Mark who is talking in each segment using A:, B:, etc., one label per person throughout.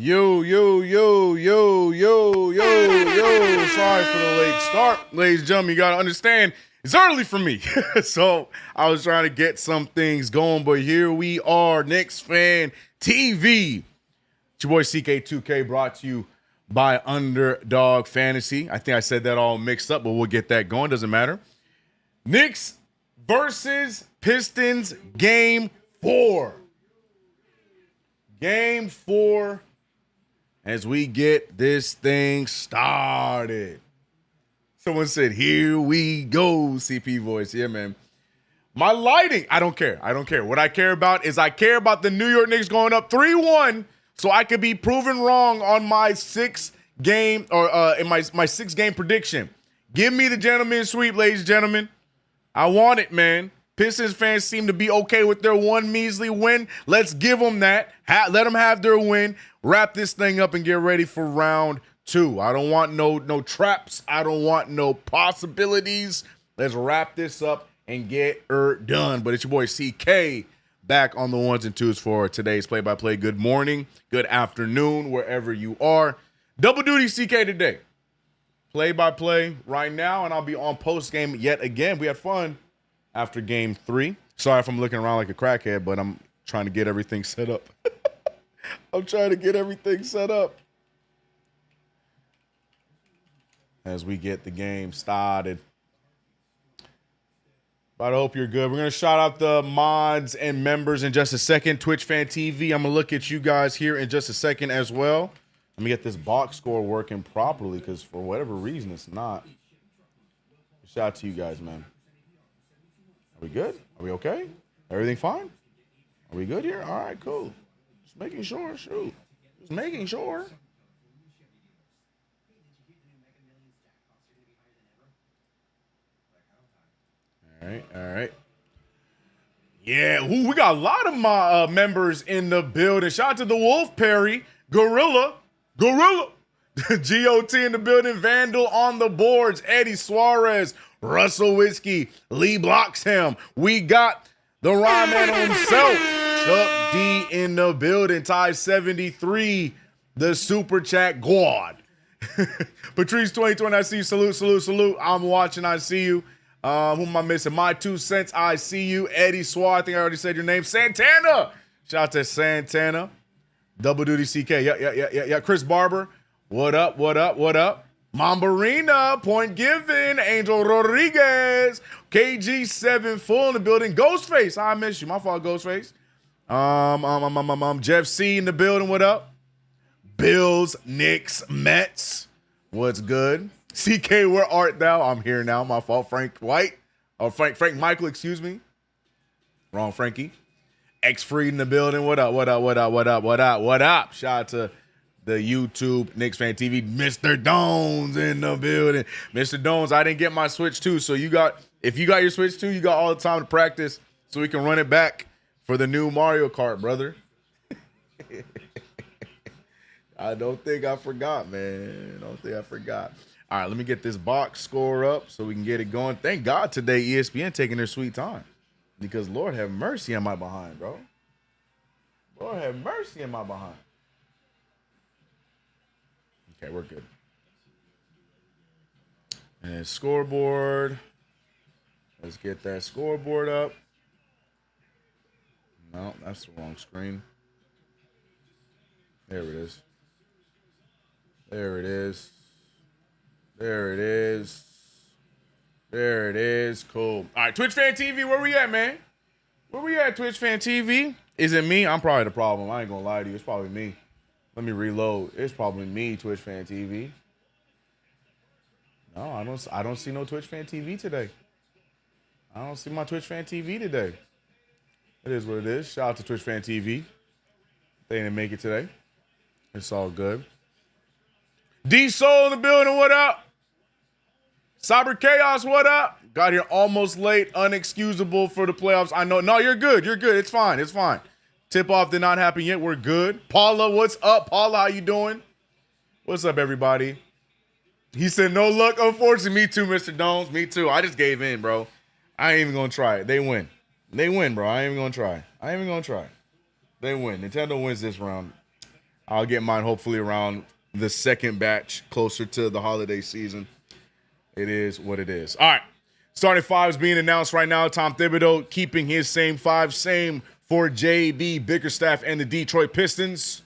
A: Yo, yo, yo, yo, yo, yo, yo. Sorry for the late start. Ladies and gentlemen, you got to understand, it's early for me. So I was trying to get some things going, but here we are, Knicks Fan TV. It's your boy CK2K, brought to you by Underdog Fantasy. I think I said that all mixed up, but we'll get that going. Doesn't matter. Knicks versus Pistons, Game 4. Game 4. As we get this thing started. Someone said, here we go, CP voice. Yeah, man. My lighting, I don't care. I don't care. What I care about is I care about the New York Knicks going up 3-1 so I could be proven wrong on my six-game prediction. Give me the gentleman's sweep, ladies and gentlemen. I want it, man. Pistons fans seem to be okay with their one measly win. Let's give them that. Let them have their win. Wrap this thing up and get ready for round 2. I don't want no traps. I don't want no possibilities. Let's wrap this up and get her done. But it's your boy CK back on the ones and twos for today's play-by-play. Good morning, good afternoon, wherever you are. Double duty CK today. Play-by-play right now, and I'll be on post-game yet again. We had fun after game 3. Sorry if I'm looking around like a crackhead, but I'm trying to get everything set up. I'm trying to get everything set up as we get the game started. But I hope you're good. We're going to shout out the mods and members in just a second. Twitch Fan TV, I'm going to look at you guys here in just a second as well. Let me get this box score working properly because for whatever reason it's not. Shout out to you guys, man. Are we good? Are we okay? Everything fine? Are we good here? All right, cool. Just making sure. Shoot. Just making sure. All right. Yeah, we got a lot of my members in the building. Shout out to the Wolf Perry, Gorilla, GOT in the building, Vandal on the boards, Eddie Suarez, Russell Whiskey, Lee Bloxham. We got the Rhyme Man himself, Chuck D in the building, Ty 73, the Super Chat God. Patrice 2020, I see you. Salute. I'm watching, I see you. Who am I missing? My 2 cents, I see you. Eddie Swar, I think I already said your name. Santana. Shout out to Santana. Double duty CK. Yeah. Chris Barber. What up? Mambarina, Point Given, Angel Rodriguez, KG7 full in the building. Ghostface, I miss you. My fault, Ghostface. Jeff C in the building. What up? Bills, Knicks, Mets. What's good? CK, where art thou? I'm here now. My fault. Frank White. Oh, Frank Michael, excuse me. Wrong, Frankie. X Free in the building. What up? Shout out to the YouTube Knicks Fan TV, Mr. Dones in the building. Mr. Dones, I didn't get my Switch too, so if you got your Switch too, you got all the time to practice so we can run it back for the new Mario Kart, brother. I don't think I forgot, man. All right, let me get this box score up so we can get it going. Thank God today ESPN taking their sweet time because Lord have mercy on my behind, bro. Lord have mercy on my behind. Okay, we're good. And scoreboard. Let's get that scoreboard up. No, that's the wrong screen. There it is. Cool. All right, Twitch Fan TV, where we at, man? Where we at, Twitch Fan TV? Is it me? I'm probably the problem. I ain't gonna lie to you. It's probably me. Let me reload. It's probably me, Twitch Fan TV. No, I don't see no Twitch Fan TV today. I don't see my Twitch Fan TV today. It is what it is. Shout out to Twitch Fan TV. They didn't make it today. It's all good. D Soul in the building, what up? Cyber Chaos, what up? Got here almost late, unexcusable for the playoffs. I know. No, you're good. It's fine. Tip-off did not happen yet. We're good. Paula, what's up? Paula, how you doing? What's up, everybody? He said, no luck, unfortunately. Me too, Mr. Dones. Me too. I just gave in, bro. I ain't even going to try it. They win, bro. I ain't even going to try. They win. Nintendo wins this round. I'll get mine hopefully around the second batch, closer to the holiday season. It is what it is. All right. Starting five is being announced right now. Tom Thibodeau keeping his same five. Same for JB Bickerstaff and the Detroit Pistons.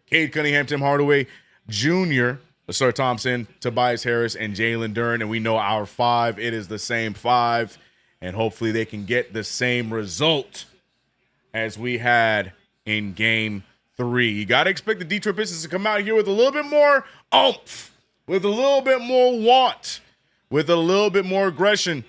A: Cade Cunningham, Tim Hardaway Jr., Sir Thompson, Tobias Harris, and Jalen Duren. And we know our five. It is the same five. And hopefully they can get the same result as we had in Game 3. You got to expect the Detroit Pistons to come out here with a little bit more oomph, with a little bit more want, with a little bit more aggression.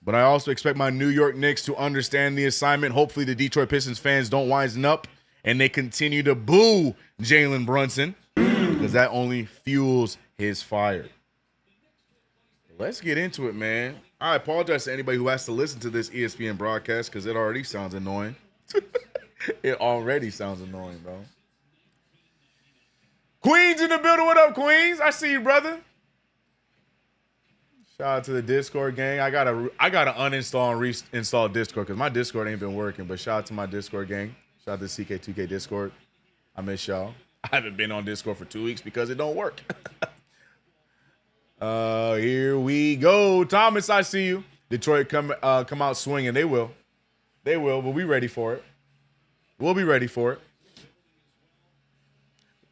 A: But I also expect my New York Knicks to understand the assignment. Hopefully the Detroit Pistons fans don't wisen up and they continue to boo Jalen Brunson, because that only fuels his fire. Let's get into it, man. I apologize to anybody who has to listen to this ESPN broadcast because it already sounds annoying. It already sounds annoying, bro. Queens in the building. What up, Queens? I see you, brother. Shout out to the Discord gang. I gotta uninstall and reinstall Discord because my Discord ain't been working. But shout out to my Discord gang. Shout out to CK2K Discord. I miss y'all. I haven't been on Discord for 2 weeks because it don't work. Here we go. Thomas, I see you. Detroit come out swinging. They will. They will, but we ready for it. We'll be ready for it.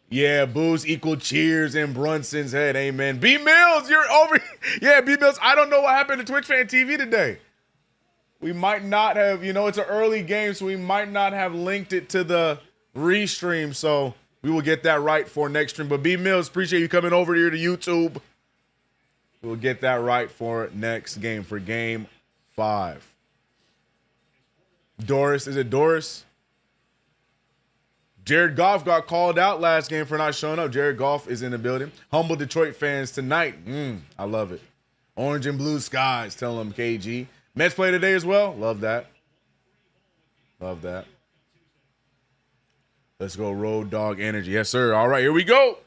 A: Yeah, boos equal cheers in Brunson's head. Amen. B Mills, you're over. Yeah, B Mills, I don't know what happened to KnicksFanTV today. We might not have, it's an early game, so we might not have linked it to the restream. So we will get that right for next stream. But B Mills, appreciate you coming over here to YouTube. We'll get that right for next game, for Game 5. Doris, is it Doris? Jared Goff got called out last game for not showing up. Jared Goff is in the building. Humble Detroit fans tonight. I love it. Orange and blue skies, tell them KG. Mets play today as well. Love that. Love that. Let's go Road Dog Energy. Yes, sir. All right, here we go.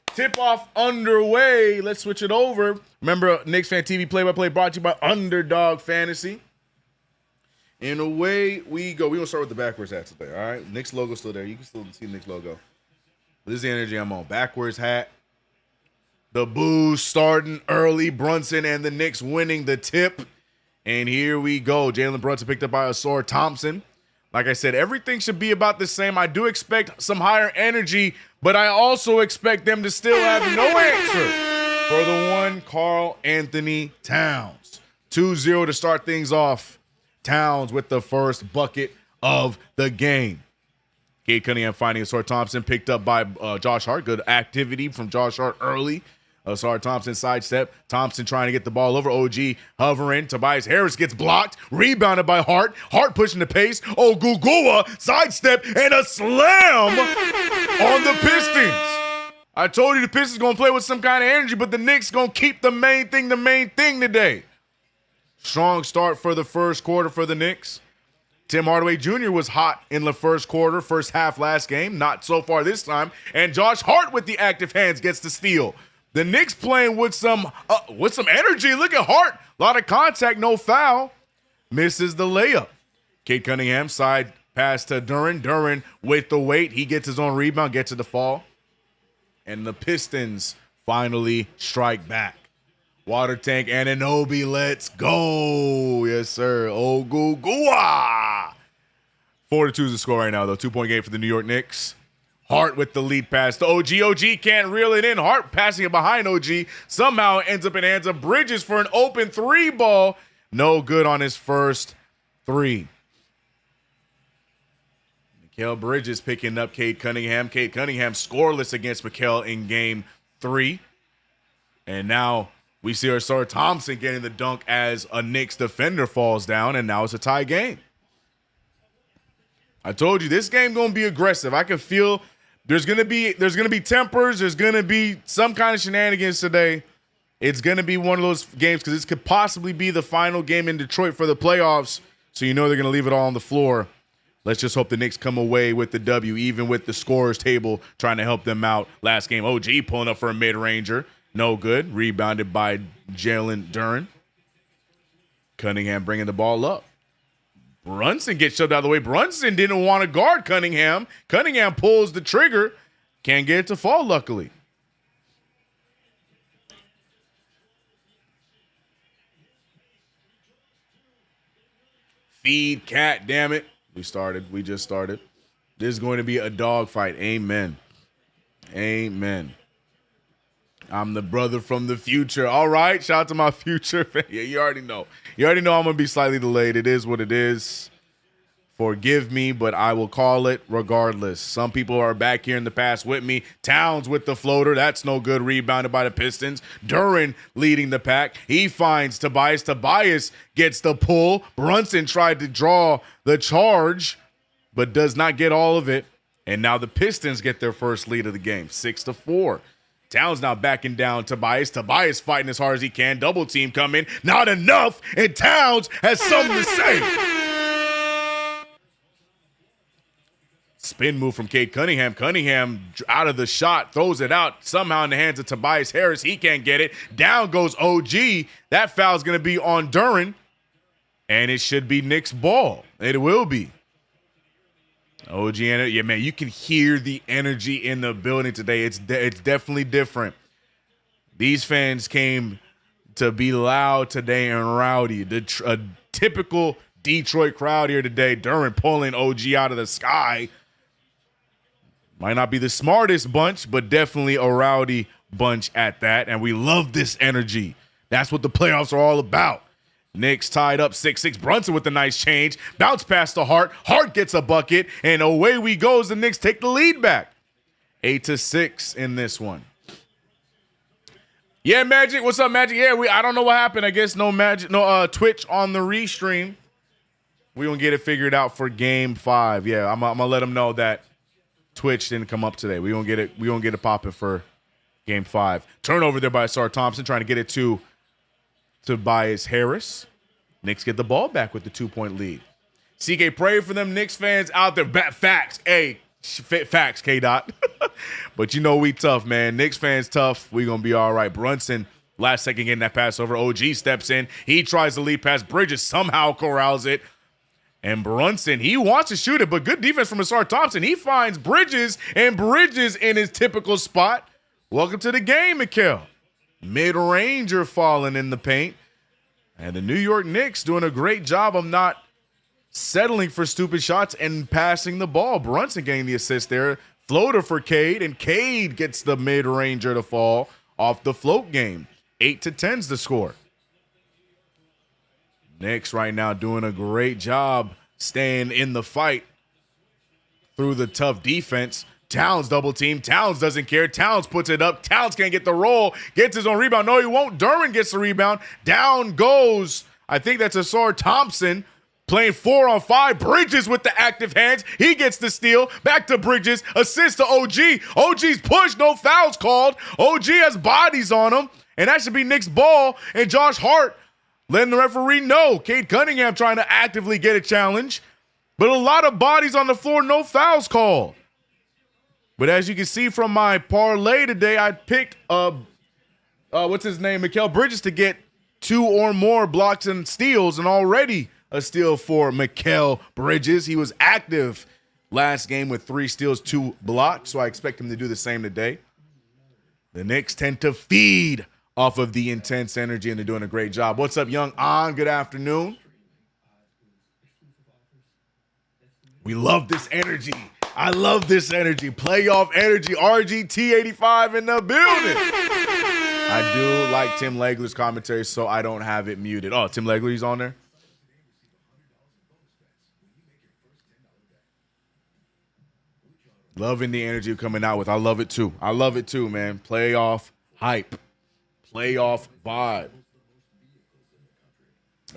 A: Tip-off underway. Let's switch it over. Remember, KnicksFanTV play-by-play brought to you by Underdog Fantasy. And away we go. We're going to start with the backwards hat today, all right? Knicks logo still there. You can still see the Knicks logo. This is the energy I'm on. Backwards hat. The boos starting early. Brunson and the Knicks winning the tip. And here we go. Jalen Brunson picked up by Asar Thompson. Like I said, everything should be about the same. I do expect some higher energy, but I also expect them to still have no answer for the one Karl Anthony Towns. 2-0 to start things off. Towns with the first bucket of the game. Cade Cunningham finding Asar Thompson, picked up by Josh Hart. Good activity from Josh Hart early. Asar Thompson sidestep. Thompson trying to get the ball over. OG hovering. Tobias Harris gets blocked. Rebounded by Hart. Hart pushing the pace. Oh, Gugua sidestep and a slam on the Pistons. I told you the Pistons going to play with some kind of energy, but the Knicks going to keep the main thing today. Strong start for the first quarter for the Knicks. Tim Hardaway Jr. was hot in the first quarter, first half last game. Not so far this time. And Josh Hart with the active hands gets the steal. The Knicks playing with some energy. Look at Hart. A lot of contact, no foul. Misses the layup. Cade Cunningham side pass to Duren. Duren with the weight. He gets his own rebound, gets to the fall. And the Pistons finally strike back. Water Tank Anunoby, let's go. Yes, sir. Oh, Gugua. 4-2 is the score right now, though. 2-point game for the New York Knicks. Hart with the lead pass to OG. OG can't reel it in. Hart passing it behind OG. Somehow ends up in hands of Bridges for an open three ball. No good on his first three. Mikal Bridges picking up Cade Cunningham. Cade Cunningham scoreless against Mikal in Game 3. And now we see Asar Thompson getting the dunk as a Knicks defender falls down, and now it's a tie game. I told you this game gonna be aggressive. I can feel there's gonna be tempers. There's gonna be some kind of shenanigans today. It's gonna be one of those games because this could possibly be the final game in Detroit for the playoffs. So you know they're gonna leave it all on the floor. Let's just hope the Knicks come away with the W, even with the scorers table trying to help them out. Last game, OG pulling up for a mid-ranger. No good. Rebounded by Jalen Duren. Cunningham bringing the ball up. Brunson gets shoved out of the way. Brunson didn't want to guard Cunningham. Cunningham pulls the trigger. Can't get it to fall, luckily. Feed cat, damn it. We just started. This is going to be a dogfight. Amen. Amen. I'm the brother from the future. All right. Shout out to my future. Yeah, you already know. You already know I'm going to be slightly delayed. It is what it is. Forgive me, but I will call it regardless. Some people are back here in the past with me. Towns with the floater. That's no good. Rebounded by the Pistons. Duren leading the pack. He finds Tobias. Tobias gets the pull. Brunson tried to draw the charge, but does not get all of it. And now the Pistons get their first lead of the game, 6-4. Towns now backing down Tobias. Tobias fighting as hard as he can. Double team coming. Not enough. And Towns has something to say. Spin move from Cade Cunningham. Cunningham out of the shot, throws it out somehow in the hands of Tobias Harris. He can't get it. Down goes OG. That foul's going to be on Duren. And it should be Knicks ball. It will be. OG, yeah, man, you can hear the energy in the building today. It's definitely different. These fans came to be loud today and rowdy. A typical Detroit crowd here today. Duren pulling OG out of the sky. Might not be the smartest bunch, but definitely a rowdy bunch at that. And we love this energy. That's what the playoffs are all about. Knicks tied up 6-6. Brunson with a nice change. Bounce past to Hart. Hart gets a bucket. And away we go as the Knicks take the lead back. 8-6 in this one. Yeah, Magic. What's up, Magic? Yeah, I don't know what happened. I guess no Magic, no Twitch on the restream. We're going to get it figured out for game 5. Yeah, I'm going to let them know that Twitch didn't come up today. We're going to get it popping for game 5. Turnover there by Sar Thompson, trying to get it to Tobias Harris. Knicks get the ball back with the 2-point lead. CK, pray for them Knicks fans out there. Facts. Hey, facts, K-Dot. But you know we tough, man. Knicks fans tough. We going to be all right. Brunson, last second getting that pass over. OG steps in. He tries to lead past Bridges. Somehow corrals it. And Brunson, he wants to shoot it, but good defense from Asar Thompson. He finds Bridges, and Bridges in his typical spot. Welcome to the game, Mikal. Mid-ranger falling in the paint. And the New York Knicks doing a great job of not settling for stupid shots and passing the ball. Brunson getting the assist there. Floater for Cade, and Cade gets the mid-ranger to fall off the float game. 8-10's the score. Knicks right now doing a great job staying in the fight through the tough defense. Towns double team. Towns doesn't care. Towns puts it up. Towns can't get the roll. Gets his own rebound. No, he won't. Duren gets the rebound. Down goes, I think that's Asar Thompson playing 4-on-5. Bridges with the active hands. He gets the steal. Back to Bridges. Assist to OG. OG's push. No fouls called. OG has bodies on him. And that should be Knicks ball. And Josh Hart letting the referee know. Cade Cunningham trying to actively get a challenge. But a lot of bodies on the floor. No fouls called. But as you can see from my parlay today, I picked what's his name, Mikal Bridges, to get 2 or more blocks and steals, and already a steal for Mikal Bridges. He was active last game with 3 steals, 2 blocks, so I expect him to do the same today. The Knicks tend to feed off of the intense energy, and they're doing a great job. What's up, Young On? Good afternoon. We love this energy. I love this energy. Playoff energy. RGT85 in the building. I do like Tim Legler's commentary, so I don't have it muted. Oh, Tim Legler, he's on there? Loving the energy coming out with. I love it too. I love it too, man. Playoff hype. Playoff vibe.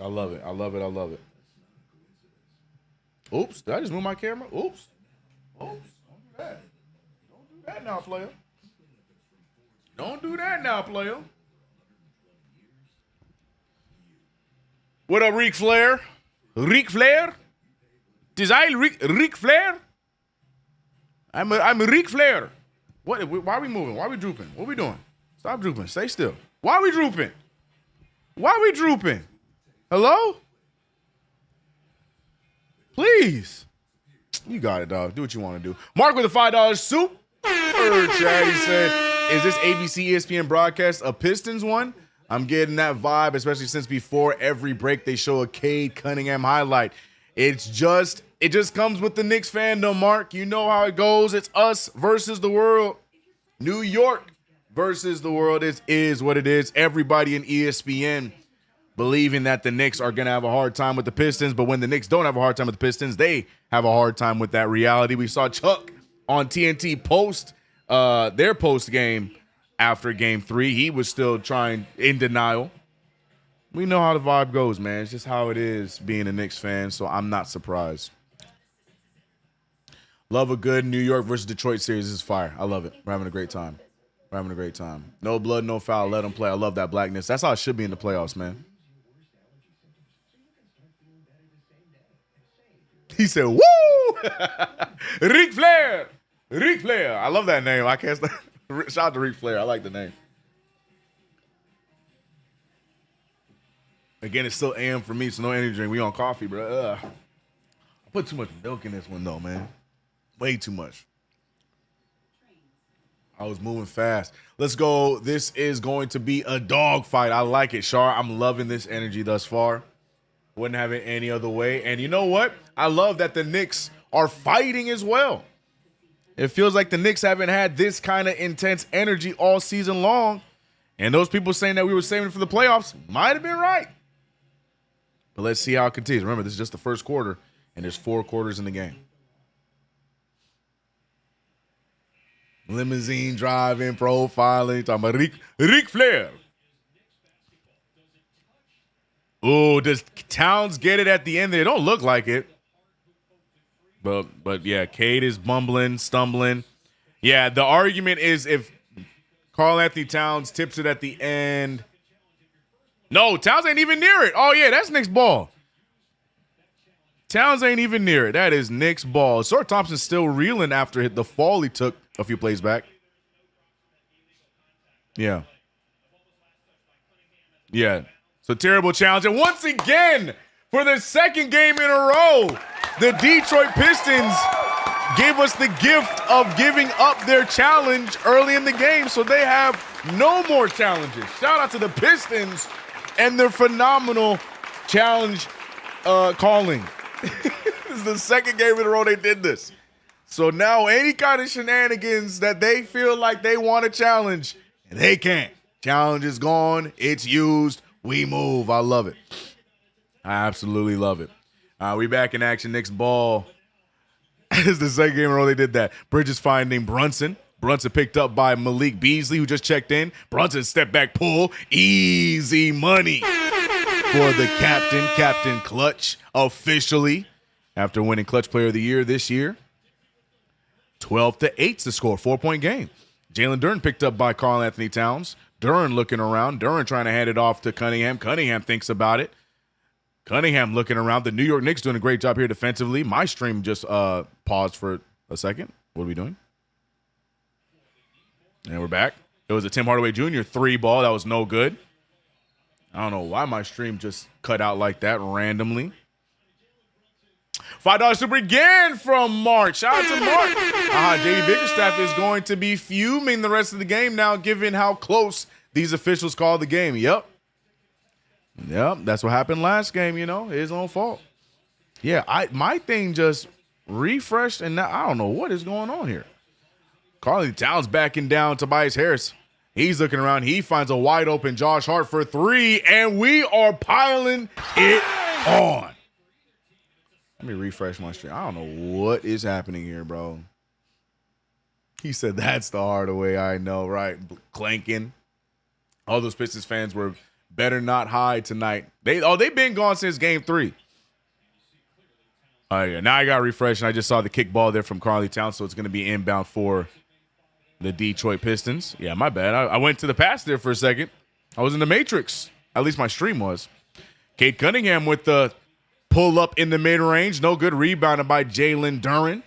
A: I love it. I love it. I love it. Oops. Did I just move my camera? Oops. Don't do that. Don't do that now, player. Don't do that now, player. What up, Ric Flair? Ric Flair? Is I Ric Flair? I'm Ric Flair. What? Why are we moving? Why are we drooping? What are we doing? Stop drooping. Stay still. Why are we drooping? Why are we drooping? Hello? Please. You got it, dog. Do what you want to do. Mark with a $5 soup. Chad, he said, is this ABC ESPN broadcast a Pistons one? I'm getting that vibe, especially since before every break they show a Cade Cunningham highlight. It just comes with the Knicks fandom, Mark. You know how it goes. It's us versus the world. New York versus the world. It is what it is. Everybody in ESPN believing that the Knicks are going to have a hard time with the Pistons, but when the Knicks don't have a hard time with the Pistons, they have a hard time with that reality. We saw Chuck on TNT post their post game after game 3. He was still trying in denial. We know how the vibe goes, man. It's just how it is being a Knicks fan, so I'm not surprised. Love a good New York versus Detroit series. This is fire. I love it. We're having a great time. No blood, no foul. Let them play. I love that blackness. That's how it should be in the playoffs, man. He said, woo! Ric Flair. I love that name. I can't stop. Shout out to Ric Flair. I like the name. Again, it's still AM for me, so no energy drink. We on coffee, bro. I put too much milk in this one, though, man. Way too much. I was moving fast. Let's go. This is going to be a dog fight. I like it, Shar. I'm loving this energy thus far. Wouldn't have it any other way. And you know what? I love that the Knicks are fighting as well. It feels like the Knicks haven't had this kind of intense energy all season long. And those people saying that we were saving it for the playoffs might have been right. But let's see how it continues. Remember, this is just the first quarter, and there's 4 quarters in the game. Limousine driving, profiling, talking about Ric Flair. Oh, does Towns get it at the end there? It don't look like it. But yeah, Cade is bumbling, stumbling. Yeah, the argument is if Karl-Anthony Towns tips it at the end. No, Towns ain't even near it. Oh, yeah, that's Knicks ball. Towns ain't even near it. That is Knicks ball. Sor Thompson's still reeling after the fall he took a few plays back. Yeah. Yeah. So terrible challenge. And once again, for the second game in a row, the Detroit Pistons gave us the gift of giving up their challenge early in the game, so they have no more challenges. Shout out to the Pistons and their phenomenal challenge calling. This is the second game in a row they did this. So now any kind of shenanigans that they feel like they want to challenge, they can't. Challenge is gone. It's used. We move. I love it. I absolutely love it. We back in action. Knicks ball. It's the second game in a row they did that. Bridges finding Brunson. Brunson picked up by Malik Beasley, who just checked in. Brunson step back pull. Easy money for the captain. Captain Clutch officially after winning Clutch Player of the Year this year. 12-8's the score. 4-point game. Jalen Duren picked up by Karl-Anthony Towns. Duren looking around. Duren trying to hand it off to Cunningham. Cunningham thinks about it. Cunningham looking around. The New York Knicks doing a great job here defensively. My stream just paused for a second. What are we doing? And we're back. It was a Tim Hardaway Jr. 3 ball. That was no good. I don't know why my stream just cut out like that randomly. $5 super again from Mark. Shout out to Mark. JD Bickerstaff is going to be fuming the rest of the game now, given how close these officials called the game. Yep, that's what happened last game, his own fault. Yeah, my thing just refreshed, and now I don't know what is going on here. Karl-Anthony Towns backing down Tobias Harris. He's looking around. He finds a wide open Josh Hart for 3, and we are piling it on. Let me refresh my stream. I don't know what is happening here, bro. He said that's the Hardaway I know, right? Clanking. All those Pistons fans were better not hide tonight. They've been gone since game 3. Oh, yeah. Now I got to refresh, and I just saw the kick ball there from Karl-Anthony Towns, so it's going to be inbound for the Detroit Pistons. Yeah, my bad. I went to the pass there for a second. I was in the Matrix. At least my stream was. Cade Cunningham with the pull up in the mid-range. No good. Rebounded by Jalen Duren.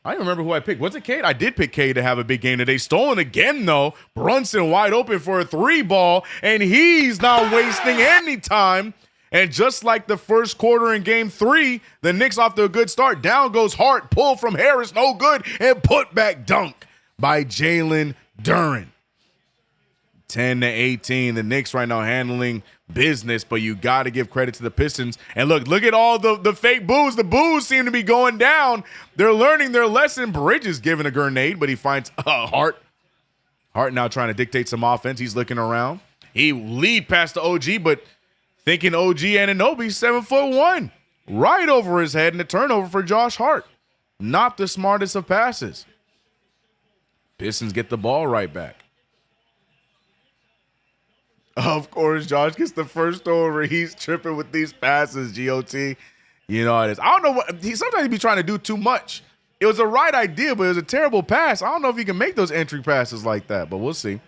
A: I don't remember who I picked. Was it Cade? I did pick Cade to have a big game today. Stolen again, though. Brunson wide open for a 3 ball, and he's not wasting any time. And just like the first quarter in game 3, the Knicks off to a good start. Down goes Hart. Pull from Harris. No good. And put back dunk by Jalen Duren. 10-18. The Knicks right now handling business, but you got to give credit to the Pistons. And look at all the fake boos. The boos seem to be going down. They're learning their lesson. Bridges giving a grenade, but he finds Hart. Hart now trying to dictate some offense. He's looking around. He lead past the OG, but thinking OG Anunoby, 7'1", right over his head, and a turnover for Josh Hart. Not the smartest of passes. Pistons get the ball right back. Of course, Josh gets the first over. He's tripping with these passes, GOT. You know it is. I don't know what sometimes he be trying to do too much. It was a right idea, but it was a terrible pass. I don't know if he can make those entry passes like that, but we'll see.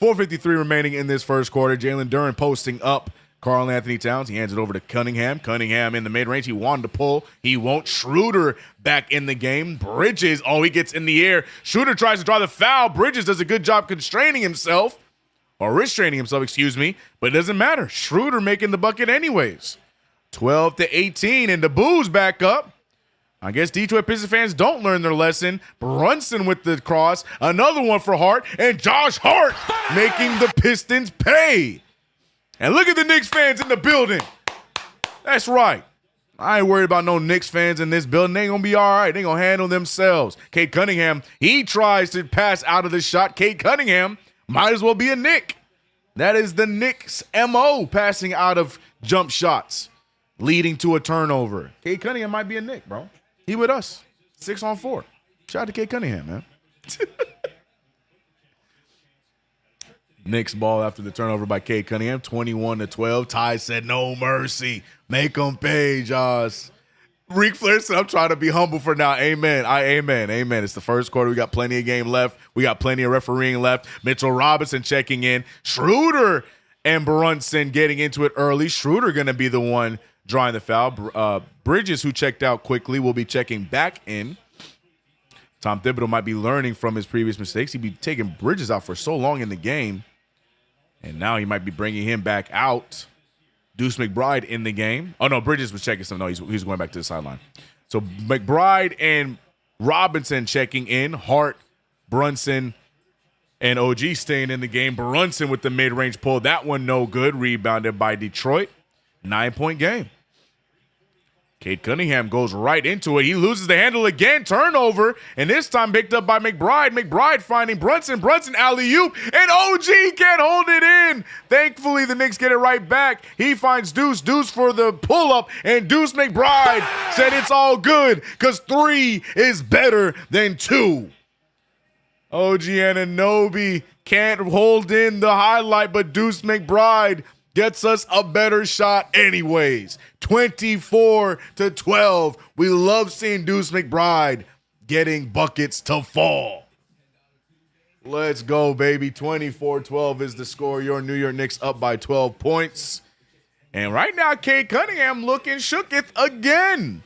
A: 4:53 remaining in this first quarter. Jalen Duren posting up Karl Anthony Towns. He hands it over to Cunningham. Cunningham in the mid-range. He wanted to pull. He won't. Schroeder back in the game. Bridges, he gets in the air. Schroeder tries to draw the foul. Bridges does a good job constraining himself. Or restraining himself, excuse me. But it doesn't matter. Schroeder making the bucket anyways. 12-18, and the Bulls back up. I guess Detroit Pistons fans don't learn their lesson. Brunson with the cross. Another one for Hart. And Josh Hart making the Pistons pay. And look at the Knicks fans in the building. That's right. I ain't worried about no Knicks fans in this building. They going to be all right. They going to handle themselves. Cade Cunningham, he tries to pass out of the shot. Cade Cunningham might as well be a Knick. That is the Knicks' MO, passing out of jump shots, leading to a turnover. Cade Cunningham might be a Knick, bro. He with us. 6-on-4. Shout out to Cade Cunningham, man. Knicks ball after the turnover by Cade Cunningham, 21-12. Ty said, no mercy. Make them pay, Josh. Ric Flair said, I'm trying to be humble for now. Amen. Amen. It's the first quarter. We got plenty of game left. We got plenty of refereeing left. Mitchell Robinson checking in. Schroeder and Brunson getting into it early. Schroeder going to be the one drawing the foul. Bridges, who checked out quickly, will be checking back in. Tom Thibodeau might be learning from his previous mistakes. He'd be taking Bridges out for so long in the game. And now he might be bringing him back out. Deuce McBride in the game. Oh, no, Bridges was checking some. No, he's going back to the sideline. So McBride and Robinson checking in. Hart, Brunson, and OG staying in the game. Brunson with the mid-range pull. That one no good. Rebounded by Detroit. 9-point game. Cade Cunningham goes right into it. He loses the handle again. Turnover. And this time picked up by McBride. McBride finding Brunson. Brunson alley-oop. And OG can't hold it in. Thankfully, the Knicks get it right back. He finds Deuce. Deuce for the pull-up. And Deuce McBride said it's all good because 3 is better than 2. OG Anunoby can't hold in the highlight, but Deuce McBride gets us a better shot anyways. 24-12. We love seeing Deuce McBride getting buckets to fall. Let's go, baby. 24-12 is the score. Your New York Knicks up by 12 points. And right now, Cade Cunningham looking shooketh again.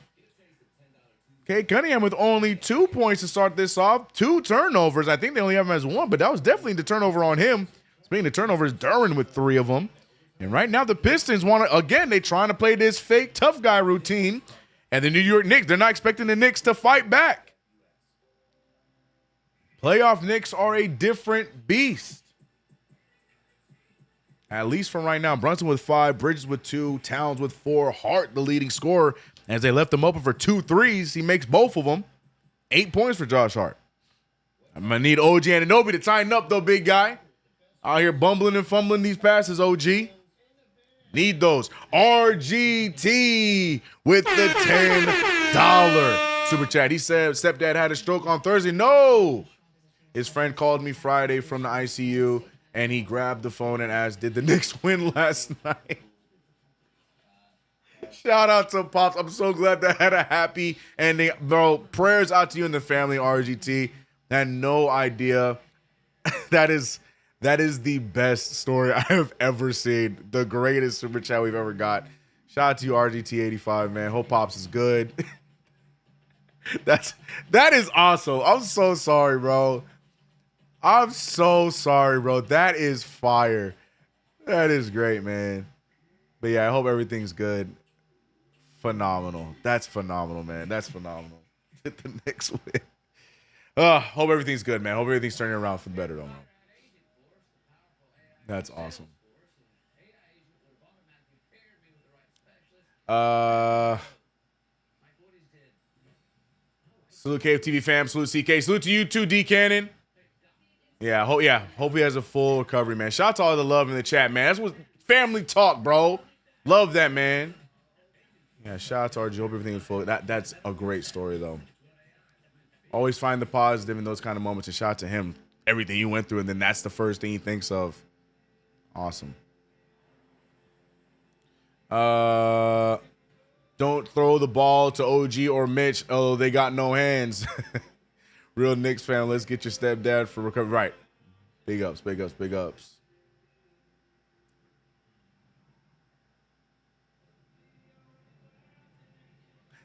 A: Cade Cunningham with only 2 points to start this off. 2 turnovers. I think they only have him as 1, but that was definitely the turnover on him. Speaking of turnovers, Duren with 3 of them. And right now, the Pistons want to, again, they're trying to play this fake tough guy routine. And the New York Knicks, they're not expecting the Knicks to fight back. Playoff Knicks are a different beast. At least from right now. Brunson with 5, Bridges with 2, Towns with 4, Hart the leading scorer. As they left him open for 2 threes, he makes both of them. 8 points for Josh Hart. I'm going to need OG Anunoby to tighten up, though, big guy. Out here bumbling and fumbling these passes, OG. Need those. RGT with the $10 super chat. He said stepdad had a stroke on Thursday. No. His friend called me Friday from the ICU, and he grabbed the phone and asked, did the Knicks win last night? Shout out to Pops. I'm so glad that had a happy ending. Bro, prayers out to you and the family, RGT. I had no idea. That is the best story I have ever seen. The greatest super chat we've ever got. Shout out to you, RGT85, man. Hope Pops is good. That is awesome. I'm so sorry, bro. I'm so sorry, bro. That is fire. That is great, man. But yeah, I hope everything's good. Phenomenal. That's phenomenal, man. That's phenomenal. The Knicks win. Hope everything's good, man. Hope everything's turning around for the better, though, man. That's awesome. Salute KFTV fam. Salute CK. Salute to you too, D Cannon. Yeah, hope he has a full recovery, man. Shout out to all the love in the chat, man. That's what family talk, bro. Love that, man. Yeah, shout out to RG. Hope everything is full. That's a great story, though. Always find the positive in those kind of moments, and shout out to him. Everything you went through, and then that's the first thing he thinks of. Awesome. Don't throw the ball to OG or Mitch. Oh, they got no hands. Real Knicks fan, let's get your stepdad for recovery. Right. Big ups, big ups, big ups.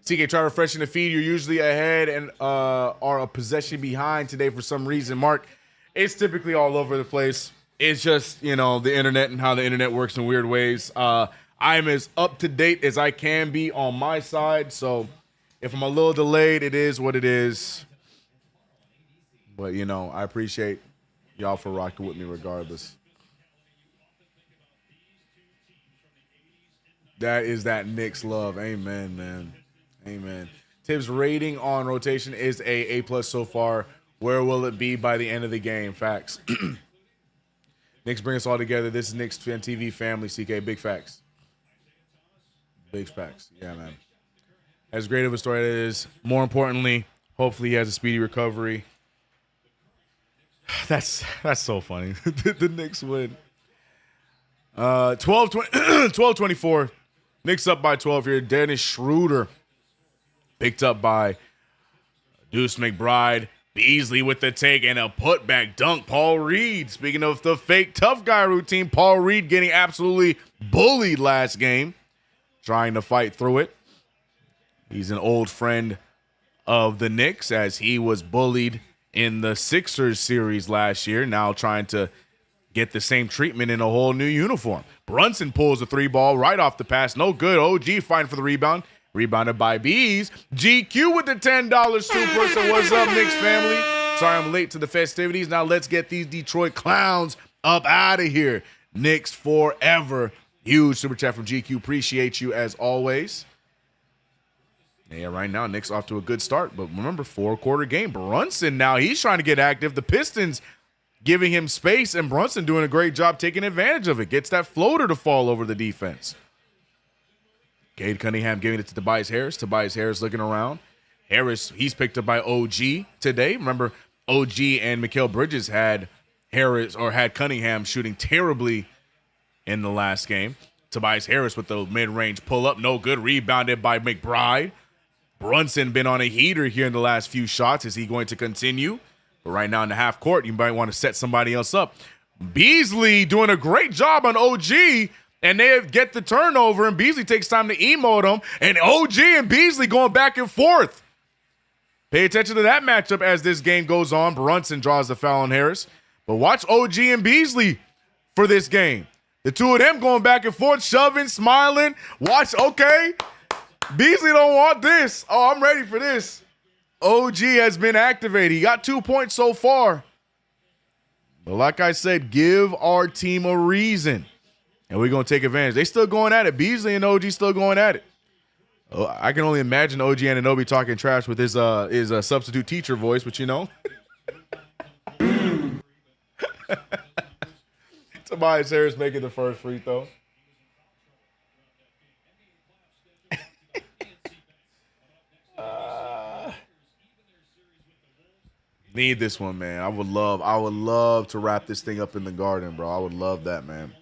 A: CK, try refreshing the feed. You're usually ahead and are a possession behind today for some reason. Mark, it's typically all over the place. It's just, you know, the internet and how the internet works in weird ways. I'm as up to date as I can be on my side. So if I'm a little delayed, it is what it is. But, you know, I appreciate y'all for rocking with me regardless. That is that Knicks love. Amen, man. Amen. Tibbs' rating on rotation is A+ so far. Where will it be by the end of the game? Facts. Knicks bring us all together. This is KnicksFanTV family, CK. Big facts. Big facts. Yeah, man. As great of a story as it is, more importantly, hopefully he has a speedy recovery. That's so funny. The Knicks win. 12-24. Knicks up by 12 here. Dennis Schroeder picked up by Deuce McBride. Beasley with the take and a putback dunk. Paul Reed. Speaking of the fake tough guy routine, Paul Reed getting absolutely bullied last game. Trying to fight through it. He's an old friend of the Knicks as he was bullied in the Sixers series last year. Now trying to get the same treatment in a whole new uniform. Brunson pulls the three ball right off the pass. No good. OG fighting for the rebound. Rebounded by Bees. GQ with the $10 super. So what's up, Knicks family? Sorry I'm late to the festivities. Now let's get these Detroit Clowns up out of here. Knicks forever. Huge super chat from GQ. Appreciate you as always. Yeah, right now, Knicks off to a good start. But remember, 4-quarter game. Brunson now, he's trying to get active. The Pistons giving him space, and Brunson doing a great job taking advantage of it. Gets that floater to fall over the defense. Cade Cunningham giving it to Tobias Harris. Tobias Harris looking around. Harris, he's picked up by OG today. Remember, OG and Mikal Bridges had Cunningham shooting terribly in the last game. Tobias Harris with the mid-range pull-up. No good. Rebounded by McBride. Brunson been on a heater here in the last few shots. Is he going to continue? But right now in the half court, you might want to set somebody else up. Beasley doing a great job on OG, and they get the turnover, and Beasley takes time to emote him, and OG and Beasley going back and forth. Pay attention to that matchup as this game goes on. Brunson draws the foul on Harris. But watch OG and Beasley for this game. The two of them going back and forth, shoving, smiling. Watch, okay. Beasley don't want this. Oh, I'm ready for this. OG has been activated. He got 2 points so far. But like I said, give our team a reason. And we're going to take advantage. They still going at it. Beasley and OG still going at it. Oh, I can only imagine OG Anunoby talking trash with his substitute teacher voice, but you know. Tobias Harris making the first free throw. Need this one, man. I would love to wrap this thing up in the garden, bro. I would love that, man.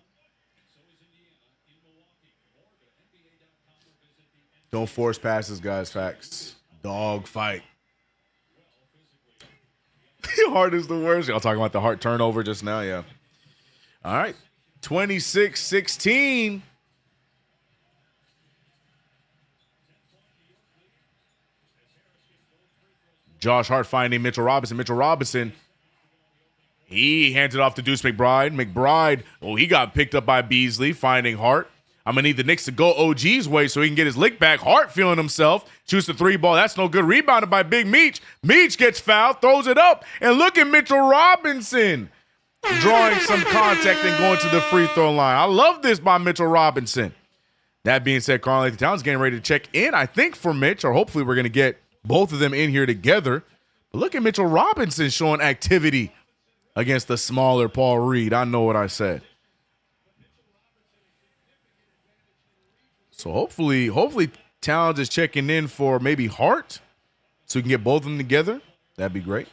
A: Don't force passes, guys. Facts. Dog fight. Heart is the worst. Y'all talking about the Hart turnover just now? Yeah. All right. 26-16. Josh Hart finding Mitchell Robinson. Mitchell Robinson, he hands it off to Deuce McBride. McBride, he got picked up by Beasley, finding Hart. I'm going to need the Knicks to go OG's way so he can get his lick back. Hart feeling himself. Shoots the three ball. That's no good. Rebounded by Big Meech. Meech gets fouled, throws it up. And look at Mitchell Robinson drawing some contact and going to the free throw line. I love this by Mitchell Robinson. That being said, Karl-Anthony Towns getting ready to check in, I think, for Mitch, or hopefully we're going to get both of them in here together. But look at Mitchell Robinson showing activity against the smaller Paul Reed. I know what I said. So hopefully Towns is checking in for maybe Hart so we can get both of them together. That'd be great.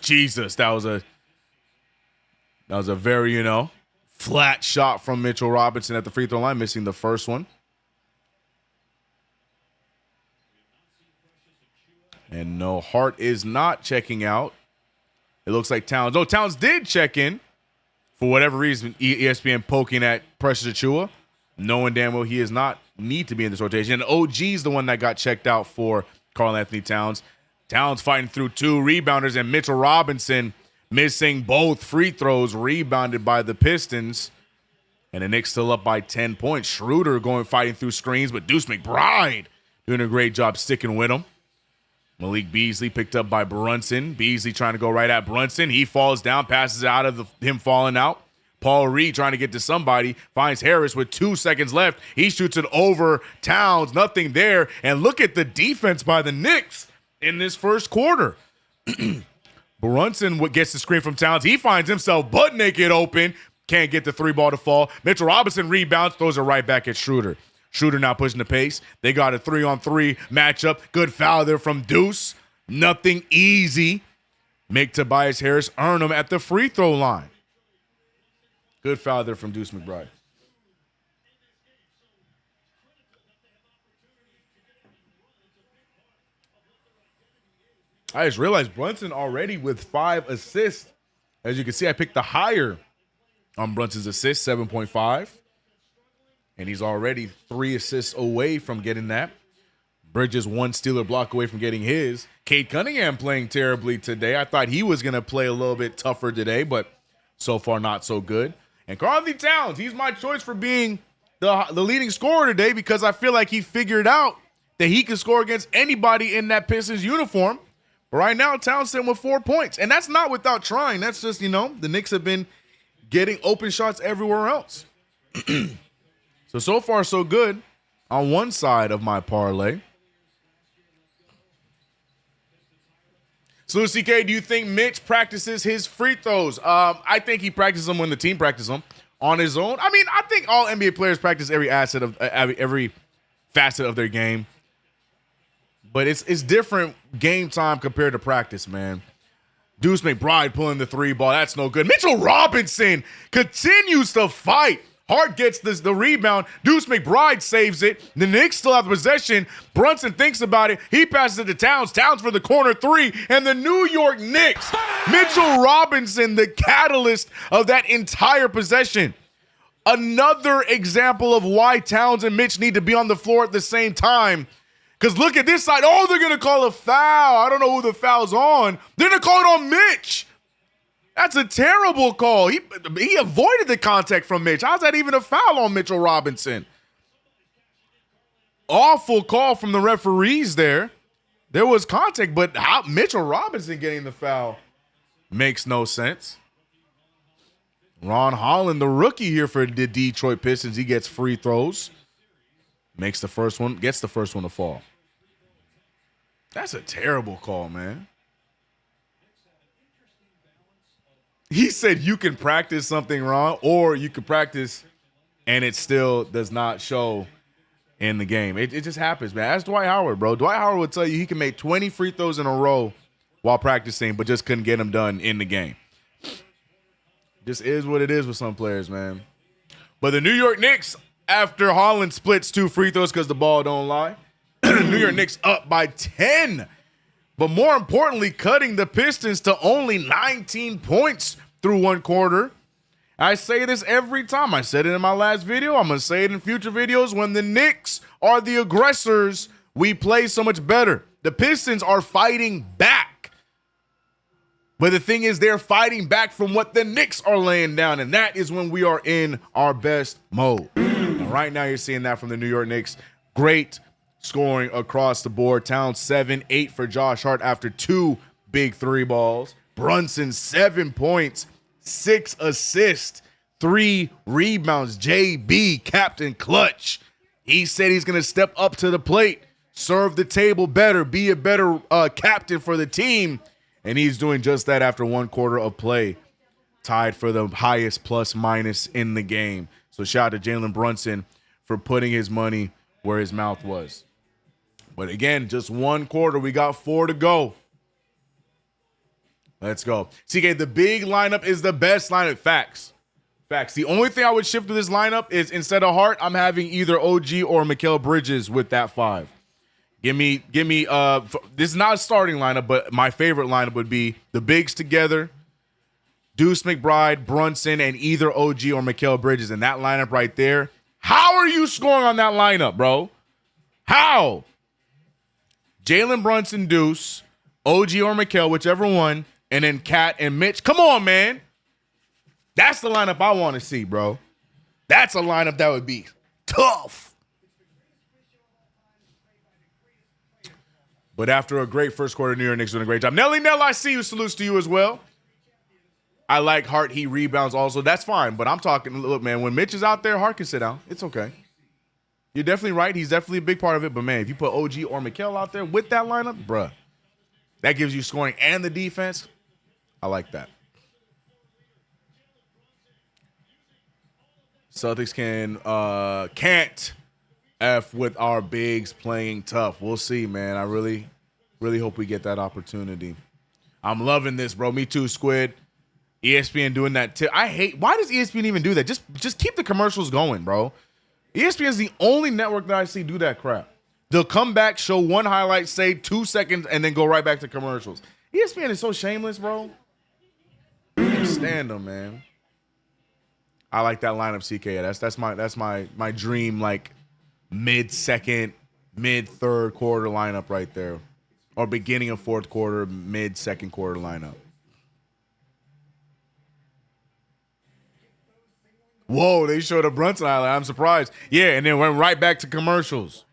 A: Jesus, that was a very, flat shot from Mitchell Robinson at the free throw line, missing the first one. And no, Hart is not checking out. It looks like Towns. Oh, Towns did check in. For whatever reason, ESPN poking at Precious Achiuwa, knowing damn well he does not need to be in this rotation. And OG's the one that got checked out for Karl-Anthony Towns. Towns fighting through two rebounders, and Mitchell Robinson missing both free throws, rebounded by the Pistons. And the Knicks still up by 10 points. Schroeder fighting through screens, but Deuce McBride doing a great job sticking with him. Malik Beasley picked up by Brunson. Beasley trying to go right at Brunson. He falls down, passes out of him falling out. Paul Reed trying to get to somebody, finds Harris with 2 seconds left. He shoots it over Towns, nothing there. And look at the defense by the Knicks in this first quarter. Brunson gets the screen from Towns. He finds himself butt naked open. Can't get the three ball to fall. Mitchell Robinson rebounds, throws it right back at Schroeder. Schroeder now pushing the pace. They got a 3-on-3 matchup. Good foul there from Deuce. Nothing easy. Make Tobias Harris earn him at the free throw line. Good foul there from Deuce McBride. I just realized Brunson already with 5 assists. As you can see, I picked the higher on Brunson's assists, 7.5. And he's already 3 assists away from getting that. Bridges 1 stealer block away from getting his. Cade Cunningham playing terribly today. I thought he was going to play a little bit tougher today, but so far not so good. And Karl-Anthony Towns, he's my choice for being the leading scorer today because I feel like he figured out that he can score against anybody in that Pistons uniform. But right now, Towns sitting with 4 points. And that's not without trying. That's just, the Knicks have been getting open shots everywhere else. So far, so good on one side of my parlay. So, CK, do you think Mitch practices his free throws? I think he practices them when the team practices them. On his own, I mean, I think all NBA players practice every facet of their game. But it's different game time compared to practice, man. Deuce McBride pulling the three ball. That's no good. Mitchell Robinson continues to fight. Hart gets the rebound. Deuce McBride saves it. The Knicks still have the possession. Brunson thinks about it. He passes it to Towns. Towns for the corner 3. And the New York Knicks, Mitchell Robinson, the catalyst of that entire possession. Another example of why Towns and Mitch need to be on the floor at the same time. Because look at this side. Oh, they're going to call a foul. I don't know who the foul's on. They're going to call it on Mitch. That's a terrible call. He avoided the contact from Mitch. How's that even a foul on Mitchell Robinson? Awful call from the referees there. There was contact, but how Mitchell Robinson getting the foul makes no sense. Ron Holland, the rookie here for the Detroit Pistons, he gets free throws. Gets the first one to fall. That's a terrible call, man. He said you can practice something wrong or you can practice and it still does not show in the game. It just happens, man. Ask Dwight Howard, bro. Dwight Howard would tell you he can make 20 free throws in a row while practicing, but just couldn't get them done in the game. Just is what it is with some players, man. But the New York Knicks, after Holland splits 2 free throws because the ball don't lie, New York Knicks up by 10. But more importantly, cutting the Pistons to only 19 points through one quarter. I say this every time. I said it in my last video. I'm going to say it in future videos. When the Knicks are the aggressors, we play so much better. The Pistons are fighting back. But the thing is, they're fighting back from what the Knicks are laying down, and that is when we are in our best mode. And right now, you're seeing that from the New York Knicks. Great scoring across the board. Towns 7, 8 for Josh Hart after 2 big 3 balls. Brunson 7 points, 6 assists, 3 rebounds. JB, Captain Clutch. He said he's going to step up to the plate, serve the table better, be a better captain for the team. And he's doing just that after 1 quarter of play. Tied for the highest plus minus in the game. So shout out to Jalen Brunson for putting his money where his mouth was. But again, just 1 quarter. We got 4 to go. Let's go. CK, the big lineup is the best lineup. Facts. Facts. The only thing I would shift to this lineup is instead of Hart, I'm having either OG or Mikal Bridges with that 5. Give me, this is not a starting lineup, but my favorite lineup would be the bigs together, Deuce McBride, Brunson, and either OG or Mikal Bridges. And that lineup right there, how are you scoring on that lineup, bro? How? Jalen Brunson, Deuce, OG or Mikal, whichever one, and then Cat and Mitch. Come on, man. That's the lineup I want to see, bro. That's a lineup that would be tough. But after a great first quarter, New York Knicks doing a great job. Nelly Nell, I see you. Salutes to you as well. I like Hart. He rebounds also. That's fine. But I'm talking, look, man, when Mitch is out there, Hart can sit down. It's okay. You're definitely right. He's definitely a big part of it. But, man, if you put OG or Mikal out there with that lineup, bruh, that gives you scoring and the defense. I like that. Celtics can't F with our bigs playing tough. We'll see, man. I really hope we get that opportunity. I'm loving this, bro. Me too, Squid. ESPN doing that tip. Why does ESPN even do that? Just keep the commercials going, bro. ESPN is the only network that I see do that crap. They'll come back, show one highlight, say 2 seconds, and then go right back to commercials. ESPN is so shameless, bro. I can't stand them, man. I like that lineup, CK. That's my dream, like mid-second, mid-third quarter lineup right there. Or beginning of fourth quarter, mid-second quarter lineup. Whoa, they showed a Brunson highlight. I'm surprised. Yeah, and then went right back to commercials.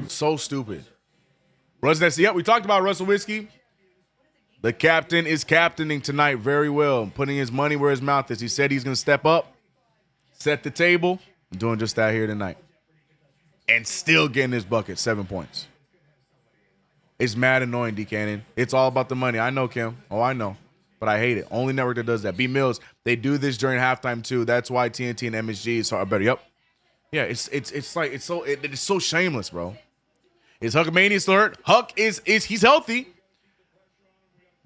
A: So stupid. Yep, we talked about Russell Whiskey. The captain is captaining tonight very well, putting his money where his mouth is. He said he's going to step up, set the table. I'm doing just that here tonight. And still getting his bucket, 7 points. It's mad annoying, D. Cannon. It's all about the money. I know, Kim. Oh, I know. But I hate it. Only network that does that. B Mills, they do this during halftime too. That's why TNT and MSG is hard. Better. Yep. Yeah, it's so shameless, bro. Is Huckamania still hurt? Huck he's healthy.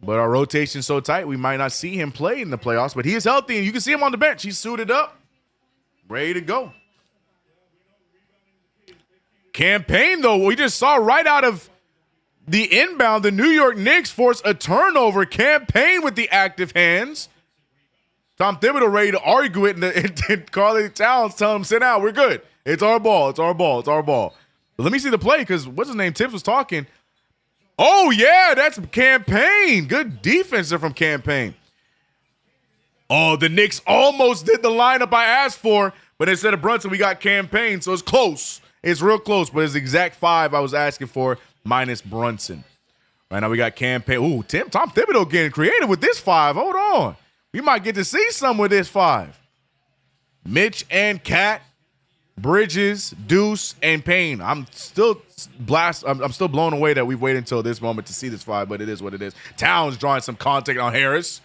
A: But our rotation's so tight, we might not see him play in the playoffs. But he is healthy, and you can see him on the bench. He's suited up, ready to go. Campaign, though, we just saw right out of the inbound, the New York Knicks force a turnover. Campaign with the active hands. Tom Thibodeau ready to argue it, and Carly Towns telling him, sit down, we're good. It's our ball, it's our ball, it's our ball. But let me see the play, because what's his name? Tibbs was talking. Oh, yeah, that's Campaign. Good defense there from Campaign. Oh, the Knicks almost did the lineup I asked for, but instead of Brunson, we got Campaign, so it's close. It's real close, but it's the exact 5 I was asking for, minus Brunson. Right now we got Campaign. Ooh, Tom Thibodeau getting creative with this 5. Hold on. We might get to see some with this 5. Mitch and Cat, Bridges, Deuce, and Payne. I'm still blown away that we've waited until this moment to see this 5, but it is what it is. Towns drawing some contact on Harris.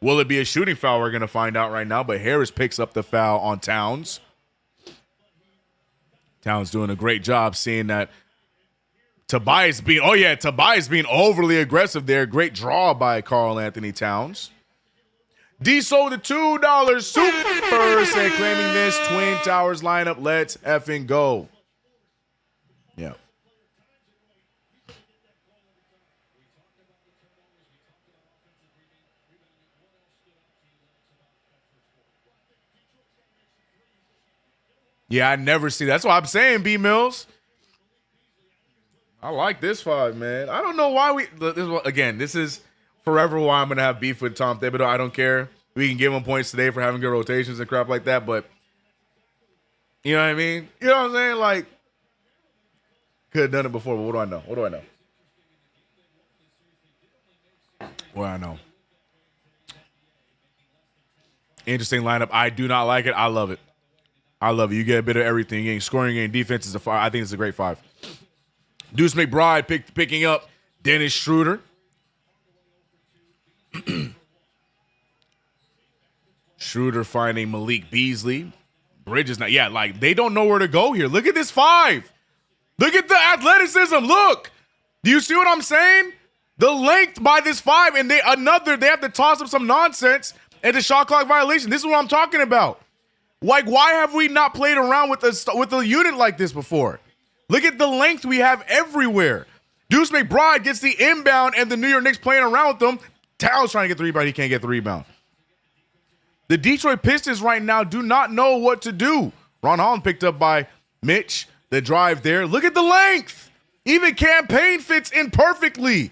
A: Will it be a shooting foul? We're going to find out right now, but Harris picks up the foul on Towns. Towns doing a great job seeing that Tobias being overly aggressive there. Great draw by Karl Anthony Towns. D sold the $2 super say claiming this Twin Towers lineup. Let's effing go. Yeah. Yeah, I never see that. That's what I'm saying, B Mills. I like this 5, man. I don't know why this is forever why I'm going to have beef with Tom Thibodeau. I don't care. We can give him points today for having good rotations and crap like that, but you know what I mean? You know what I'm saying? Like, could have done it before, but what do I know? What do I know? What do I know? Interesting lineup. I do not like it. I love it. I love it. You get a bit of everything. You're getting scoring, getting defense is a 5. I think it's a great 5. Deuce McBride picking up Dennis Schroeder. Schroeder finding Malik Beasley. Bridges now. Yeah, like they don't know where to go here. Look at this 5. Look at the athleticism. Look. Do you see what I'm saying? The length by this 5, and they have to toss up some nonsense and a shot clock violation. This is what I'm talking about. Like, why have we not played around with a unit like this before? Look at the length we have everywhere. Deuce McBride gets the inbound, and the New York Knicks playing around with them. Towns trying to get the rebound. He can't get the rebound. The Detroit Pistons right now do not know what to do. Ron Holland picked up by Mitch. The drive there. Look at the length. Even Campaign fits in perfectly.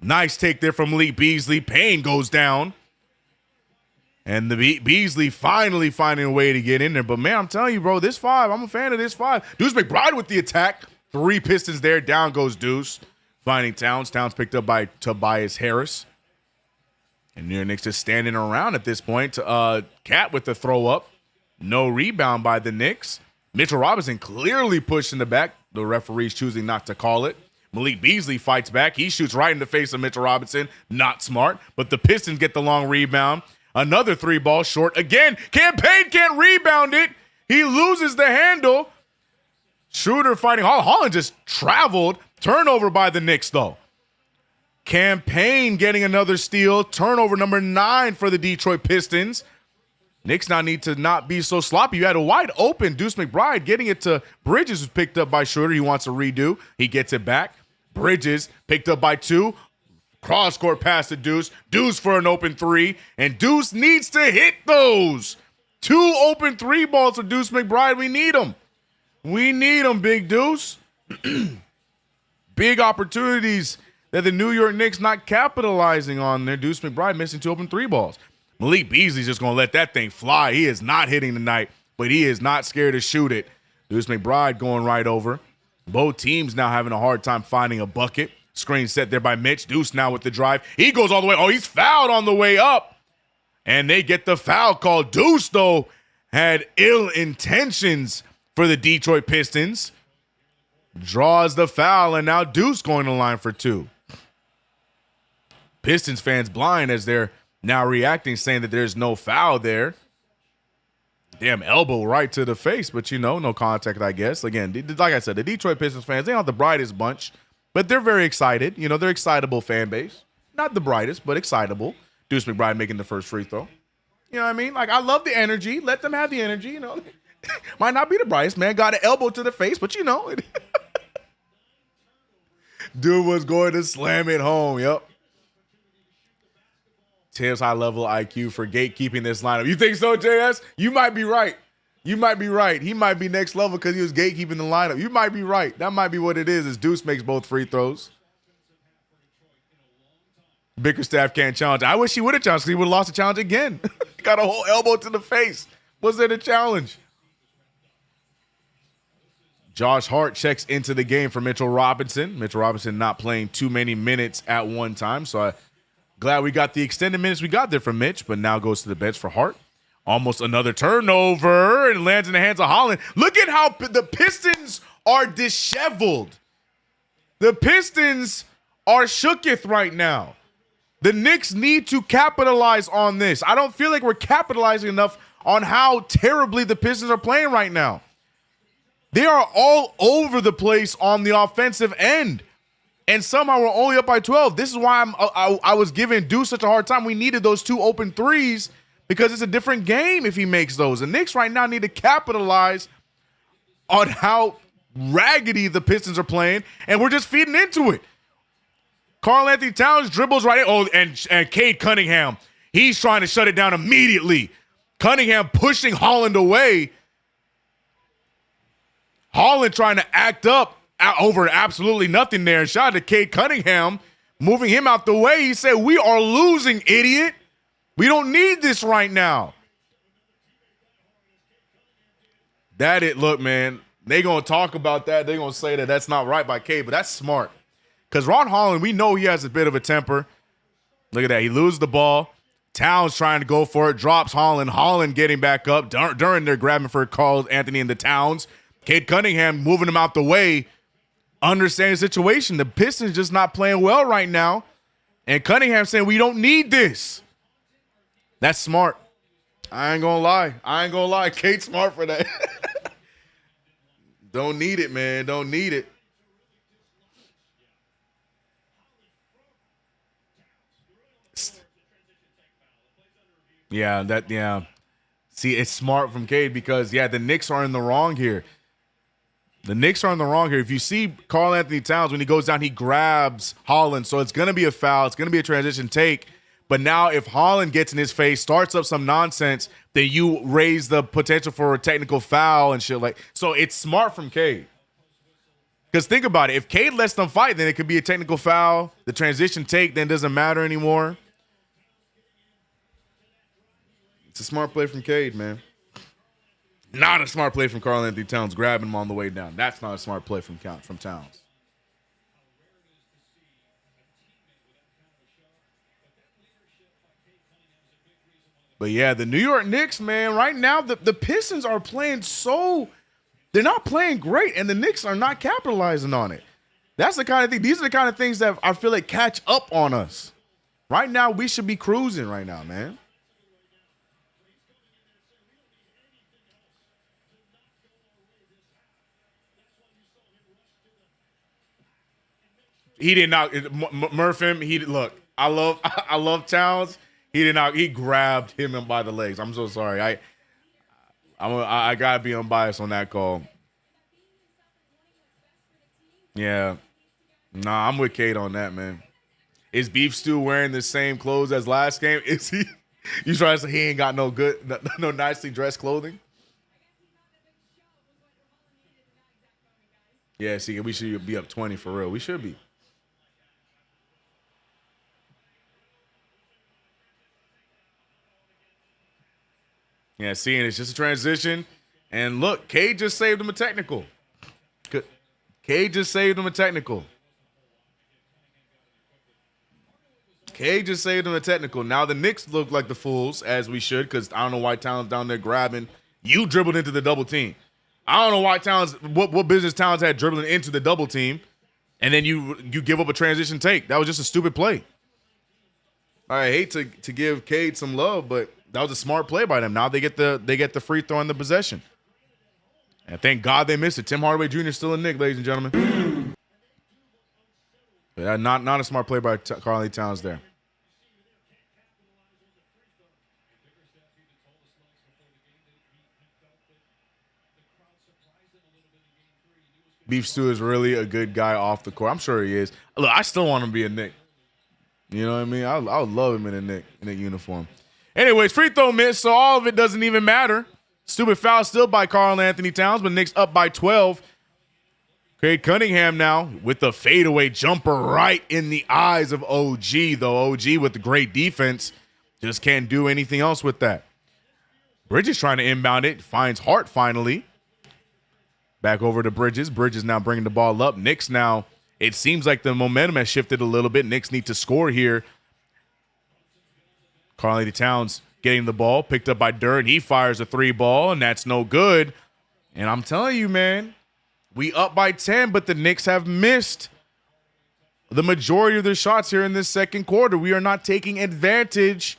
A: Nice take there from Malik Beasley. Payne goes down. And the Beasley finally finding a way to get in there. But, man, I'm telling you, bro, this 5, I'm a fan of this 5. Deuce McBride with the attack. 3 Pistons there. Down goes Deuce. Finding Towns. Towns picked up by Tobias Harris. And New York Knicks just standing around at this point. Cat with the throw up. No rebound by the Knicks. Mitchell Robinson clearly pushed in the back. The referee's choosing not to call it. Malik Beasley fights back. He shoots right in the face of Mitchell Robinson. Not smart. But the Pistons get the long rebound. Another 3 ball short. Again, Campaign can't rebound it. He loses the handle. Schroeder fighting. Holland just traveled. Turnover by the Knicks, though. Campaign getting another steal. Turnover number 9 for the Detroit Pistons. Knicks now need to not be so sloppy. You had a wide open Deuce McBride getting it to Bridges, who's picked up by Schroeder. He wants a redo. He gets it back. Bridges picked up by 2. Cross-court pass to Deuce. Deuce for an open 3. And Deuce needs to hit those. 2 open 3 balls for Deuce McBride. We need them. We need them, Big Deuce. Big opportunities that the New York Knicks not capitalizing on there. Deuce McBride missing 2 open 3 balls. Malik Beasley's just going to let that thing fly. He is not hitting tonight, but he is not scared to shoot it. Deuce McBride going right over. Both teams now having a hard time finding a bucket. Screen set there by Mitch. Deuce now with the drive. He goes all the way. Oh, he's fouled on the way up. And they get the foul call. Deuce, though, had ill intentions for the Detroit Pistons. Draws the foul, and now Deuce going to line for 2. Pistons fans blind as they're now reacting, saying that there's no foul there. Damn elbow right to the face, but no contact, I guess. Again, like I said, the Detroit Pistons fans, they aren't the brightest bunch, but they're very excited. They're excitable fan base. Not the brightest, but excitable. Deuce McBride making the first free throw. You know what I mean? Like, I love the energy. Let them have the energy, Might not be the brightest, man. Got an elbow to the face, but Dude was going to slam it home. Yep. Tibbs high-level IQ for gatekeeping this lineup. You think so, JS? You might be right. You might be right. He might be next level because he was gatekeeping the lineup. You might be right. That might be what it is Deuce makes both free throws. Bickerstaff can't challenge. I wish he would have challenged because he would have lost the challenge again. Got a whole elbow to the face. Was it a challenge? Josh Hart checks into the game for Mitchell Robinson. Mitchell Robinson not playing too many minutes at one time, so glad we got the extended minutes we got there from Mitch, but now goes to the bench for Hart. Almost another turnover and lands in the hands of Holland. Look at how the Pistons are disheveled. The Pistons are shooketh right now. The Knicks need to capitalize on this. I don't feel like we're capitalizing enough on how terribly the Pistons are playing right now. They are all over the place on the offensive end. And somehow we're only up by 12. This is why I was giving Deuce such a hard time. We needed those 2 open 3s because it's a different game if he makes those. The Knicks right now need to capitalize on how raggedy the Pistons are playing, and we're just feeding into it. Karl-Anthony Towns dribbles right in. Oh, and Cade Cunningham, he's trying to shut it down immediately. Cunningham pushing Holland away. Holland trying to act up over absolutely nothing there. And shout out to Cade Cunningham. moving him out the way. He said, "We are losing, idiot. We don't need this right now." Look, man, they going to talk about that. They're going to say that that's not right by Cade, but that's smart. Because Ron Holland, we know he has a bit of a temper. Look at that. He loses the ball. Towns trying to go for it, drops Holland. Holland getting back up. During their grabbing for Carl Anthony and the Towns. Cade Cunningham moving him out the way. Understanding the situation. The Pistons just not playing well right now. And Cunningham saying, we don't need this. That's smart. I ain't gonna lie. Cade's smart for that. Don't need it, man. Don't need it. Yeah. See, it's smart from Cade because, the Knicks are in the wrong here. If you see Karl Anthony Towns, when he goes down, he grabs Holland. So it's going to be a foul. It's going to be a transition take. But now if Holland gets in his face, starts up some nonsense, then you raise the potential for a technical foul and shit like. So it's smart from Cade. Because think about it. If Cade lets them fight, then it could be a technical foul. The transition take then doesn't matter anymore. It's a smart play from Cade, man. Not a smart play from Karl Anthony Towns, grabbing him on the way down. That's not a smart play from Towns. But yeah, the New York Knicks, man, right now, the Pistons are playing they're not playing great, and the Knicks are not capitalizing on it. That's the kind of thing. These are the kind of things that I feel like catch up on us. Right now, we should be cruising right now, man. He did not Murph him. Look. I love Towns. He grabbed him by the legs. I'm so sorry. I gotta be unbiased on that call. Yeah. Nah, I'm with Cade on that, man. Is Beef Stew wearing the same clothes as last game? Is he? You trying to say he ain't got no nicely dressed clothing? Yeah, see, we should be up 20 for real. We should be. Yeah, seeing it's just a transition. And look, Cade just saved him a technical. Cade just saved him a technical. Now the Knicks look like the fools, as we should, because I don't know why Towns down there grabbing. You dribbled into the double team. I don't know why what business Towns had dribbling into the double team, and then you give up a transition take. That was just a stupid play. I hate to give Cade some love, but that was a smart play by them. Now they get the free throw in the possession. And thank God they missed it. Tim Hardaway Jr. still a Knick, ladies and gentlemen. But not a smart play by Karl Anthony Towns there. Beef Stew is really a good guy off the court. I'm sure he is. Look, I still want him to be a Knick. You know what I mean? I would love him in a Knick uniform. Anyways, free throw miss, so all of it doesn't even matter. Stupid foul still by Karl Anthony Towns, but Knicks up by 12. Cade Cunningham now with the fadeaway jumper right in the eyes of OG, though. OG with the great defense just can't do anything else with that. Bridges trying to inbound it, finds Hart finally. Back over to Bridges. Bridges now bringing the ball up. Knicks now, it seems like the momentum has shifted a little bit. Knicks need to score here. Karl Anthony Towns getting the ball, picked up by Durant. He fires a three ball, and that's no good. And I'm telling you, man, we up by 10, but the Knicks have missed the majority of their shots here in this second quarter. We are not taking advantage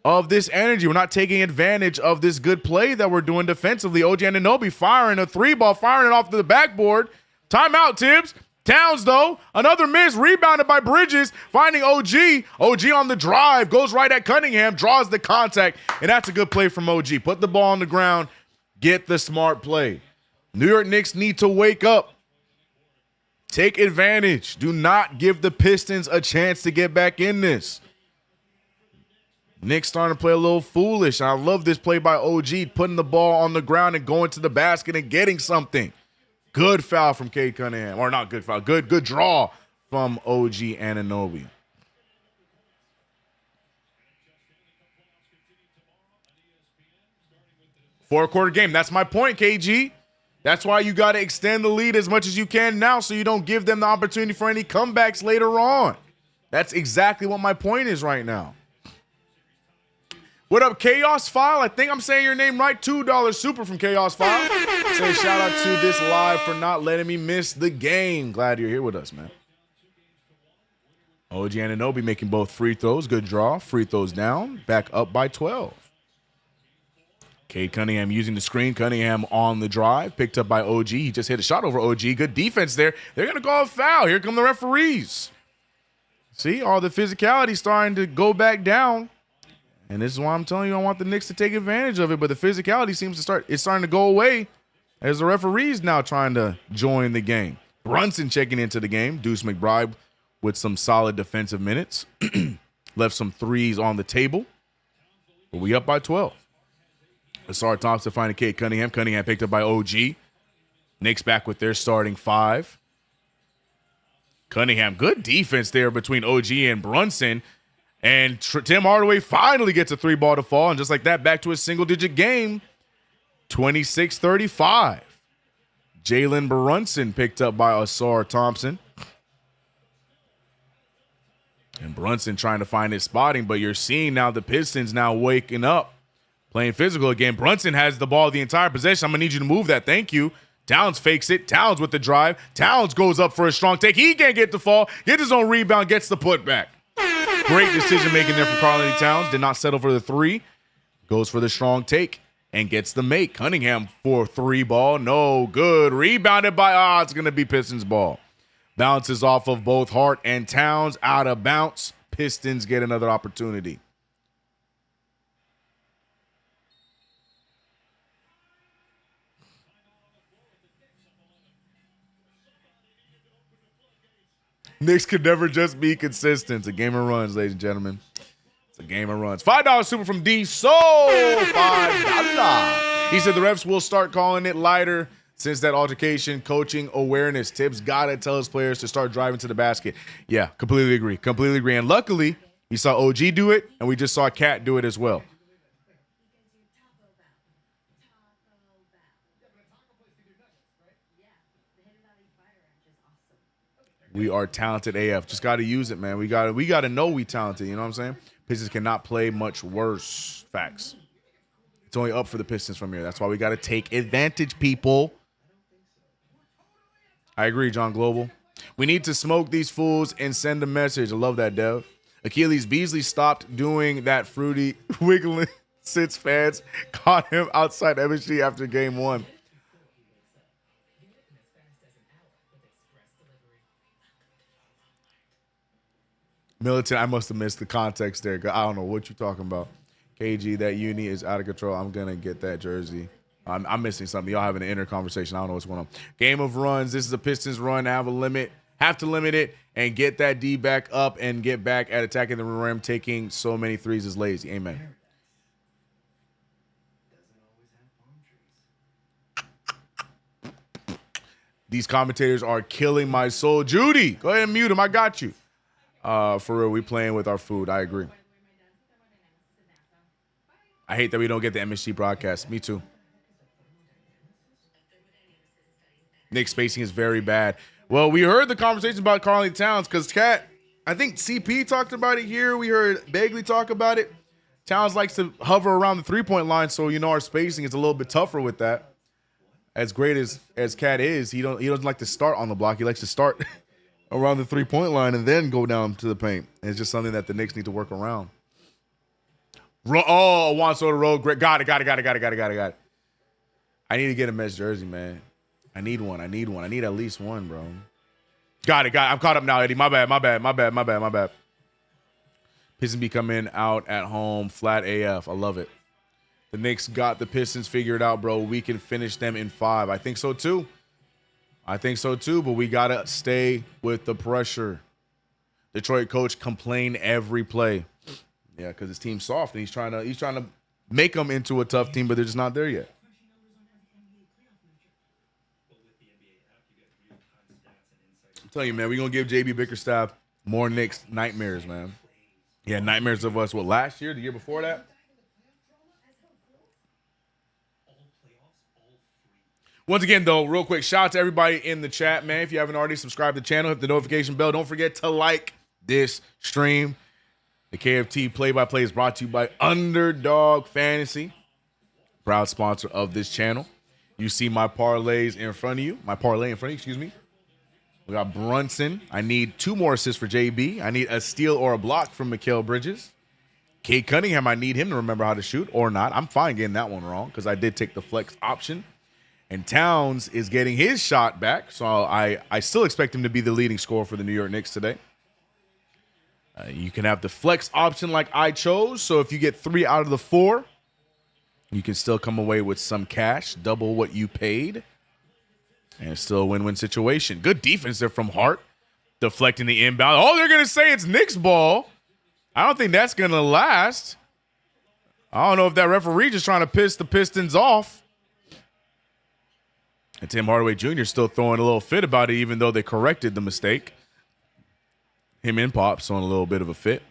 A: of this energy. We're not taking advantage of this good play that we're doing defensively. OG Anunoby firing a three ball, firing it off to the backboard. Timeout, Tibbs. Towns, though, another miss, rebounded by Bridges, finding OG. OG on the drive, goes right at Cunningham, draws the contact, and that's a good play from OG. Put the ball on the ground, get the smart play. New York Knicks need to wake up. Take advantage. Do not give the Pistons a chance to get back in this. Knicks starting to play a little foolish. I love this play by OG, putting the ball on the ground and going to the basket and getting something. Good foul from Cade Cunningham. Or not good foul. Good draw from OG Anunoby. Four-quarter game. That's my point, KG. That's why you got to extend the lead as much as you can now so you don't give them the opportunity for any comebacks later on. That's exactly what my point is right now. What up, Chaos File? I think I'm saying your name right. $2 super from Chaos File. Say shout out to this live for not letting me miss the game. Glad you're here with us, man. OG Anunoby making both free throws. Good draw. Free throws down. Back up by 12. Cade Cunningham using the screen. Cunningham on the drive. Picked up by OG. He just hit a shot over OG. Good defense there. They're going to call a foul. Here come the referees. See, all the physicality starting to go back down. And this is why I'm telling you I want the Knicks to take advantage of it. But the physicality seems to it's starting to go away as the referees now trying to join the game. Brunson checking into the game. Deuce McBride with some solid defensive minutes. Left some threes on the table. But we up by 12. Asar Thompson finding Cade Cunningham. Cunningham picked up by OG. Knicks back with their starting five. Cunningham, good defense there between OG and Brunson. And Tim Hardaway finally gets a 3-ball to fall. And just like that, back to a single-digit game. 26-35. Jalen Brunson picked up by Asar Thompson. And Brunson trying to find his spotting. But you're seeing now the Pistons now waking up. Playing physical again. Brunson has the ball the entire possession. I'm going to need you to move that. Thank you. Towns fakes it. Towns with the drive. Towns goes up for a strong take. He can't get the fall. Gets his own rebound. Gets the putback. Great decision-making there from Karl-Anthony Towns. Did not settle for the three. Goes for the strong take and gets the make. Cunningham for 3-ball. No good. Rebounded by, it's going to be Pistons ball. Bounces off of both Hart and Towns. Out of bounce. Pistons get another opportunity. Knicks could never just be consistent. It's a game of runs, ladies and gentlemen. It's a game of runs. $5 super from D. So $5. He said the refs will start calling it lighter since that altercation. Coaching awareness tips. Gotta tell his players to start driving to the basket. Yeah, completely agree. Completely agree. And luckily, we saw OG do it, and we just saw Cat do it as well. We are talented AF. Just got to use it, man. We got to know we talented. You know what I'm saying? Pistons cannot play much worse. Facts. It's only up for the Pistons from here. That's why we got to take advantage, people. I agree, John Global. We need to smoke these fools and send a message. I love that, Dev. Achilles Beasley stopped doing that fruity wiggling since fans caught him outside MSG after game 1. Militant, I must have missed the context there. I don't know what you're talking about. KG, that uni is out of control. I'm going to get that jersey. I'm missing something. Y'all having an inner conversation. I don't know what's going on. Game of runs. This is a Pistons run. Have to limit it and get that D back up and get back at attacking the rim. Taking so many threes is lazy. Amen. These commentators are killing my soul. Judy, go ahead and mute him. I got you. For real, we playing with our food. I agree. I hate that we don't get the MSG broadcast. Me too. Nick spacing is very bad. Well, we heard the conversation about Karl-Anthony Towns because Cat, I think CP talked about it here. We heard Bagley talk about it. Towns likes to hover around the three-point line, so our spacing is a little bit tougher with that. As great as Cat is, he doesn't like to start on the block. He likes to start around the three-point line and then go down to the paint. And it's just something that the Knicks need to work around. Juan Soto Road. Great. Got it. I need to get a Mets jersey, man. I need one. I need at least one, bro. Got it. I'm caught up now, Eddie. My bad. Pistons be coming out at home flat AF. I love it. The Knicks got the Pistons figured out, bro. We can finish them in 5. I think so too, but we got to stay with the pressure. Detroit coach complain every play. Yeah, because his team's soft, and he's trying to make them into a tough team, but they're just not there yet. Tell you, man, we're going to give JB Bickerstaff more Knicks nightmares, man. He had nightmares of us, what, last year, the year before that? Once again, though, real quick, shout out to everybody in the chat, man. If you haven't already subscribed to the channel, hit the notification bell. Don't forget to like this stream. The KFT play-by-play is brought to you by Underdog Fantasy, proud sponsor of this channel. You see my parlays in front of you. My parlay in front of you, excuse me. We got Brunson. I need 2 more assists for JB. I need a steal or a block from Mikal Bridges. Cade Cunningham, I need him to remember how to shoot or not. I'm fine getting that one wrong because I did take the flex option. And Towns is getting his shot back, so I still expect him to be the leading scorer for the New York Knicks today. You can have the flex option like I chose, so if you get 3 out of the 4, you can still come away with some cash, double what you paid. And it's still a win-win situation. Good defense there from Hart, deflecting the inbound. Oh, they're going to say it's Knicks ball. I don't think that's going to last. I don't know if that referee just trying to piss the Pistons off. And Tim Hardaway Jr. still throwing a little fit about it, even though they corrected the mistake. Him and Pops on a little bit of a fit.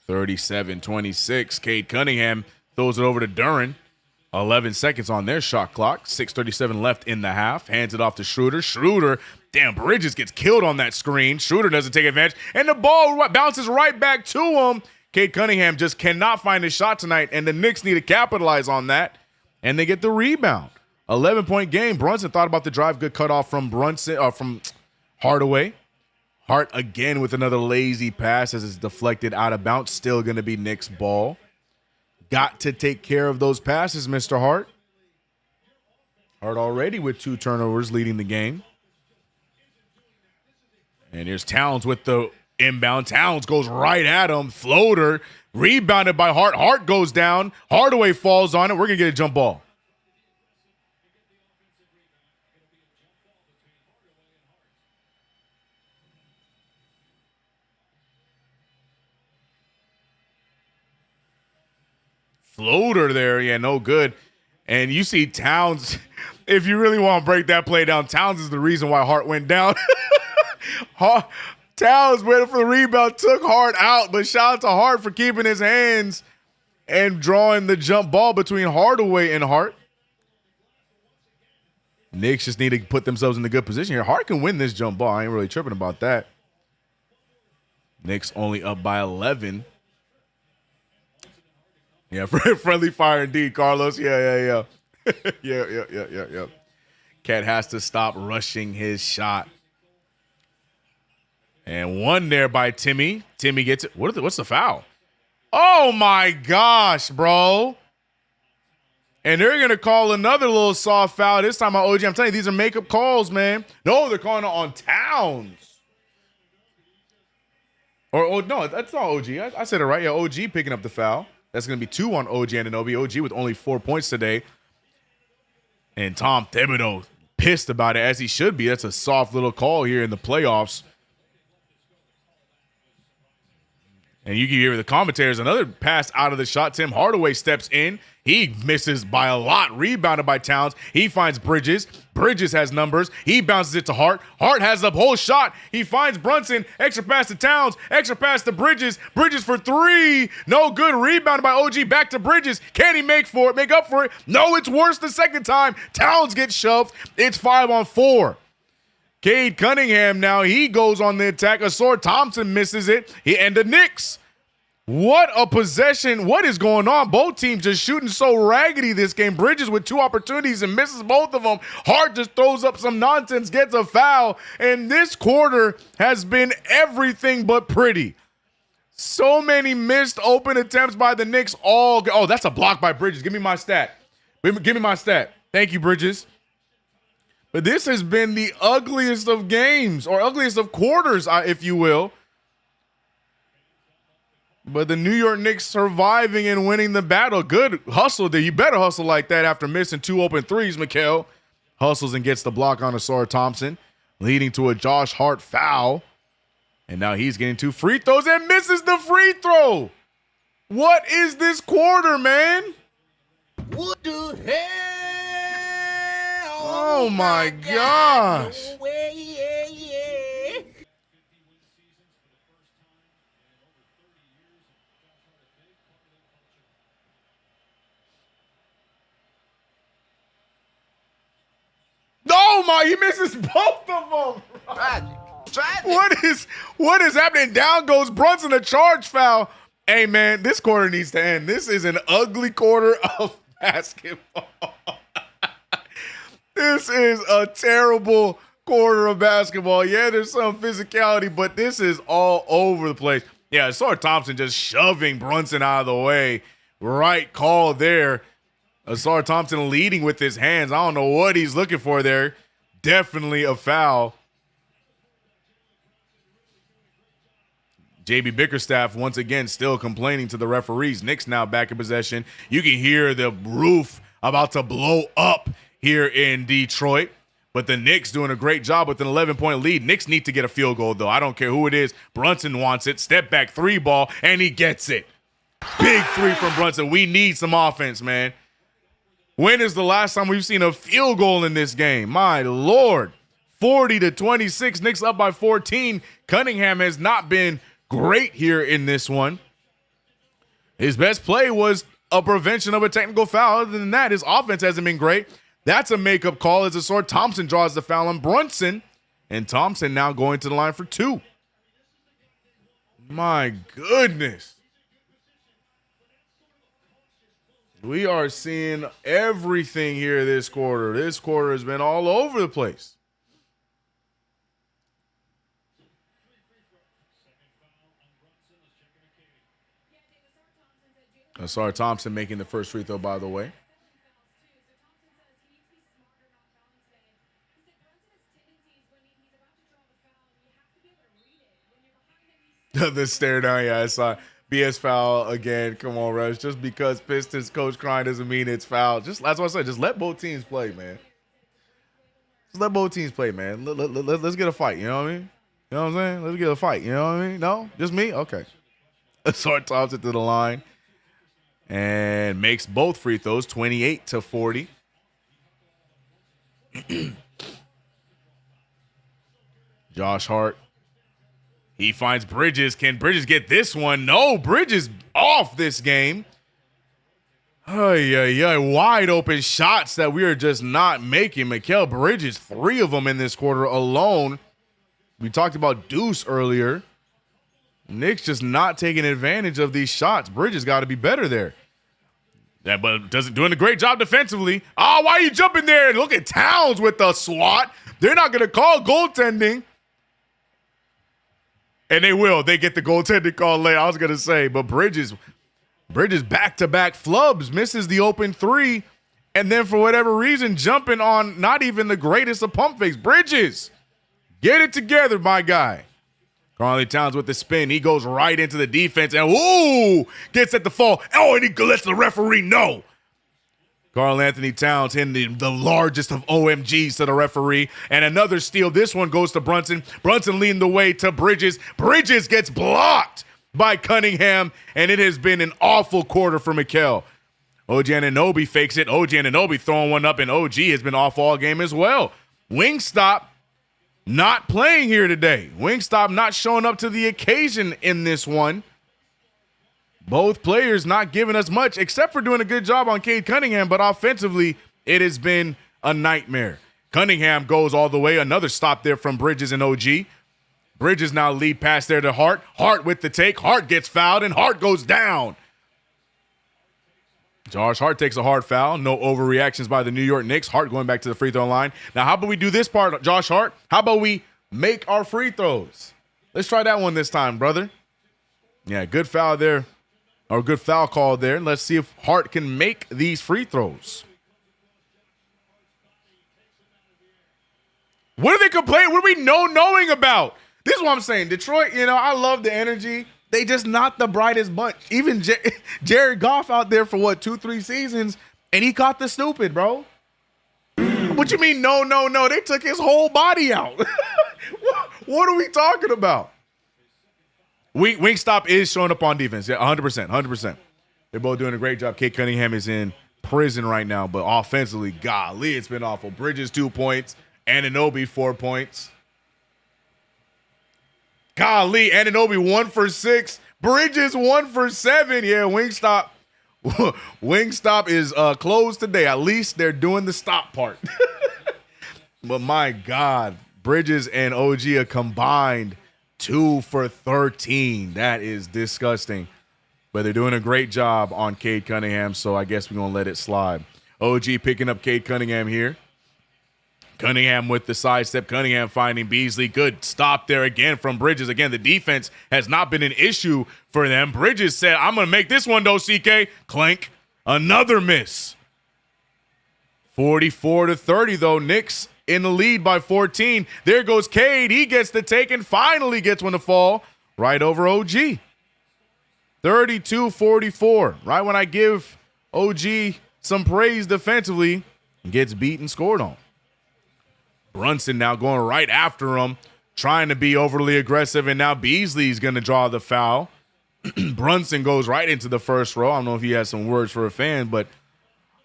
A: (37-26). Cade Cunningham throws it over to Duren. 11 seconds on their shot clock. 6:37 left in the half. Hands it off to Schroeder. Schroeder, damn, Bridges gets killed on that screen. Schroeder doesn't take advantage. And the ball bounces right back to him. Cade Cunningham just cannot find his shot tonight, and the Knicks need to capitalize on that, and they get the rebound. 11-point game. Brunson thought about the drive. Good cutoff from from Hardaway. Hart again with another lazy pass as it's deflected out of bounds. Still going to be Knicks ball. Got to take care of those passes, Mr. Hart. Hart already with 2 turnovers leading the game. And here's Towns with the inbound. Towns goes right at him. Floater. Rebounded by Hart. Hart goes down. Hardaway falls on it. We're going to get a jump ball. Floater there. Yeah, no good. And you see Towns, if you really want to break that play down, Towns is the reason why Hart went down. Towns waiting for the rebound, took Hart out, but shout out to Hart for keeping his hands and drawing the jump ball between Hardaway and Hart. Knicks just need to put themselves in a good position here. Hart can win this jump ball. I ain't really tripping about that. Knicks only up by 11. Yeah, friendly fire indeed, Carlos. Yeah. yeah. Cat has to stop rushing his shot. And one there by Timmy. Timmy gets it. What's the foul? Oh, my gosh, bro. And they're going to call another little soft foul. This time on OG. I'm telling you, these are makeup calls, man. No, they're calling it on Towns. Or no, that's not OG. I said it right. Yeah, OG picking up the foul. That's going to be 2 on OG Anunoby. OG with only 4 points today. And Tom Thibodeau pissed about it, as he should be. That's a soft little call here in the playoffs. And you can hear the commentators, another pass out of the shot. Tim Hardaway steps in. He misses by a lot. Rebounded by Towns. He finds Bridges. Bridges has numbers. He bounces it to Hart. Hart has the whole shot. He finds Brunson. Extra pass to Towns. Extra pass to Bridges. Bridges for 3. No good. Rebounded by OG. Back to Bridges. Can he make up for it? No, it's worse the second time. Towns gets shoved. It's 5 on 4. Cade Cunningham now, he goes on the attack. Asor Thompson misses it. And the Knicks. What a possession. What is going on? Both teams just shooting so raggedy this game. Bridges with 2 opportunities and misses both of them. Hart just throws up some nonsense, gets a foul. And this quarter has been everything but pretty. So many missed open attempts by the Knicks. Oh, that's a block by Bridges. Give me my stat. Give me my stat. Thank you, Bridges. But this has been the ugliest of games, or ugliest of quarters, if you will. But the New York Knicks surviving and winning the battle. Good hustle there. You better hustle like that after missing 2 open threes, Mikal. Hustles and gets the block on Asor Thompson, leading to a Josh Hart foul. And now he's getting 2 free throws and misses the free throw. What is this quarter, man?
B: What the hell?
A: Oh, my gosh. Oh, my, he misses both of them. Tragic. What is happening? Down goes Brunson, a charge foul. Hey, man, this quarter needs to end. This is an ugly quarter of basketball. This is a terrible quarter of basketball. Yeah, there's some physicality, but this is all over the place. Yeah, Asar Thompson just shoving Brunson out of the way. Right call there. Asar Thompson leading with his hands. I don't know what he's looking for there. Definitely a foul. JB Bickerstaff once again still complaining to the referees. Knicks now back in possession. You can hear the roof about to blow up here in Detroit. But the Knicks doing a great job with an 11-point lead. Knicks need to get a field goal, though. I don't care who it is. Brunson wants it. Step back three ball, and he gets it. Big three from Brunson. We need some offense, man. When is the last time we've seen a field goal in this game? My Lord. 40-26. Knicks up by 14. Cunningham has not been great here in this one. His best play was a prevention of a technical foul. Other than that, his offense hasn't been great. That's a makeup call as Asar Thompson draws the foul on Brunson. And Thompson now going to the line for two. My goodness. We are seeing everything here this quarter. This quarter has been all over the place. Asar Thompson making the first free throw, by the way. The stare down, yeah, I saw BS foul again. Come on, Rush. Just because Pistons coach crying doesn't mean it's foul. Just that's what I said. Just let both teams play, man. Just let both teams play, man. Let's get a fight. You know what I mean? You know what I'm saying? Let's get a fight. You know what I mean? No, just me. Okay. Asar Thompson to the line and makes both free throws, 28-40. Josh Hart. He finds Bridges. Can Bridges get this one? No, Bridges off this game. Wide open shots that we are just not making. Mikal Bridges, 3 of them in this quarter alone. We talked about Deuce earlier. Knicks just not taking advantage of these shots. Bridges got to be better there. Yeah, but doing a great job defensively. Oh, why are you jumping there? Look at Towns with the swat. They're not going to call goaltending. And they will. They get the goaltending call late. I was going to say, but Bridges back-to-back flubs, misses the open three, and then for whatever reason, jumping on not even the greatest of pump fakes. Bridges, get it together, my guy. Karl-Anthony Towns with the spin. He goes right into the defense and, gets at the fall. Oh, and he lets the referee know. Karl-Anthony Towns hitting the largest of OMGs to the referee. And another steal. This one goes to Brunson. Brunson leading the way to Bridges. Bridges gets blocked by Cunningham, and it has been an awful quarter for Mikal. OG Anunoby fakes it. OG Anunoby throwing one up, and OG has been off all game as well. Wingstop not playing here today. Wingstop not showing up to the occasion in this one. Both players not giving us much, except for doing a good job on Cade Cunningham, but offensively, it has been a nightmare. Cunningham goes all the way. Another stop there from Bridges and OG. Bridges now lead pass there to Hart. Hart with the take. Hart gets fouled, and Hart goes down. Josh Hart takes a hard foul. No overreactions by the New York Knicks. Hart going back to the free throw line. Now, how about we do this part, Josh Hart? How about we make our free throws? Let's try that one this time, brother. Yeah, good foul there. Or good foul call there. Let's see if Hart can make these free throws. What are they complaining? What are we knowing about? This is what I'm saying. Detroit, I love the energy. They just not the brightest bunch. Even Jared Goff out there for 2-3 seasons, and he caught the stupid, bro. What you mean, no? They took his whole body out. What are we talking about? Wingstop is showing up on defense. Yeah, 100%. They're both doing a great job. Cade Cunningham is in prison right now. But offensively, golly, it's been awful. Bridges 2 points. Anunoby 4 points. Golly, Anunoby 1 for 6. Bridges 1 for 7. Yeah, Wingstop. Wingstop is closed today. At least they're doing the stop part. But my God, Bridges and OG are combined 2 for 13. That is disgusting. But they're doing a great job on Cade Cunningham, so I guess we're going to let it slide. OG picking up Cade Cunningham here. Cunningham with the sidestep. Cunningham finding Beasley. Good stop there again from Bridges. Again, the defense has not been an issue for them. Bridges said, I'm going to make this one, though, CK. Clank. Another miss. 44-30, though. Knicks in the lead by 14. There goes Cade. He gets the take and finally gets one to fall right over OG. 32-44. Right when I give OG some praise defensively, gets beat and scored on. Brunson now going right after him, trying to be overly aggressive, and now Beasley's going to draw the foul. Brunson goes right into the first row. I don't know if he has some words for a fan, but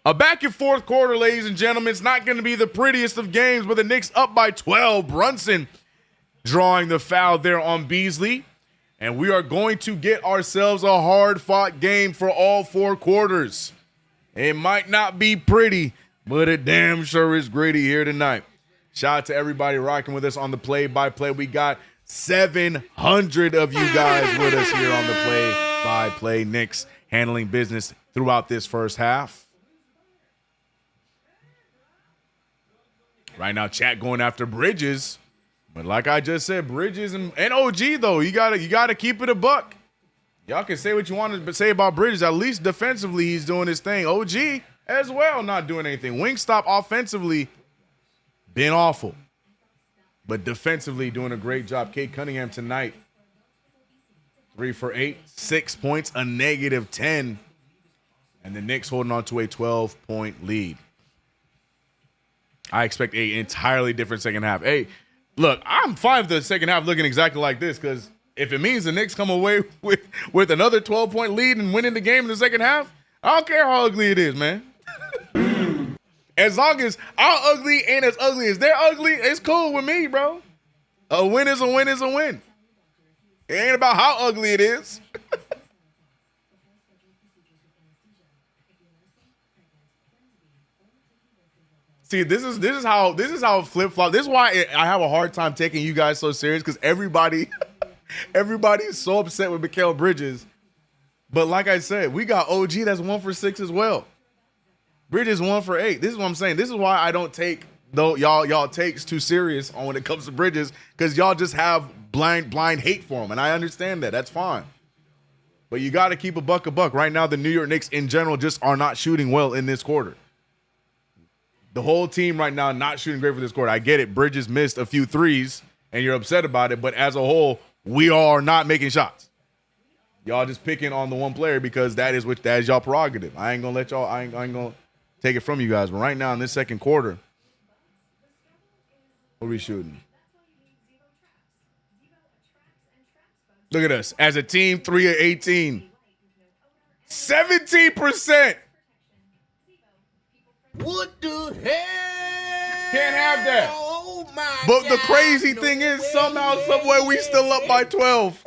A: a back and forth quarter, ladies and gentlemen. It's not going to be the prettiest of games, but the Knicks up by 12. Brunson drawing the foul there on Beasley, and we are going to get ourselves a hard-fought game for all 4 quarters. It might not be pretty, but it damn sure is gritty here tonight. Shout out to everybody rocking with us on the play-by-play. We got 700 of you guys with us here on the play-by-play. Knicks handling business throughout this first half. Right now, chat going after Bridges. But like I just said, Bridges and OG, though, you gotta keep it a buck. Y'all can say what you want to say about Bridges. At least defensively, he's doing his thing. OG as well, not doing anything. Wingstop offensively, been awful, but defensively doing a great job. Cade Cunningham tonight, 3 for 8, 6 points, a -10, and the Knicks holding on to a 12-point lead. I expect an entirely different second half. Hey, look, I'm fine with the second half looking exactly like this, because if it means the Knicks come away with another 12-point lead and winning the game in the second half, I don't care how ugly it is, man. As long as our ugly ain't as ugly as they're ugly, it's cool with me, bro. A win is a win is a win. It ain't about how ugly it is. See, this is how flip-flop. This is why I have a hard time taking you guys so serious, because everybody is so upset with Mikal Bridges. But like I said, we got OG that's 1 for 6 as well. Bridges 1 for 8. This is what I'm saying. This is why I don't take y'all takes too serious on when it comes to Bridges, because y'all just have blind hate for him, and I understand that. That's fine. But you got to keep a buck. Right now, the New York Knicks in general just are not shooting well in this quarter. The whole team right now not shooting great for this quarter. I get it. Bridges missed a few threes, and you're upset about it. But as a whole, we are not making shots. Y'all just picking on the one player because that is y'all prerogative. I ain't gonna let y'all. I ain't gonna take it from you guys. But right now in this second quarter, what are we shooting? Look at us. As a team, 3 of 18. 17%.
B: What the hell?
A: Can't have that.
B: Oh my
A: But the
B: God.
A: crazy thing is, somehow, someway, we still up by 12.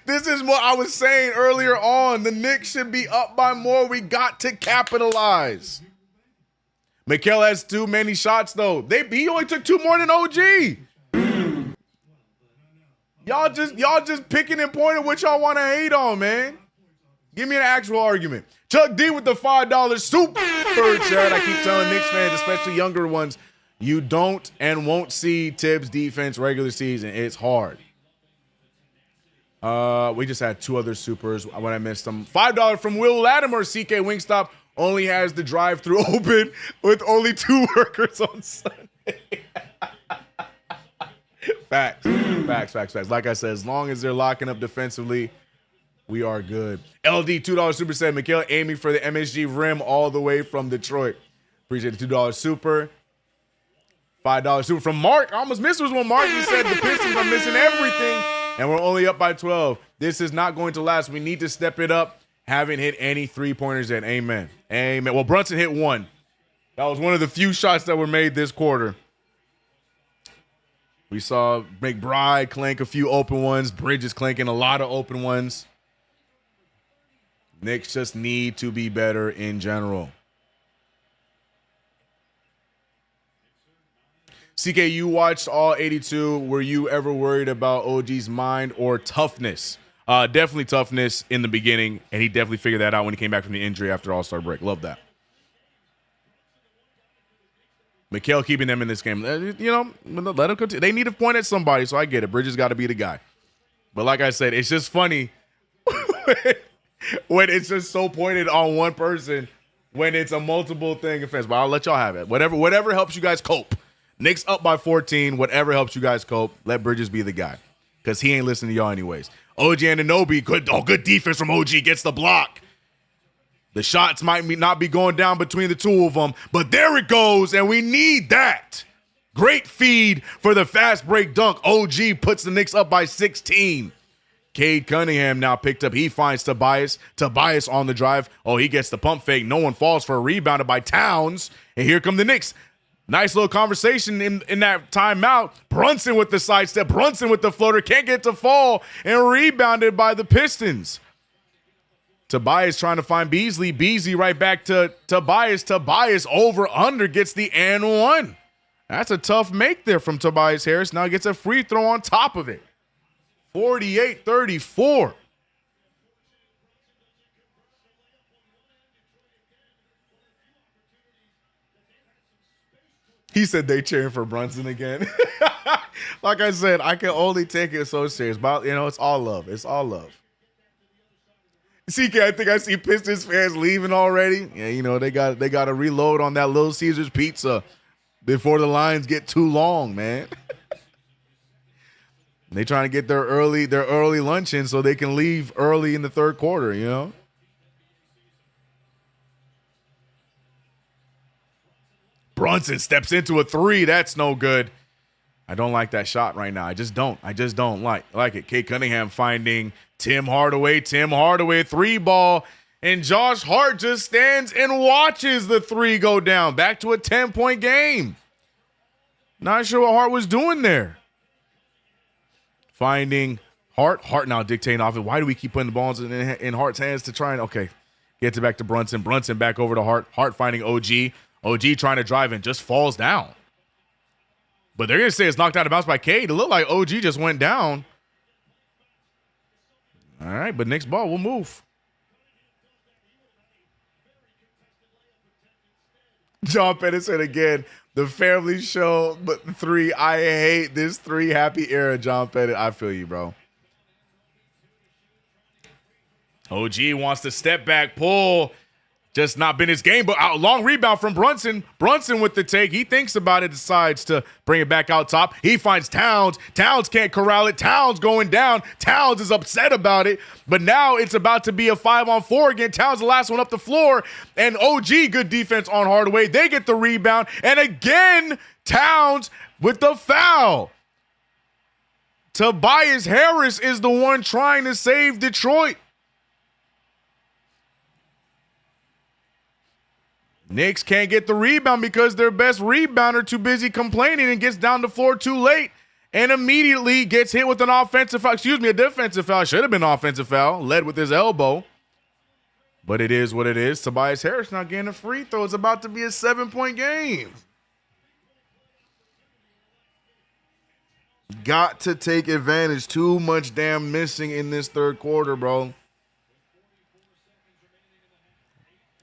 A: This is what I was saying earlier on. The Knicks should be up by more. We got to capitalize. Mikal has too many shots, though. He only took 2 more than OG. Y'all just picking and pointing what y'all want to hate on, man. Give me an actual argument. Chuck D with the $5 super chat. I keep telling Knicks fans, especially younger ones, you don't and won't see Tibbs defense regular season. It's hard. We just had 2 other supers when I missed them. $5 from Will Latimer. CK Wingstop only has the drive-thru open with only 2 workers on Sunday. Facts. Like I said, as long as they're locking up defensively, we are good. LD, $2 super said, Mikal aiming for the MSG rim all the way from Detroit. Appreciate the $2 super. $5 super from Mark. I almost missed this one. Mark, he said the Pistons are missing everything, and we're only up by 12. This is not going to last. We need to step it up Haven't hit any three-pointers yet. Amen. Amen. Well, Brunson hit one. That was one of the few shots that were made this quarter. We saw McBride clank a few open ones. Bridges clanking a lot of open ones. Knicks just need to be better in general. CK, you watched all 82. Were you ever worried about OG's mind or toughness? Definitely toughness in the beginning, and he definitely figured that out when he came back from the injury after All-Star break. Love that. Mikal keeping them in this game. You know, let them continue. They need to point at somebody, so I get it. Bridges got to be the guy. But like I said, it's just funny when it's just so pointed on one person when it's a multiple thing offense. But I'll let y'all have it. Whatever helps you guys cope. Knicks up by 14. Whatever helps you guys cope. Let Bridges be the guy because he ain't listening to y'all anyways. OG Anunoby, good defense from OG, gets the block. The shots might not be going down between the two of them, but there it goes, and we need that. Great feed for the fast break dunk. OG puts the Knicks up by 16. Cade Cunningham now picked up. He finds Tobias. Tobias on the drive. Oh, he gets the pump fake. No one falls for a rebounded by Towns. And here come the Knicks. Nice little conversation in that timeout. Brunson with the sidestep. Brunson with the floater. Can't get to fall. And rebounded by the Pistons. Tobias trying to find Beasley. Beasley right back to Tobias. Tobias over under gets the and one. That's a tough make there from Tobias Harris. Now gets a free throw on top of it. 48-34. He said they cheering for Brunson again. Like I said, I can only take it so serious. But, you know, it's all love. It's all love. CK, I think I see Pistons fans leaving already. Yeah, you know, they got to reload on that Little Caesars pizza before the lines get too long, man. They trying to get their early lunch in so they can leave early in the third quarter, you know? Brunson steps into a three. That's no good. I don't like that shot right now. I just don't like it. Cade Cunningham finding Tim Hardaway. Tim Hardaway, three ball. And Josh Hart just stands and watches the three go down. Back to a 10-point game. Not sure what Hart was doing there. Finding Hart. Hart now dictating off it. Why do we keep putting the balls in Hart's hands to try and, okay, gets it back to Brunson. Brunson back over to Hart. Hart finding OG. OG trying to drive and just falls down. But they're going to say it's knocked out of bounds by Cade. It looked like OG just went down. All right, but Knicks ball will move. John Pettit said again, the family show, but the three, I hate this three happy era, John Pettit. I feel you, bro. OG wants to step back, pull. Just not been his game, but a long rebound from Brunson. Brunson with the take. He thinks about it, decides to bring it back out top. He finds Towns. Towns can't corral it. Towns going down. Towns is upset about it, but now it's about to be a 5-on-4 again. Towns the last one up the floor, and OG, good defense on Hardaway. They get the rebound, and again, Towns with the foul. Tobias Harris is the one trying to save Detroit. Knicks can't get the rebound because their best rebounder too busy complaining and gets down the floor too late and immediately gets hit with an offensive foul. Excuse me, a defensive foul. Should have been an offensive foul. Led with his elbow. But it is what it is. Tobias Harris not getting a free throw. It's about to be a 7-point game. Got to take advantage. Too much damn missing in this third quarter, bro.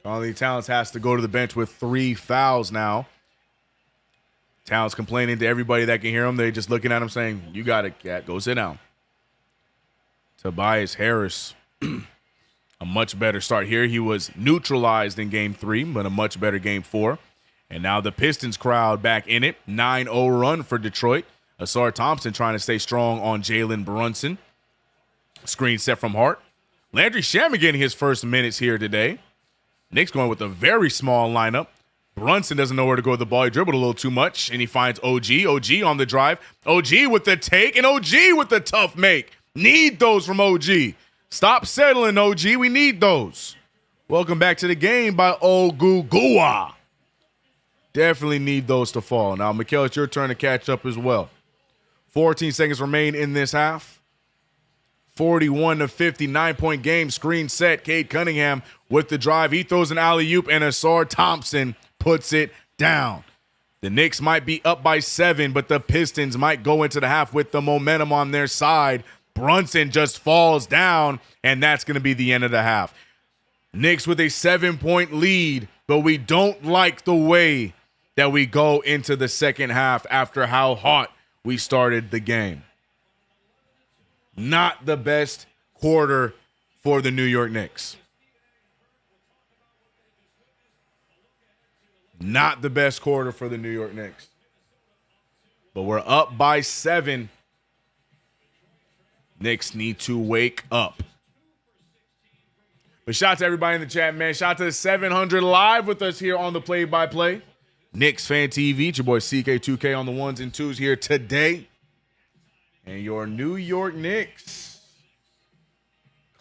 A: Carly Towns has to go to the bench with 3 fouls now. Towns complaining to everybody that can hear him. They're just looking at him saying, you got it, cat. Go sit down. Tobias Harris, a much better start here. He was neutralized in Game 3, but a much better Game 4. And now the Pistons crowd back in it. 9-0 run for Detroit. Asar Thompson trying to stay strong on Jalen Brunson. Screen set from Hart. Landry Shamet getting his first minutes here today. Knicks going with a very small lineup. Brunson doesn't know where to go with the ball. He dribbled a little too much, and he finds OG. OG on the drive. OG with the take, and OG with the tough make. Need those from OG. Stop settling, OG. We need those. Welcome back to the game by Ogugua. Definitely need those to fall. Now, Mikhail, it's your turn to catch up as well. 14 seconds remain in this half. 41-50, 9-point game. Screen set. Cade Cunningham with the drive. He throws an alley-oop, and Asar Thompson puts it down. The Knicks might be up by 7, but the Pistons might go into the half with the momentum on their side. Brunson just falls down, and that's going to be the end of the half. Knicks with a 7-point lead, but we don't like the way that we go into the second half after how hot we started the game. Not the best quarter for the New York Knicks. Not the best quarter for the New York Knicks. But we're up by 7. Knicks need to wake up. But shout out to everybody in the chat, man. Shout out to the 700 live with us here on the play-by-play. KnicksFanTV, it's your boy CK2K on the ones and twos here today. And your New York Knicks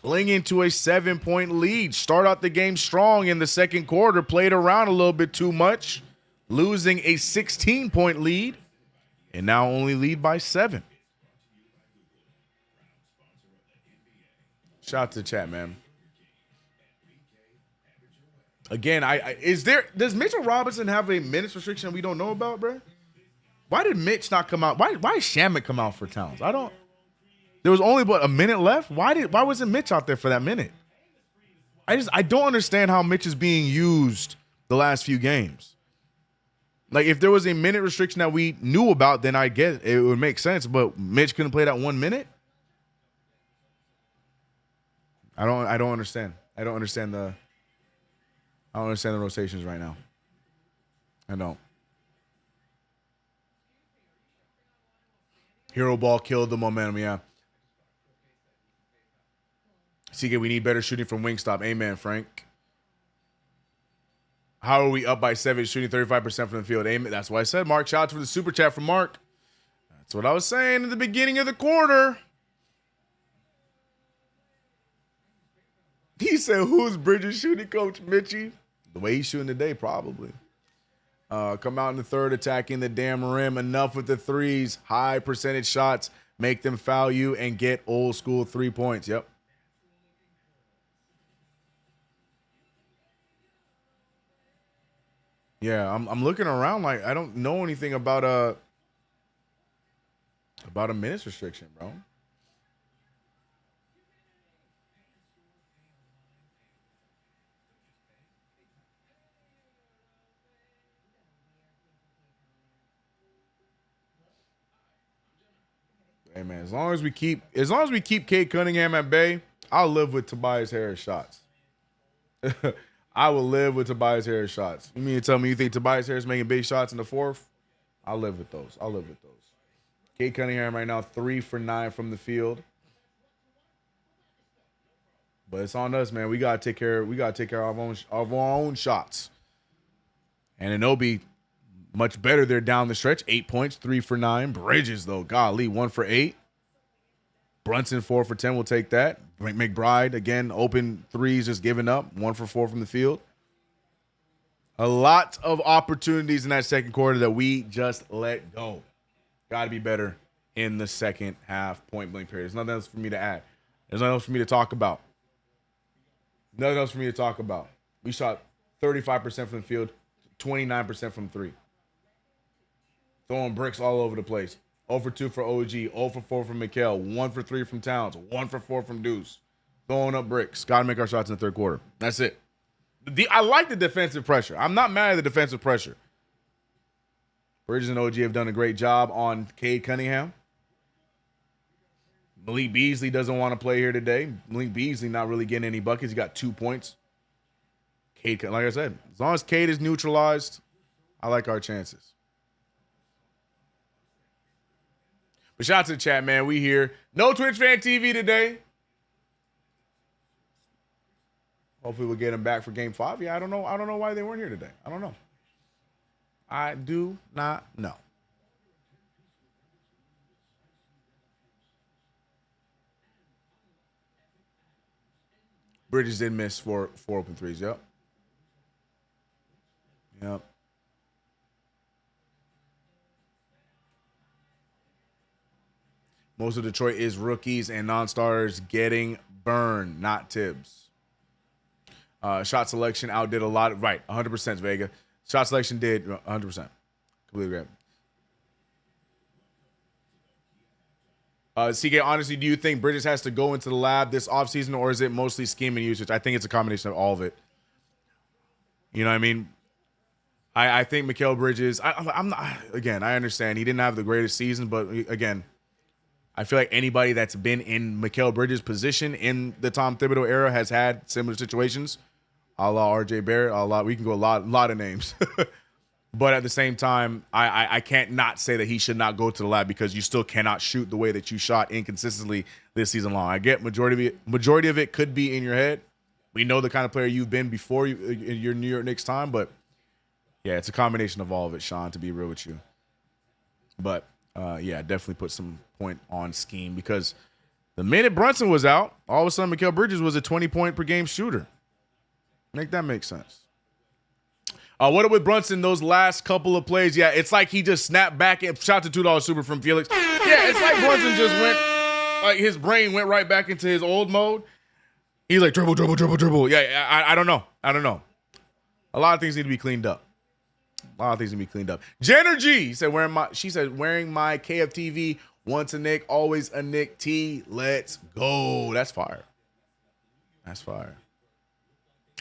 A: clinging to a 7-point lead. Start out the game strong in the second quarter. Played around a little bit too much. Losing a 16-point lead. And now only lead by 7. Shout out to the chat, man. Again, does Mitchell Robinson have a minutes restriction we don't know about, bro? Why did Mitch not come out? Why did Shamet come out for Towns? There was only a minute left. Why wasn't Mitch out there for that minute? I don't understand how Mitch is being used the last few games. Like, if there was a minute restriction that we knew about, then I get it would make sense. But Mitch couldn't play that 1 minute. I don't understand. I don't understand the rotations right now. I don't. Hero ball killed the momentum, yeah. CK, we need better shooting from Wingstop. Amen, Frank. How are we up by 7, shooting 35% from the field? Amen. That's what I said, Mark. Shout out for the super chat from Mark. That's what I was saying in the beginning of the quarter. He said, who's Bridges shooting coach, Mitchie? The way he's shooting today, probably. Come out in the third, attacking the damn rim. Enough with the threes. High percentage shots. Make them foul you and get old school 3 points. Yep. Yeah, I'm looking around like I don't know anything about a minutes restriction, bro. Hey man, as long as we keep Cade Cunningham at bay, I'll live with Tobias Harris shots. I will live with Tobias Harris shots. You mean to tell me you think Tobias Harris making big shots in the fourth? I'll live with those. Cade Cunningham right now 3 for 9 from the field. But it's on us, man. We gotta take care of our own shots. And Anunoby, much better there down the stretch. 8 points, 3 for 9. Bridges, though, golly, 1 for 8. Brunson, 4 for 10. We'll take that. McBride, again, open threes, just giving up. 1 for 4 from the field. A lot of opportunities in that second quarter that we just let go. Got to be better in the second half point blank period. There's nothing else for me to add. There's nothing else for me to talk about. We shot 35% from the field, 29% from 3. Throwing bricks all over the place. 0 for 2 for OG, 0 for 4 from Mikhail, 1 for 3 from Towns, 1 for 4 from Deuce. Throwing up bricks. Got to make our shots in the third quarter. That's it. I like the defensive pressure. I'm not mad at the defensive pressure. Bridges and OG have done a great job on Cade Cunningham. Malik Beasley doesn't want to play here today. Malik Beasley not really getting any buckets. He got 2 points. Cade, like I said, as long as Cade is neutralized, I like our chances. But shout out to the chat, man. We here. No Twitch Fan TV today. Hopefully we'll get them back for game 5. Yeah, I don't know why they weren't here today. I don't know. I do not know. Bridges did miss four open threes. Yep. Yep. Most of Detroit is rookies and non-starters getting burned, not Tibbs. Shot selection outdid a lot. Right, 100% Vega. Shot selection did 100%. Completely agree. CK, honestly, do you think Bridges has to go into the lab this offseason, or is it mostly scheme and usage? I think it's a combination of all of it. You know what I mean? I think Mikal Bridges, I'm not, again, I understand he didn't have the greatest season, but again, I feel like anybody that's been in Mikal Bridges' position in the Tom Thibodeau era has had similar situations. A la RJ Barrett, we can go a lot of names. But at the same time, I can't not say that he should not go to the lab because you still cannot shoot the way that you shot inconsistently this season long. I get majority of it could be in your head. We know the kind of player you've been before in your New York Knicks time, but yeah, it's a combination of all of it, Sean, to be real with you. But yeah, definitely put some point on scheme because the minute Brunson was out, all of a sudden Mikal Bridges was a 20-point per game shooter. Make that make sense. What up with Brunson, those last couple of plays? Yeah, it's like he just snapped back and shot the $2 super from Felix. Yeah, it's like Brunson just went, like his brain went right back into his old mode. He's like, dribble. Yeah, I don't know. A lot of things need to be cleaned up. Jenner G said, wearing my KFTV, once a Nick, always a Nick T. Let's go. That's fire.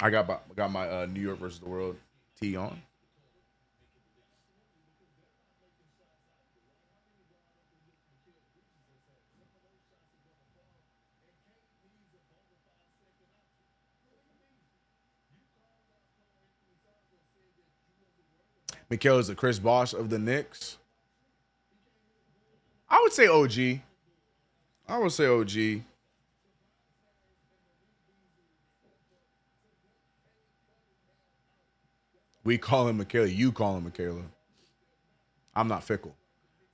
A: I got my New York versus the world tee on. Mikal is the Chris Bosh of the Knicks. I would say OG. We call him Michaela. You call him Michaela. I'm not fickle.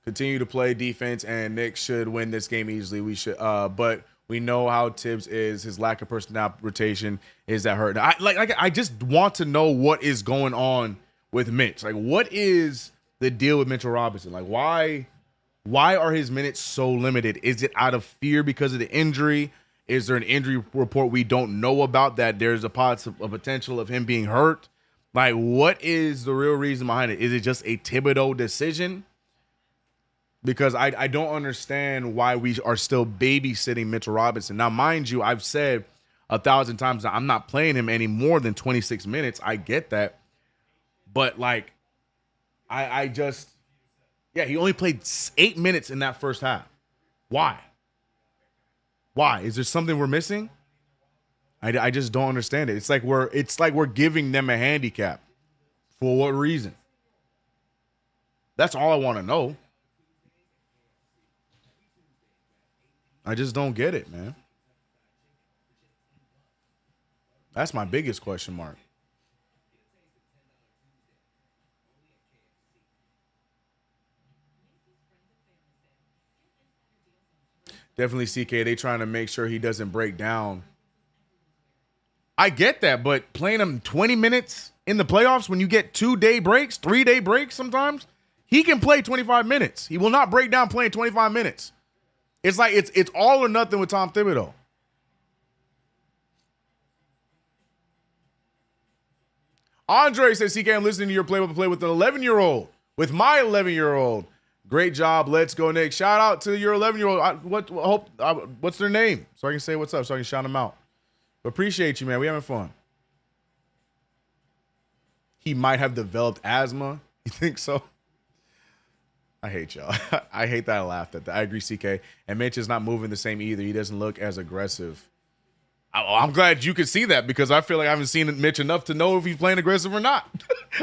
A: Continue to play defense, and Knicks should win this game easily. We should, but we know how Tibbs is. His lack of personnel rotation is that hurt. I just want to know what is going on with Mitch. Like, what is the deal with Mitchell Robinson? Like, why are his minutes so limited? Is it out of fear because of the injury? Is there an injury report we don't know about that there's a potential of him being hurt? Like, what is the real reason behind it? Is it just a Thibodeau decision? Because I don't understand why we are still babysitting Mitchell Robinson. Now, mind you, I've said 1,000 times that I'm not playing him any more than 26 minutes. I get that. But, like, I just, yeah, he only played 8 minutes in that first half. Why? Is there something we're missing? I just don't understand it. It's like we're giving them a handicap. For what reason? That's all I want to know. I just don't get it, man. That's my biggest question mark. Definitely CK. They trying to make sure he doesn't break down. I get that, but playing him 20 minutes in the playoffs when you get 2-day breaks, 3-day breaks sometimes, he can play 25 minutes. He will not break down playing 25 minutes. It's like it's all or nothing with Tom Thibodeau. Andre says, CK, I'm listening to your play-by-play with an 11-year-old. With my 11-year-old. Great job. Let's go, Nick. Shout out to your 11-year-old. What's their name? So I can say what's up, so I can shout them out. Appreciate you, man. We having fun. He might have developed asthma. You think so? I hate y'all. I hate that I laughed at that. I agree, CK. And Mitch is not moving the same either. He doesn't look as aggressive. I'm glad you could see that because I feel like I haven't seen Mitch enough to know if he's playing aggressive or not.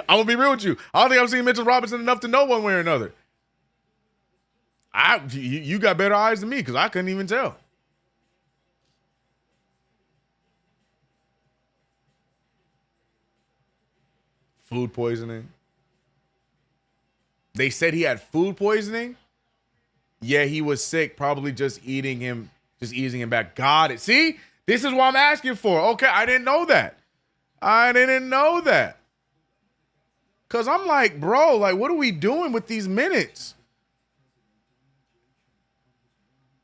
A: I'm going to be real with you. I don't think I've seen Mitchell Robinson enough to know one way or another. You got better eyes than me because I couldn't even tell. Food poisoning. They said he had food poisoning. Yeah, he was sick, probably just easing him back. Got it. See? This is what I'm asking for. Okay, I didn't know that. Because I'm like, bro, like, what are we doing with these minutes?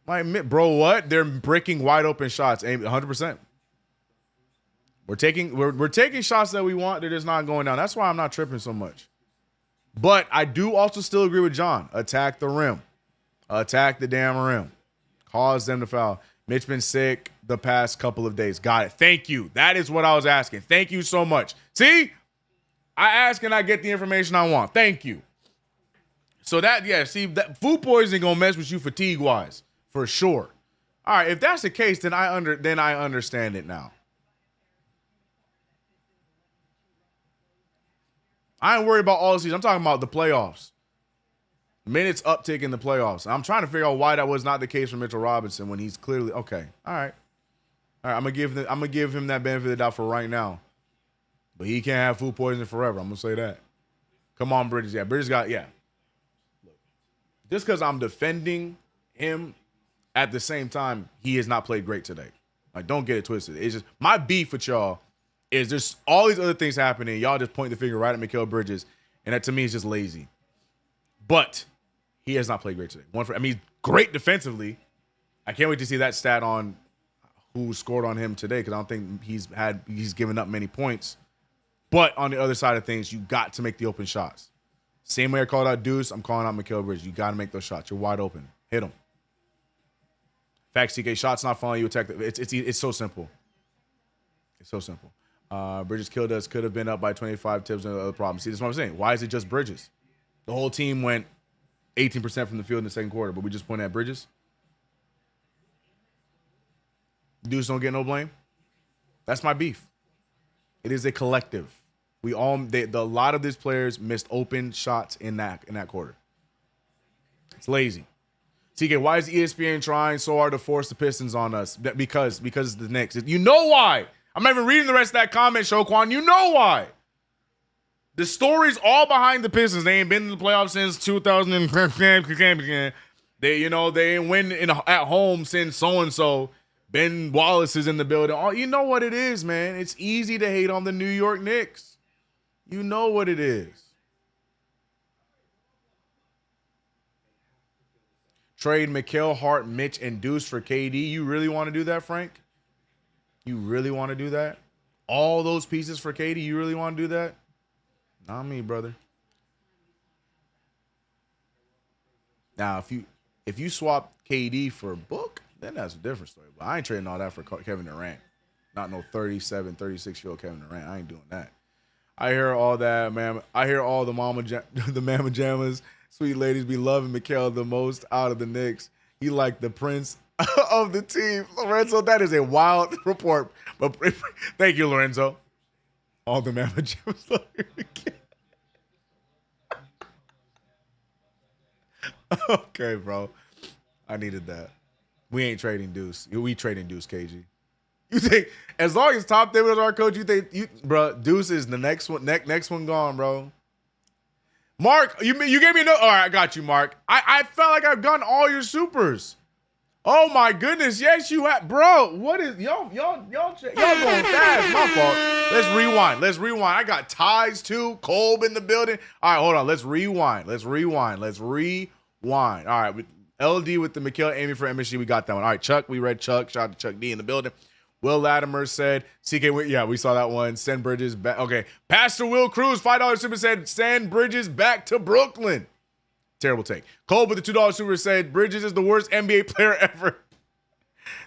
A: Like, bro, what? They're breaking wide open shots, 100%. We're taking shots that we want. They're just not going down. That's why I'm not tripping so much. But I do also still agree with John. Attack the rim. Attack the damn rim. Cause them to foul. Mitch been sick the past couple of days. Got it. Thank you. That is what I was asking. Thank you so much. See? I ask and I get the information I want. Thank you. So that, yeah, see, that food poisoning gonna mess with you fatigue-wise. For sure. All right, if that's the case, then I understand it now. I ain't worried about all the season. I'm talking about the playoffs. Minutes uptick in the playoffs. I'm trying to figure out why that was not the case for Mitchell Robinson when he's clearly okay. All right. I'm gonna give him that benefit of the doubt for right now. But he can't have food poisoning forever. I'm gonna say that. Come on, Bridges. Yeah, Bridges got Just because I'm defending him, at the same time, he has not played great today. Like, don't get it twisted. It's just my beef with y'all is there's all these other things happening. Y'all just point the finger right at Mikal Bridges, and that to me is just lazy. But he has not played great today. He's great defensively. I can't wait to see that stat on who scored on him today because I don't think he's given up many points. But on the other side of things, you got to make the open shots. Same way I called out Deuce, I'm calling out Mikal Bridges. You got to make those shots. You're wide open. Hit them. Fact, CK, shots not falling, you attack. It's so simple. It's so simple. Bridges killed us. Could have been up by 25 tips and other problems. See, that's what I'm saying. Why is it just Bridges? The whole team went 18% from the field in the second quarter, but we just pointed at Bridges. Dudes don't get no blame. That's my beef. It is a collective. A lot of these players missed open shots in that quarter. It's lazy. TK, why is ESPN trying so hard to force the Pistons on us? Because it's the Knicks. You know why. I'm not even reading the rest of that comment, Shoquan. You know why. The story's all behind the Pistons. They ain't been in the playoffs since 2015. They ain't win at home since so-and-so. Ben Wallace is in the building. Oh, you know what it is, man. It's easy to hate on the New York Knicks. You know what it is. Trade Mikal, Hart, Mitch, and Deuce for KD. You really want to do that, Frank? You really want to do that? All those pieces for KD? You really want to do that? Not me, brother. Now, if you swap KD for Book, then that's a different story. But I ain't trading all that for Kevin Durant. Not no 37, 36-year-old Kevin Durant. I ain't doing that. I hear all that, man. I hear all the mama jammas. Sweet ladies be loving Mikal the most out of the Knicks. He like the prince of the team. Lorenzo, that is a wild report. But thank you, Lorenzo. All the mama jammas love Mikal. Okay, bro. I needed that. We ain't trading Deuce. We trading Deuce, KG. You think as long as Top David is our coach, bro, Deuce is the next one. Next one gone, bro. Mark, you gave me no. All right, I got you, Mark. I felt like I've gotten all your supers. Oh my goodness, yes you have, bro. What is y'all going fast? My fault. Let's rewind. I got ties too. Kolb in the building. All right, hold on. Let's rewind. All right, with LD with the Mikal aiming for MSG. We got that one. All right, Chuck. We read Chuck. Shout out to Chuck D in the building. Will Latimer said, CK, yeah, we saw that one. Send Bridges back. Okay. Pastor Will Cruz, $5 super said, send Bridges back to Brooklyn. Terrible take. Cole with the $2 super said, Bridges is the worst NBA player ever.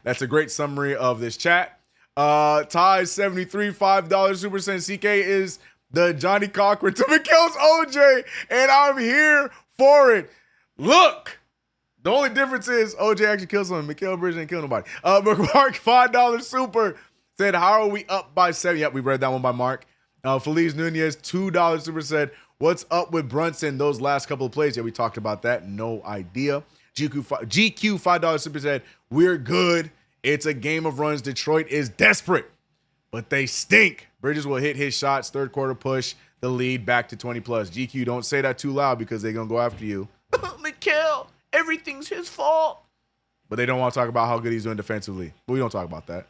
A: That's a great summary of this chat. Ty73, $5 super said, CK is the Johnny Cochran to Mikal's OJ, and I'm here for it. Look. The only difference is OJ actually killed someone. Mikal Bridges ain't kill nobody. Mark, $5 super said, how are we up by 7? Yep, we read that one by Mark. Feliz Nunez, $2 super said, what's up with Brunson those last couple of plays? Yeah, we talked about that. No idea. GQ $5 super said, we're good. It's a game of runs. Detroit is desperate, but they stink. Bridges will hit his shots. Third quarter push the lead back to 20+. GQ, don't say that too loud because they're going to go after you. Mikal. Everything's his fault. But they don't want to talk about how good he's doing defensively. But we don't talk about that.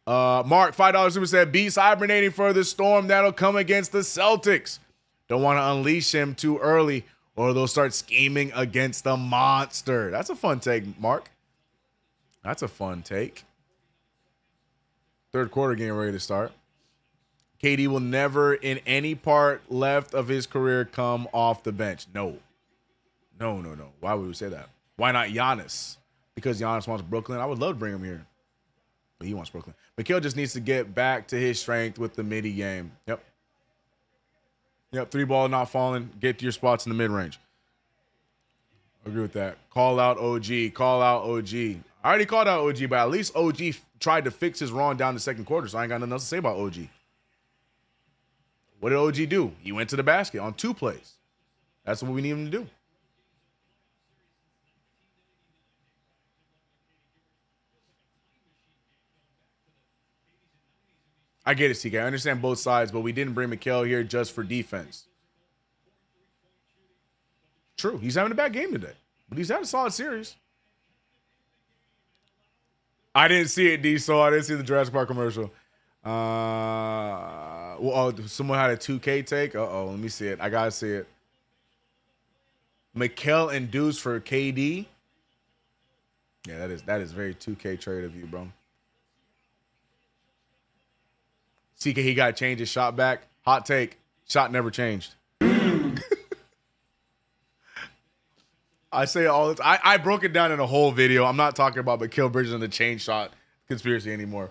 A: Mark, $5 super said, Beast hibernating for the storm that'll come against the Celtics. Don't want to unleash him too early or they'll start scheming against the monster. That's a fun take, Mark. That's a fun take. Third quarter getting ready to start. KD will never in any part left of his career come off the bench. No. Why would we say that? Why not Giannis? Because Giannis wants Brooklyn. I would love to bring him here. But he wants Brooklyn. Mikal just needs to get back to his strength with the midi game. Yep. 3-ball not falling. Get to your spots in the mid-range. Agree with that. Call out OG. Call out OG. I already called out OG, but at least OG tried to fix his wrong down the second quarter, so I ain't got nothing else to say about OG. What did OG do? He went to the basket on 2 plays. That's what we need him to do. I get it, CK. I understand both sides, but we didn't bring Mikal here just for defense. True. He's having a bad game today, but he's had a solid series. I didn't see it, D-So. I didn't see the Jurassic Park commercial. Someone had a 2K take. Let me see it. I got to see it. Mikal and Deuce for KD. Yeah, that is very 2K trade of you, bro. CK, he got to change his shot back. Hot take. Shot never changed. I say all this. I broke it down in a whole video. I'm not talking about Mikal Bridges and the chain shot conspiracy anymore.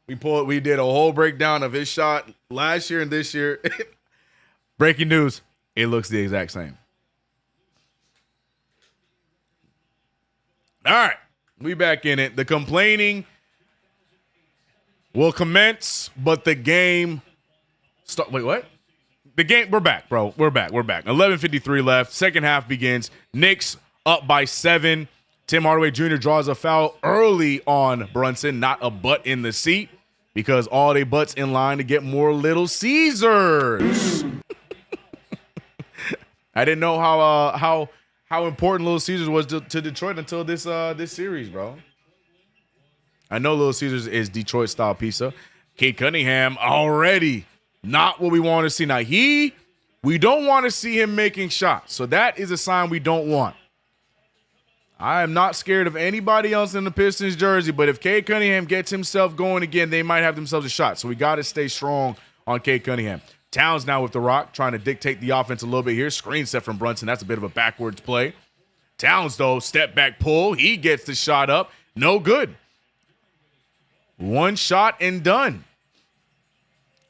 A: We did a whole breakdown of his shot last year and this year. Breaking news. It looks the exact same. All right. We back in it. The complaining will commence, but the game start. Wait, what? The game, we're back, bro. We're back. 11:53 left. Second half begins. Knicks up by 7. Tim Hardaway Jr. draws a foul early on Brunson, not a butt in the seat, because all they butts in line to get more Little Caesars. I didn't know how important Little Caesars was to Detroit until this series, bro. I know Little Caesars is Detroit-style pizza. Cade Cunningham already not what we want to see. Now, we don't want to see him making shots, so that is a sign we don't want. I am not scared of anybody else in the Pistons jersey, but if Cade Cunningham gets himself going again, they might have themselves a shot. So we got to stay strong on Cade Cunningham. Towns now with the rock, trying to dictate the offense a little bit here. Screen set from Brunson. That's a bit of a backwards play. Towns, though, step back pull. He gets the shot up. No good. One shot and done.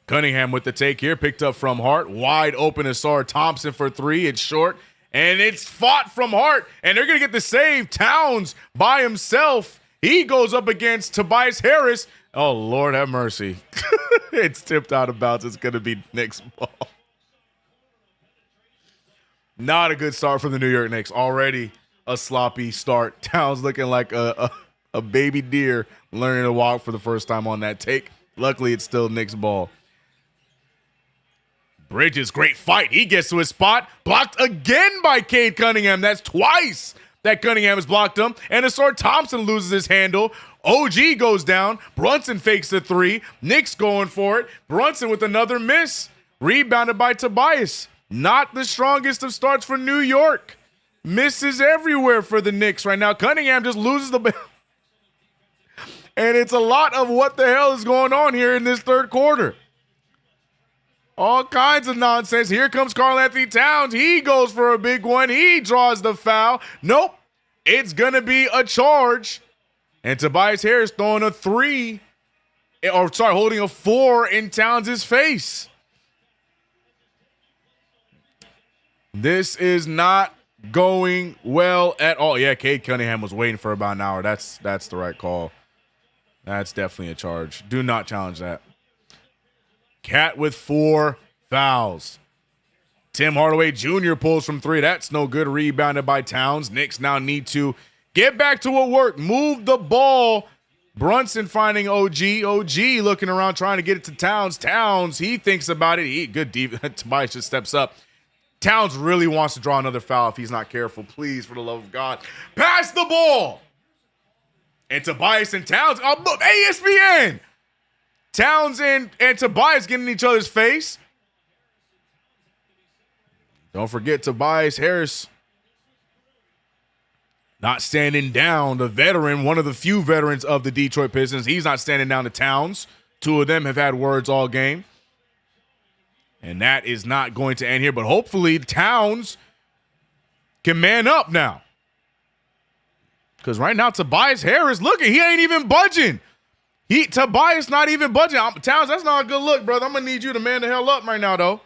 A: Cunningham with the take here. Picked up from Hart. Wide open Asar Thompson for 3. It's short. And it's fought from Hart. And they're going to get the save. Towns by himself. He goes up against Tobias Harris. Oh, Lord have mercy. It's tipped out of bounds. It's going to be Knicks ball. Not a good start from the New York Knicks. Already a sloppy start. Towns looking like a baby deer learning to walk for the first time on that take. Luckily, it's still Knicks ball. Bridges, great fight. He gets to his spot. Blocked again by Cade Cunningham. That's twice that Cunningham has blocked him. And Asar Thompson loses his handle. OG goes down. Brunson fakes the 3. Knicks going for it. Brunson with another miss. Rebounded by Tobias. Not the strongest of starts for New York. Misses everywhere for the Knicks right now. Cunningham just loses the ball. And it's a lot of what the hell is going on here in this third quarter. All kinds of nonsense. Here comes Karl-Anthony Towns. He goes for a big one. He draws the foul. Nope. It's going to be a charge. And Tobias Harris throwing a 3. Holding a 4 in Towns' face. This is not going well at all. Yeah, Cade Cunningham was waiting for about an hour. That's the right call. That's definitely a charge. Do not challenge that. Cat with 4 fouls. Tim Hardaway Jr. pulls from 3. That's no good. Rebounded by Towns. Knicks now need to get back to what worked. Move the ball. Brunson finding OG. OG looking around trying to get it to Towns. Towns, he thinks about it. Good defense. Tobias just steps up. Towns really wants to draw another foul if he's not careful. Please, for the love of God. Pass the ball. And Tobias and Towns. Oh, look, ESPN. Towns and Tobias getting in each other's face. Don't forget Tobias Harris not standing down, the veteran, one of the few veterans of the Detroit Pistons. He's not standing down to Towns. Two of them have had words all game. And that is not going to end here, but hopefully Towns can man up now. Because right now, Tobias Harris, look, he ain't even budging. Tobias not even budging. Towns, that's not a good look, brother. I'm going to need you to man the hell up right now, though.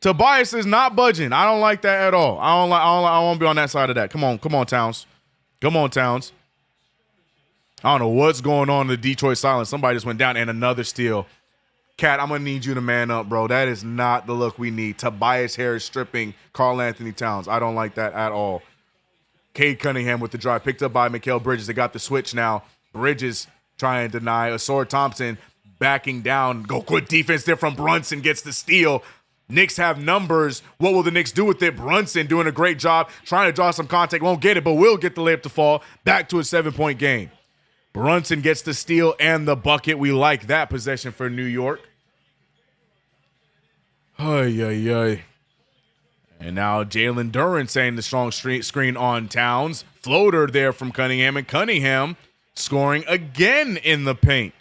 A: Tobias is not budging. I don't like that at all. I won't be on that side of that. Come on, Towns. Come on, Towns. I don't know what's going on in the Detroit silence. Somebody just went down and another steal. Cat, I'm going to need you to man up, bro. That is not the look we need. Tobias Harris stripping Karl Anthony Towns. I don't like that at all. Cade Cunningham with the drive. Picked up by Mikal Bridges. They got the switch now. Bridges trying to deny. Asor Thompson backing down. Go quick defense there from Brunson. Gets the steal. Knicks have numbers. What will the Knicks do with it? Brunson doing a great job. Trying to draw some contact. Won't get it, but will get the layup to fall. Back to a 7-point game. Brunson gets the steal and the bucket. We like that possession for New York. And now Jalen Duren saying the strong screen on Towns. Floater there from Cunningham, and Cunningham scoring again in the paint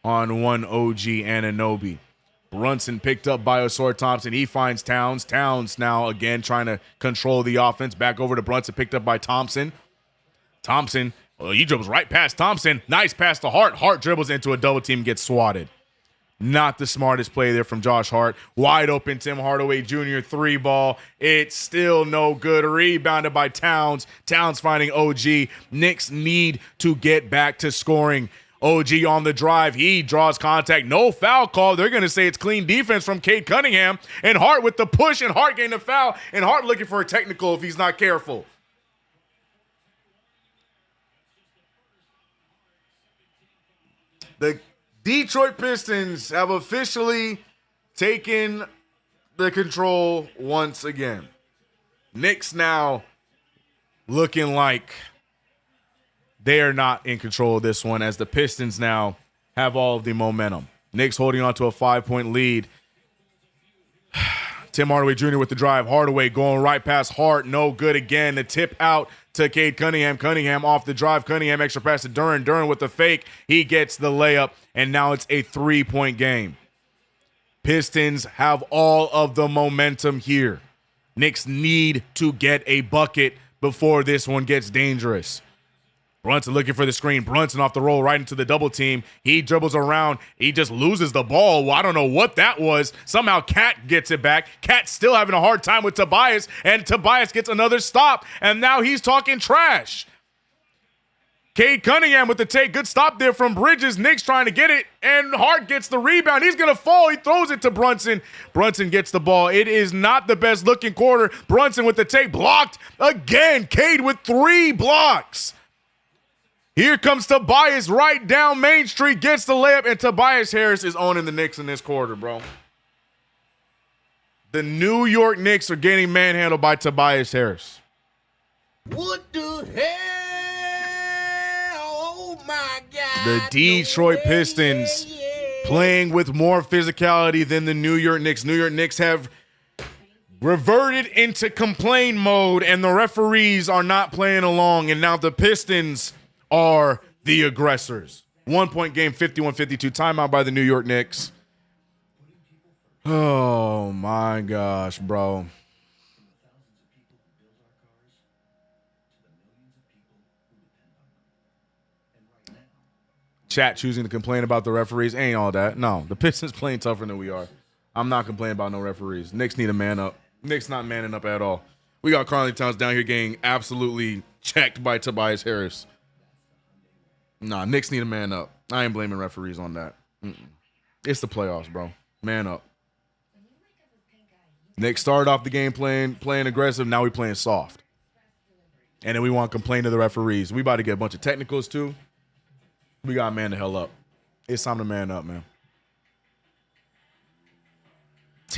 A: on one OG Anunoby. Brunson picked up by Asor Thompson. He finds Towns. Towns now again trying to control the offense. Back over to Brunson, picked up by Thompson. Thompson, he dribbles right past Thompson. Nice pass to Hart. Hart dribbles into a double team, gets swatted. Not the smartest play there from Josh Hart. Wide open Tim Hardaway Jr. 3-ball. It's still no good. Rebounded by Towns. Towns finding OG. Knicks need to get back to scoring. OG on the drive. He draws contact. No foul call. They're going to say it's clean defense from Cade Cunningham. And Hart with the push, and Hart getting the foul. And Hart looking for a technical if he's not careful. The Detroit Pistons have officially taken the control once again. Knicks now looking like they are not in control of this one, as the Pistons now have all of the momentum. Knicks holding on to a 5-point lead. Tim Hardaway Jr. with the drive. Hardaway going right past Hart. No good again. The tip out to Cade Cunningham. Cunningham off the drive. Cunningham extra pass to Duren. Duren with the fake. He gets the layup, and now it's a 3-point game. Pistons have all of the momentum here. Knicks need to get a bucket before this one gets dangerous. Brunson looking for the screen. Brunson off the roll right into the double team. He dribbles around. He just loses the ball. Well, I don't know what that was. Somehow Cat gets it back. Cat's still having a hard time with Tobias, and Tobias gets another stop, and now he's talking trash. Cade Cunningham with the take. Good stop there from Bridges. Knicks trying to get it, and Hart gets the rebound. He's going to fall. He throws it to Brunson. Brunson gets the ball. It is not the best looking quarter. Brunson with the take. Blocked again. Cade with 3 blocks. Here comes Tobias right down Main Street, gets the layup, and Tobias Harris is owning the Knicks in this quarter, bro. The New York Knicks are getting manhandled by Tobias Harris.
B: What the hell? Oh, my God.
A: The Detroit Pistons playing with more physicality than the New York Knicks. New York Knicks have reverted into complain mode, and the referees are not playing along, and now the Pistons are the aggressors. 1-point game, 51-52. Timeout by the New York Knicks. Oh, my gosh, bro. Chat choosing to complain about the referees. Ain't all that. No, the Pistons playing tougher than we are. I'm not complaining about no referees. Knicks need to man up. Knicks not manning up at all. We got Karl Anthony Towns down here getting absolutely checked by Tobias Harris. Nah, Knicks need a man up. I ain't blaming referees on that. It's the playoffs, bro. Man up. Knicks started off the game playing aggressive. Now we playing soft. And then we want to complain to the referees. We about to get a bunch of technicals too. We got to man the hell up. It's time to man up, man.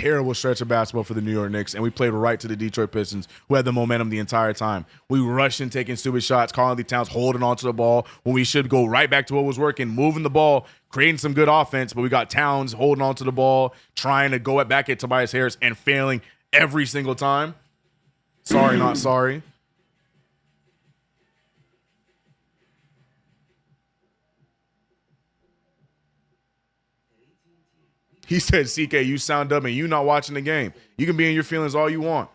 A: terrible stretch of basketball for the New York Knicks, and we played right to the Detroit Pistons, who had the momentum the entire time. We rushed in, taking stupid shots, Karl-Anthony Towns holding onto the ball when we should go right back to what was working, moving the ball, creating some good offense, but we got Towns holding onto the ball, trying to go back at Tobias Harris and failing every single time. Sorry, not sorry. He said, CK, you sound dumb and you not watching the game. You can be in your feelings all you want.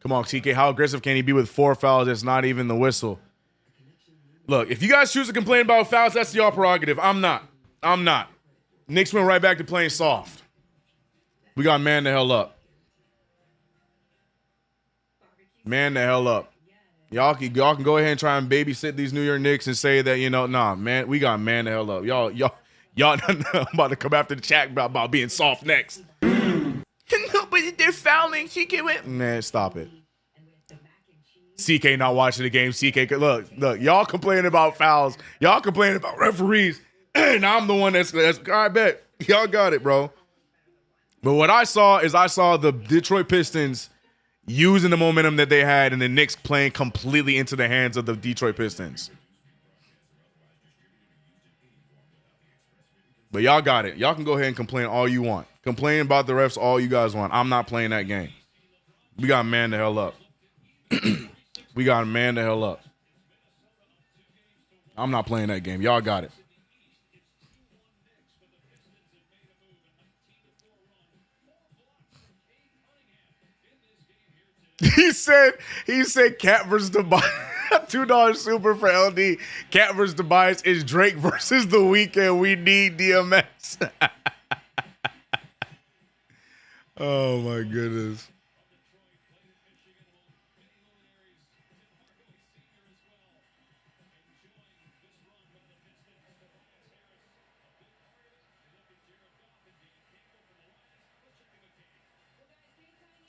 A: Come on, CK, how aggressive can he be with 4 fouls? It's not even the whistle. Look, if you guys choose to complain about fouls, that's your prerogative. I'm not. Knicks went right back to playing soft. We got man the hell up. Man the hell up. Y'all can go ahead and try and babysit these New York Knicks and say that, nah, man, we got man the hell up. Y'all I'm about to come after the chat about being soft next. No, but they're fouling. CK went. Man, stop it. CK not watching the game. CK, look, y'all complaining about fouls. Y'all complaining about referees. And I'm the one that's I bet. Y'all got it, bro. But what I saw the Detroit Pistons using the momentum that they had and the Knicks playing completely into the hands of the Detroit Pistons. But y'all got it. Y'all can go ahead and complain all you want. Complain about the refs all you guys want. I'm not playing that game. We got man the hell up. We got man the hell up. I'm not playing that game. Y'all got it. He said Cat versus Tobias. $2 super for LD. Cat versus Tobias is Drake versus The Weeknd. We need DMX. Oh my goodness.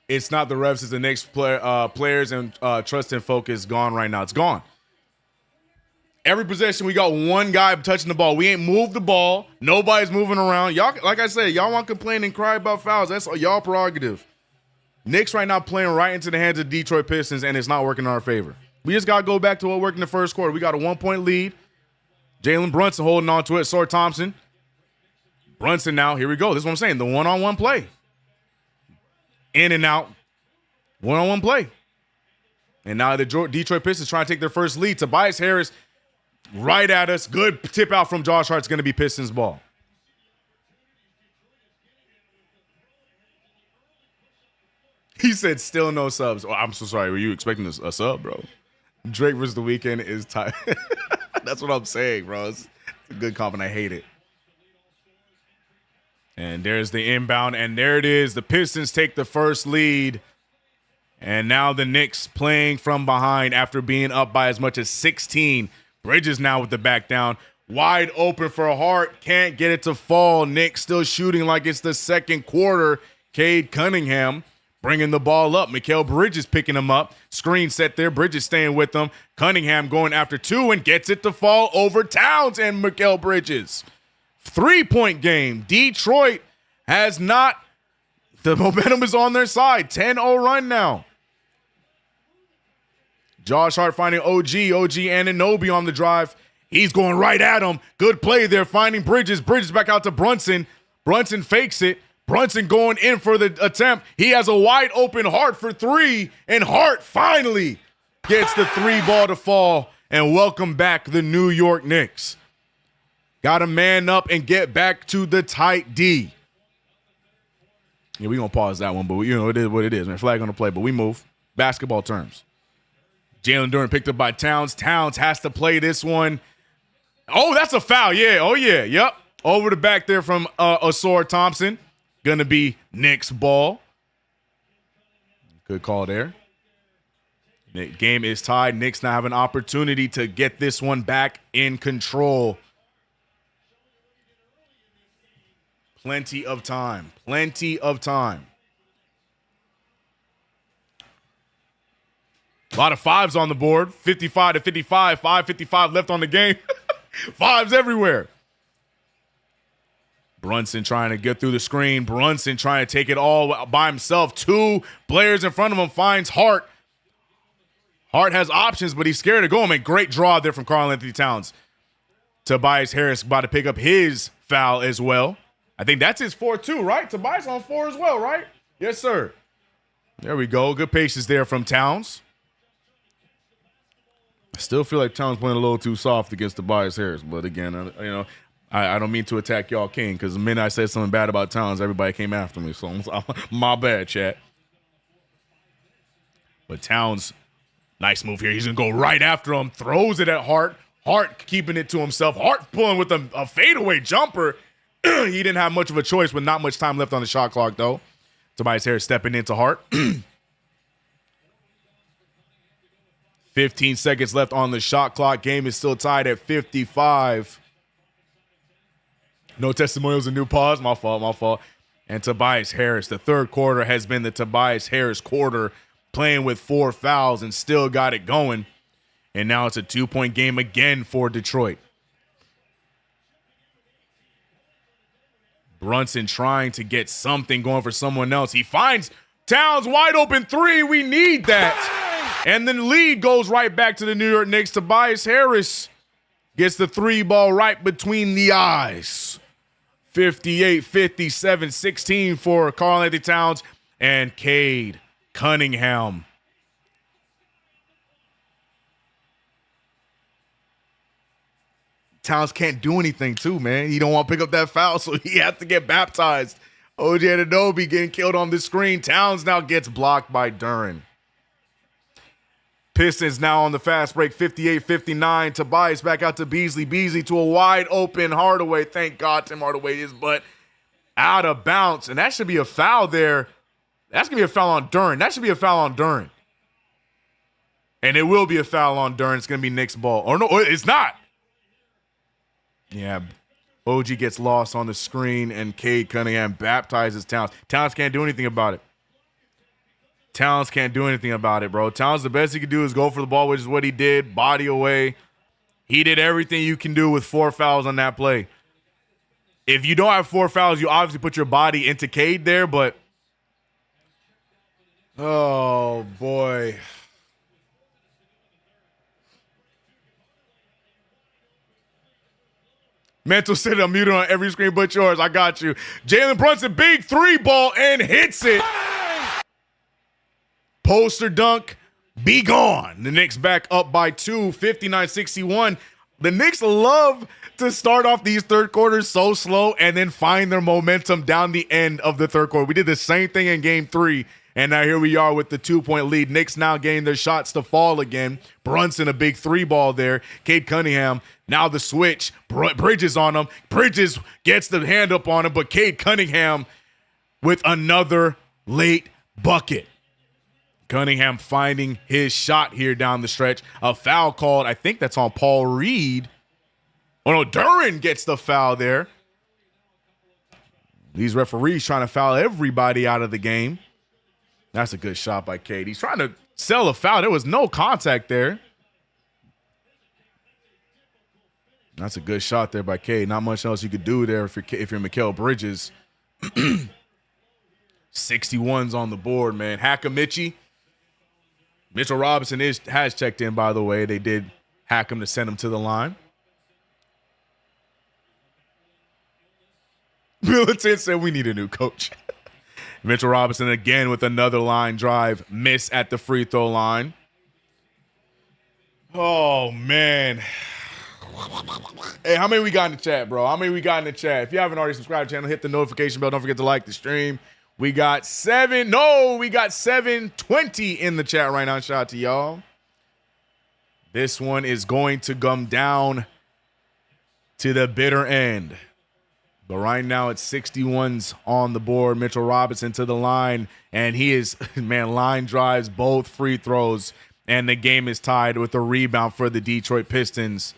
A: It's not the refs, it's the Knicks players and trust and focus gone right now. It's gone. Every possession, we got one guy touching the ball. We ain't moved the ball. Nobody's moving around. Y'all, like I said, y'all want to complain and cry about fouls. That's y'all prerogative. Knicks right now playing right into the hands of Detroit Pistons, and it's not working in our favor. We just got to go back to what worked in the first quarter. We got a 1-point lead. Jalen Brunson holding on to it. Sor Thompson. Brunson now. Here we go. This is what I'm saying. The one-on-one play. In and out. One-on-one play. And now the Detroit Pistons trying to take their first lead. Tobias Harris right at us. Good tip out from Josh Hart's going to be Pistons ball. He said still no subs. Oh, I'm so sorry. Were you expecting a sub, bro? Drake versus The Weeknd is tight. That's what I'm saying, bro. It's a good comp, and I hate it. And there's the inbound, and there it is. The Pistons take the first lead. And now the Knicks playing from behind after being up by as much as 16. Bridges now with the back down. Wide open for Hart. Can't get it to fall. Knicks still shooting like it's the second quarter. Cade Cunningham bringing the ball up. Mikal Bridges picking him up. Screen set there. Bridges staying with them. Cunningham going after 2 and gets it to fall over Towns and Mikal Bridges. 3-point game. Detroit has not. The momentum is on their side. 10-0 run now. Josh Hart finding OG Anunoby on the drive. He's going right at him. Good play there, finding Bridges. Bridges back out to Brunson. Brunson fakes it. Brunson going in for the attempt. He has a wide open Hart for 3, and Hart finally gets the 3 ball to fall. And welcome back the New York Knicks. Got to man up and get back to the tight D. Yeah, we're going to pause that one, but it is what it is, man. Flag on the play, but we move. Basketball terms. Jalen Duren picked up by Towns. Towns has to play this one. Oh, that's a foul. Yeah. Oh, yeah. Yep. Over the back there from Sor Thompson. Going to be Knicks ball. Good call there. The game is tied. Knicks now have an opportunity to get this one back in control. Plenty of time. Plenty of time. A lot of fives on the board. 55 to 55. 5:55 left on the game. Fives everywhere. Brunson trying to get through the screen. Brunson trying to take it all by himself. Two players in front of him, finds Hart. Hart has options, but he's scared to go. I mean, great draw there from Karl-Anthony Towns. Tobias Harris about to pick up his foul as well. I think that's his 4-2, right? Tobias on 4 as well, right? Yes, sir. There we go. Good patience there from Towns. I still feel like Towns playing a little too soft against Tobias Harris. But again, I don't mean to attack y'all King, because the minute I said something bad about Towns, everybody came after me. So my bad, chat. But Towns, nice move here. He's going to go right after him. Throws it at Hart. Hart keeping it to himself. Hart pulling with a fadeaway jumper. He didn't have much of a choice with not much time left on the shot clock, though. Tobias Harris stepping into Hart. 15 seconds left on the shot clock. Game is still tied at 55. No testimonials and new pause. My fault. And Tobias Harris, the third quarter has been the Tobias Harris quarter, playing with 4 fouls and still got it going. And now it's a 2-point game again for Detroit. Brunson trying to get something going for someone else. He finds Towns wide open 3. We need that. And then the lead goes right back to the New York Knicks. Tobias Harris gets the 3 ball right between the eyes. 58-57, 16 for Karl-Anthony Towns and Cade Cunningham. Towns can't do anything too, man. He don't want to pick up that foul, so he has to get baptized. OG Anunoby getting killed on the screen. Towns now gets blocked by Duren. Pistons now on the fast break, 58-59. Tobias back out to Beasley. Beasley to a wide open Hardaway. Thank God Tim Hardaway is, but out of bounds. And that should be a foul there. That's going to be a foul on Duren. That should be a foul on Duren. And it will be a foul on Duren. It's going to be Knicks ball. Or no, it's not. Yeah, OG gets lost on the screen, and Cade Cunningham baptizes Towns. Towns can't do anything about it. Towns can't do anything about it, bro. Towns, the best he could do is go for the ball, which is what he did, body away. He did everything you can do with 4 fouls on that play. If you don't have 4 fouls, you obviously put your body into Cade there, but oh, boy. Mental said I'm muted on every screen but yours. I got you. Jalen Brunson, big 3 ball and hits it. Poster dunk, be gone. The Knicks back up by 2, 59-61. The Knicks love to start off these third quarters so slow and then find their momentum down the end of the third quarter. We did the same thing in game 3. And now here we are with the 2-point lead. Knicks now getting their shots to fall again. Brunson, a big 3 ball there. Cade Cunningham, now the switch. Bridges on him. Bridges gets the hand up on him, but Cade Cunningham with another late bucket. Cunningham finding his shot here down the stretch. A foul called, I think that's on Paul Reed. Oh no, Duren gets the foul there. These referees trying to foul everybody out of the game. That's a good shot by Cade. He's trying to sell a foul. There was no contact there. That's a good shot there by Cade. Not much else you could do there if you're Mikal Bridges. 61's on the board, man. Hackamichi. Mitchell Robinson has checked in, by the way. They did hack him to send him to the line. Militant said we need a new coach. Mitchell Robinson again with another line drive. Miss at the free throw line. Oh, man. Hey, how many we got in the chat, bro? How many we got in the chat? If you haven't already subscribed to the channel, hit the notification bell. Don't forget to like the stream. We got 720 in the chat right now. Shout out to y'all. This one is going to come down to the bitter end. But right now it's 61's on the board. Mitchell Robinson to the line, and he is, man, line drives both free throws, and the game is tied with a rebound for the Detroit Pistons.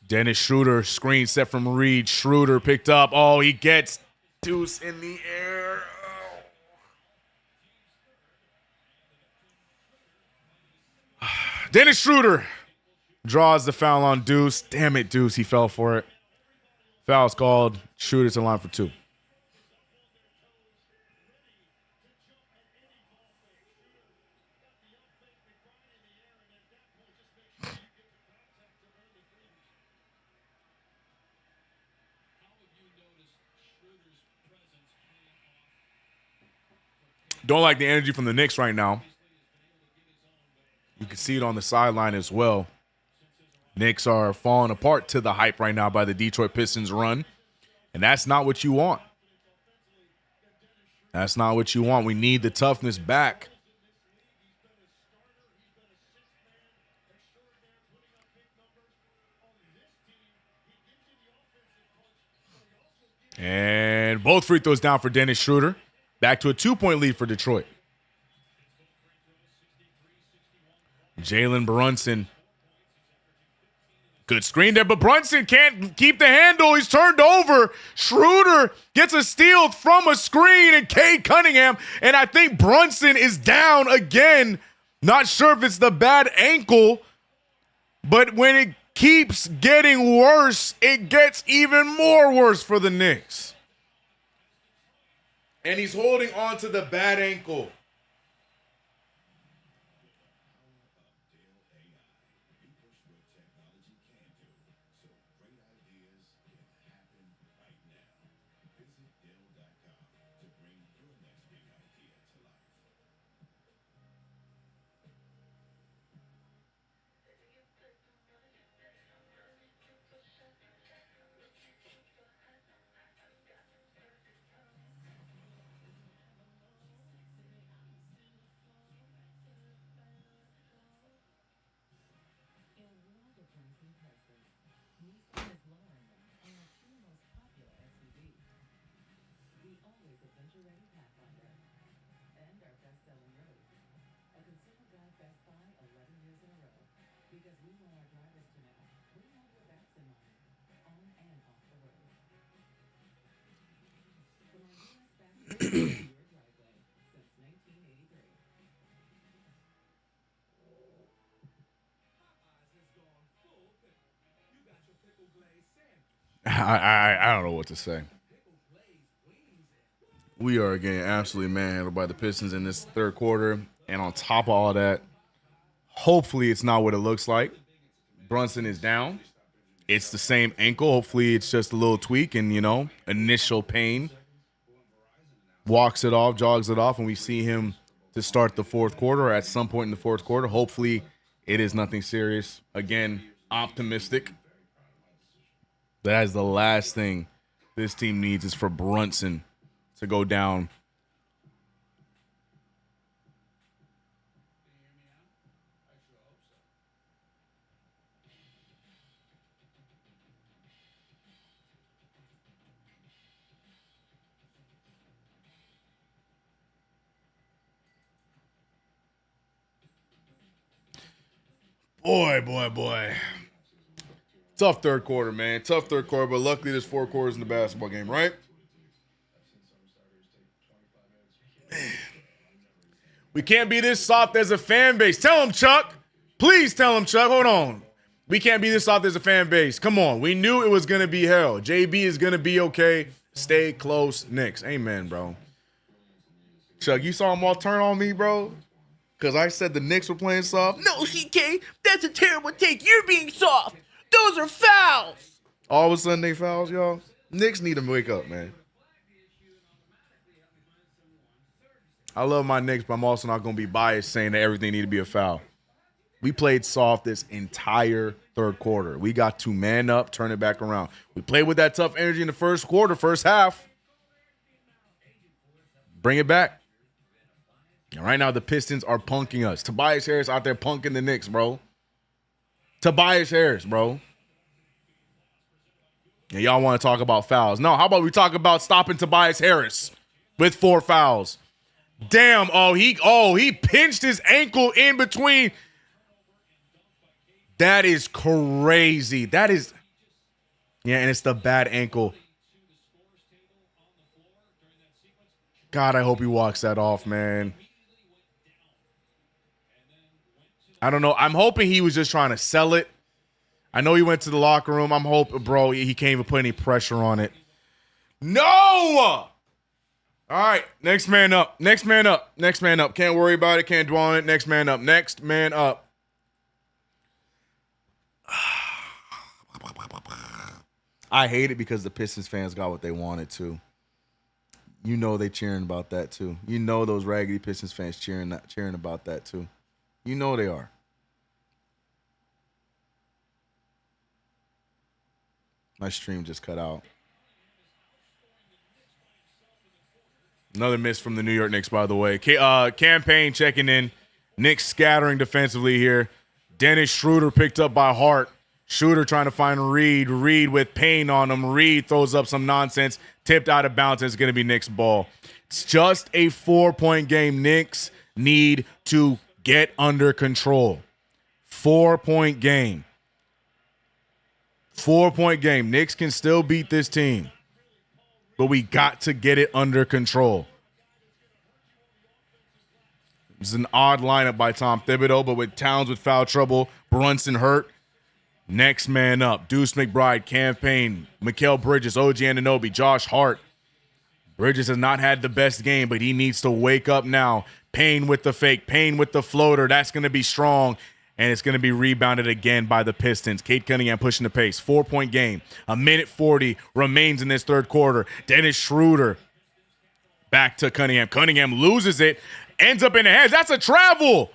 A: Dennis Schroeder, screen set from Reed. Schroeder picked up. Oh, he gets Deuce in the air. Oh. Dennis Schroeder draws the foul on Deuce. Damn it, Deuce. He fell for it. Foul's called. Schroeder's in line for 2. Don't like the energy from the Knicks right now. You can see it on the sideline as well. Knicks are falling apart to the hype right now by the Detroit Pistons run. And that's not what you want. That's not what you want. We need the toughness back. And both free throws down for Dennis Schroeder. Back to a 2-point lead for Detroit. Jalen Brunson. Good screen there, but Brunson can't keep the handle. He's turned over. Schroeder gets a steal from a screen, and Cade Cunningham. And I think Brunson is down again. Not sure if it's the bad ankle, but when it keeps getting worse, it gets even more worse for the Knicks. And he's holding on to the bad ankle. I don't know what to say. We are getting absolutely manhandled by the Pistons in this third quarter. And on top of all that, hopefully it's not what it looks like. Brunson is down. It's the same ankle. Hopefully it's just a little tweak and, initial pain. Walks it off, jogs it off, and we see him to start the fourth quarter or at some point in the fourth quarter. Hopefully it is nothing serious. Again, optimistic. That is the last thing this team needs is for Brunson to go down. Boy. Tough third quarter, man. Tough third quarter, but luckily there's 4 quarters in the basketball game, right? We can't be this soft as a fan base. Tell him, Chuck. Please tell him, Chuck. Hold on. We can't be this soft as a fan base. Come on. We knew it was going to be hell. JB is going to be okay. Stay close, Knicks. Amen, bro. Chuck, you saw them all turn on me, bro? Because I said the Knicks were playing soft.
B: No, CK, that's a terrible take. You're being soft. Those are fouls.
A: All of a sudden they fouls, y'all. Knicks need to wake up, man. I love my Knicks, but I'm also not going to be biased saying that everything need to be a foul. We played soft this entire third quarter. We got to man up, turn it back around. We played with that tough energy in the first quarter, first half. Bring it back. And right now the Pistons are punking us. Tobias Harris out there punking the Knicks, bro. Tobias Harris, bro. And y'all want to talk about fouls. No, how about we talk about stopping Tobias Harris with 4 fouls? Damn, he pinched his ankle in between. That is crazy. And it's the bad ankle. God, I hope he walks that off, man. I don't know. I'm hoping he was just trying to sell it. I know he went to the locker room. I'm hoping, bro, he can't even put any pressure on it. No! All right, next man up. Next man up. Next man up. Can't worry about it. Can't dwell on it. Next man up. Next man up. I hate it because the Pistons fans got what they wanted to. You know they cheering about that too. You know those raggedy Pistons fans cheering about that too. You know they are. My stream just cut out. Another miss from the New York Knicks, by the way. Campaign checking in. Knicks scattering defensively here. Dennis Schroeder picked up by Hart. Schroeder trying to find Reed. Reed with Payne on him. Reed throws up some nonsense. Tipped out of bounds. It's going to be Knicks ball. It's just a 4-point game. Knicks need to get under control. 4-point game. 4-point game. Knicks can still beat this team. But we got to get it under control. It's an odd lineup by Tom Thibodeau, but with Towns with foul trouble, Brunson hurt. Next man up, Deuce McBride, Campaign, Mikal Bridges, OG Anunoby, Josh Hart. Bridges has not had the best game, but he needs to wake up now. Payne with the fake, Payne with the floater. That's going to be strong, and it's going to be rebounded again by the Pistons. Cade Cunningham pushing the pace. 4-point game. 1:40 remains in this third quarter. Dennis Schroeder back to Cunningham. Cunningham loses it, ends up in the heads. That's a travel.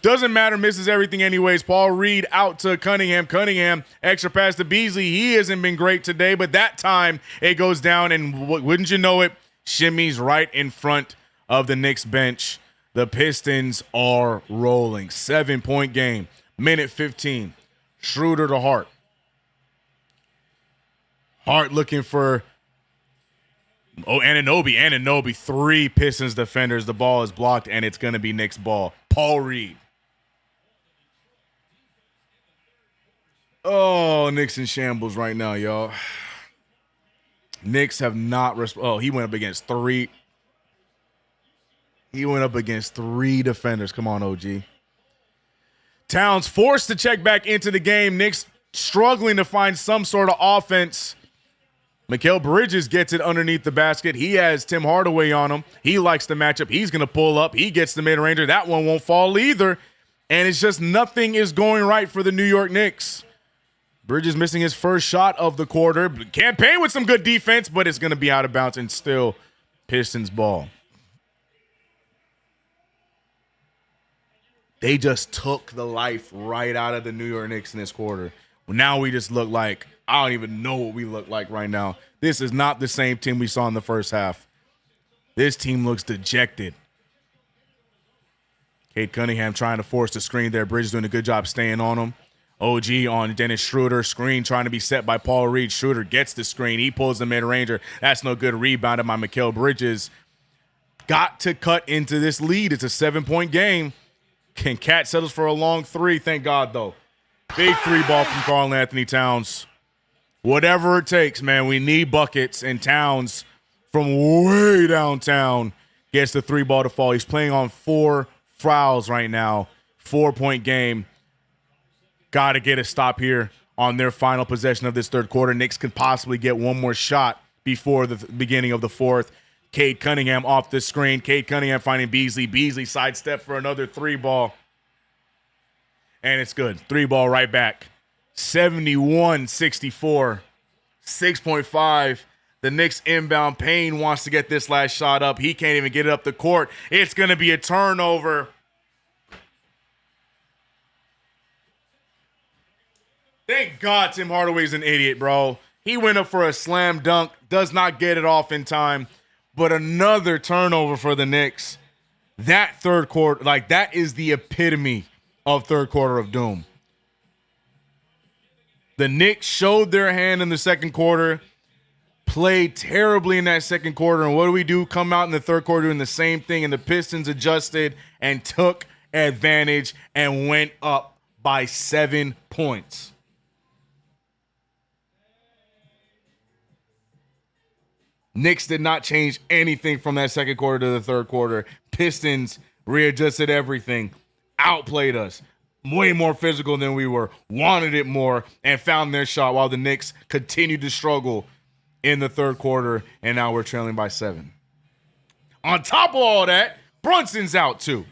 A: Doesn't matter, misses everything anyways. Paul Reed out to Cunningham. Cunningham, extra pass to Beasley. He hasn't been great today, but that time it goes down, and wouldn't you know it, shimmies right in front of the Knicks bench. The Pistons are rolling. 7-point game. 1:15. Schroeder to Hart. Hart looking for Anunoby. 3 Pistons defenders. The ball is blocked, and it's going to be Knicks ball. Paul Reed. Oh, Knicks in shambles right now, y'all. Knicks have not he went up against 3. He went up against 3 defenders. Come on, OG. Towns forced to check back into the game. Knicks struggling to find some sort of offense. Mikal Bridges gets it underneath the basket. He has Tim Hardaway on him. He likes the matchup. He's going to pull up. He gets the mid-ranger. That one won't fall either. And it's just nothing is going right for the New York Knicks. Bridges missing his first shot of the quarter. Campaign with some good defense, but it's going to be out of bounds and still Pistons ball. They just took the life right out of the New York Knicks in this quarter. Now we just look like, I don't even know what we look like right now. This is not the same team we saw in the first half. This team looks dejected. Cade Cunningham trying to force the screen there. Bridges doing a good job staying on him. OG on Dennis Schroeder. Screen trying to be set by Paul Reed. Schroeder gets the screen. He pulls the mid-ranger. That's no good. Rebounded by Mikal Bridges. Got to cut into this lead. It's a 7-point game. Can Cat settles for a long 3. Thank God, though. Big 3 ball from Karl Anthony Towns. Whatever it takes, man. We need buckets, and Towns from way downtown gets the 3 ball to fall. He's playing on 4 fouls right now. 4-point game. Got to get a stop here on their final possession of this third quarter. Knicks can possibly get one more shot before the beginning of the fourth. Cade Cunningham off the screen. Cade Cunningham finding Beasley. Beasley sidestep for another 3 ball. And it's good. 3 ball right back. 71-64. 6.5. The Knicks inbound. Payne wants to get this last shot up. He can't even get it up the court. It's going to be a turnover. Thank God Tim Hardaway's an idiot, bro. He went up for a slam dunk. Does not get it off in time. But another turnover for the Knicks. That third quarter, like that is the epitome of third quarter of doom. The Knicks showed their hand in the second quarter, played terribly in that second quarter, and what do? Come out in the third quarter doing the same thing, and the Pistons adjusted and took advantage and went up by 7 points. Knicks did not change anything from that second quarter to the third quarter. Pistons readjusted everything, outplayed us, way more physical than we were, wanted it more, and found their shot while the Knicks continued to struggle in the third quarter, and now we're trailing by 7. On top of all that, Brunson's out too.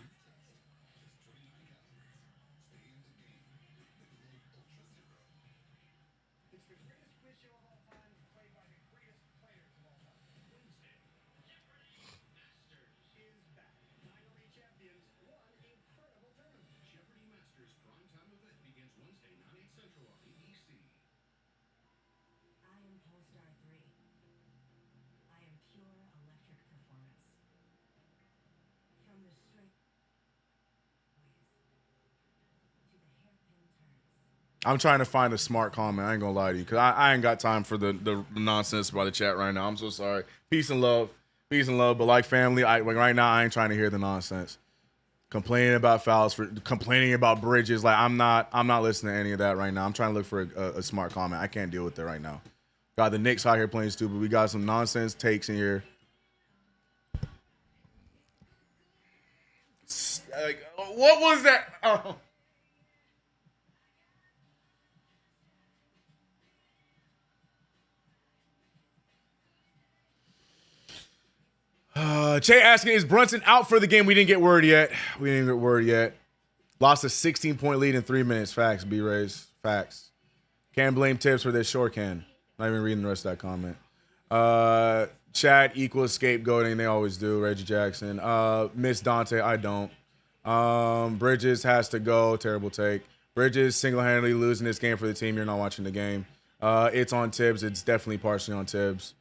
A: I'm trying to find a smart comment. I ain't gonna lie to you, because I ain't got time for the nonsense by the chat right now. I'm so sorry. Peace and love. Peace and love. But like family, right now I ain't trying to hear the nonsense. Complaining about fouls, complaining about Bridges. Like I'm not listening to any of that right now. I'm trying to look for a smart comment. I can't deal with it right now. Got the Knicks out here playing stupid. We got some nonsense takes in here. Like, what was that? Oh. Che asking, is Brunson out for the game? We didn't get word yet. Lost a 16-point lead in 3 minutes. Facts, B-Rays. Facts. Can't blame Tibbs for this. Sure can. Not even reading the rest of that comment. Chad equals scapegoating. They always do. Reggie Jackson. Miss Dante. I don't. Bridges has to go. Terrible take. Bridges single-handedly losing this game for the team. You're not watching the game. It's on Tibbs. It's definitely partially on Tibbs.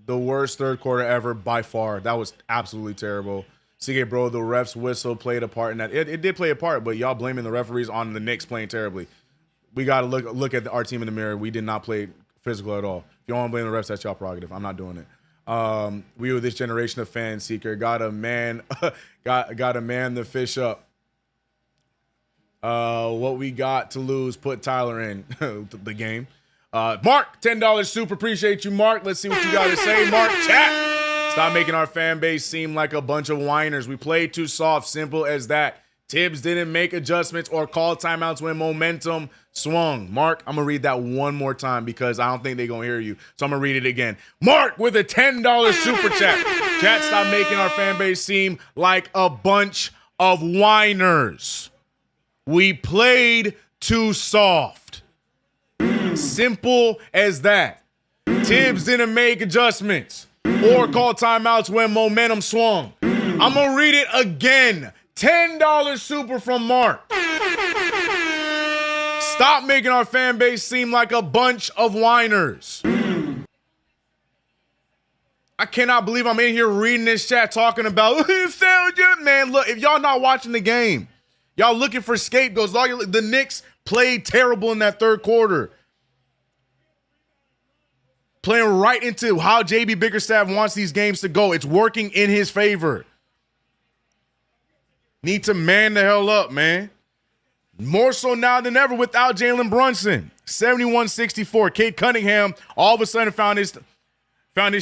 A: The worst third quarter ever by far. That was absolutely terrible. CK, bro, the refs whistle played a part in that. It did play a part, but y'all blaming the referees on the Knicks playing terribly. We got to look at our team in the mirror. We did not play physical at all. If you want to blame the refs, that's y'all prerogative. I'm not doing it. We were this generation of fans, Seeker. Got to man the fish up. What we got to lose, put Tyler in the game. Mark, $10 super. Appreciate you, Mark. Let's see what you got to say, Mark. Chat. Stop making our fan base seem like a bunch of whiners. We played too soft. Simple as that. Tibbs didn't make adjustments or call timeouts when momentum swung. Mark, I'm going to read that one more time because I don't think they're going to hear you. So I'm going to read it again. Mark with a $10 super chat. Chat, stop making our fan base seem like a bunch of whiners. We played too soft. Simple as that. Tibbs didn't make adjustments or call timeouts when momentum swung. I'm going to read it again. $10 super from Mark. Stop making our fan base seem like a bunch of whiners. I cannot believe I'm in here reading this chat talking about man, look, if y'all not watching the game, y'all looking for scapegoats. The Knicks played terrible in that third quarter. Playing right into how JB Bickerstaff wants these games to go. It's working in his favor. Need to man the hell up, man. More so now than ever without Jalen Brunson. 71-64. Cade Cunningham all of a sudden found his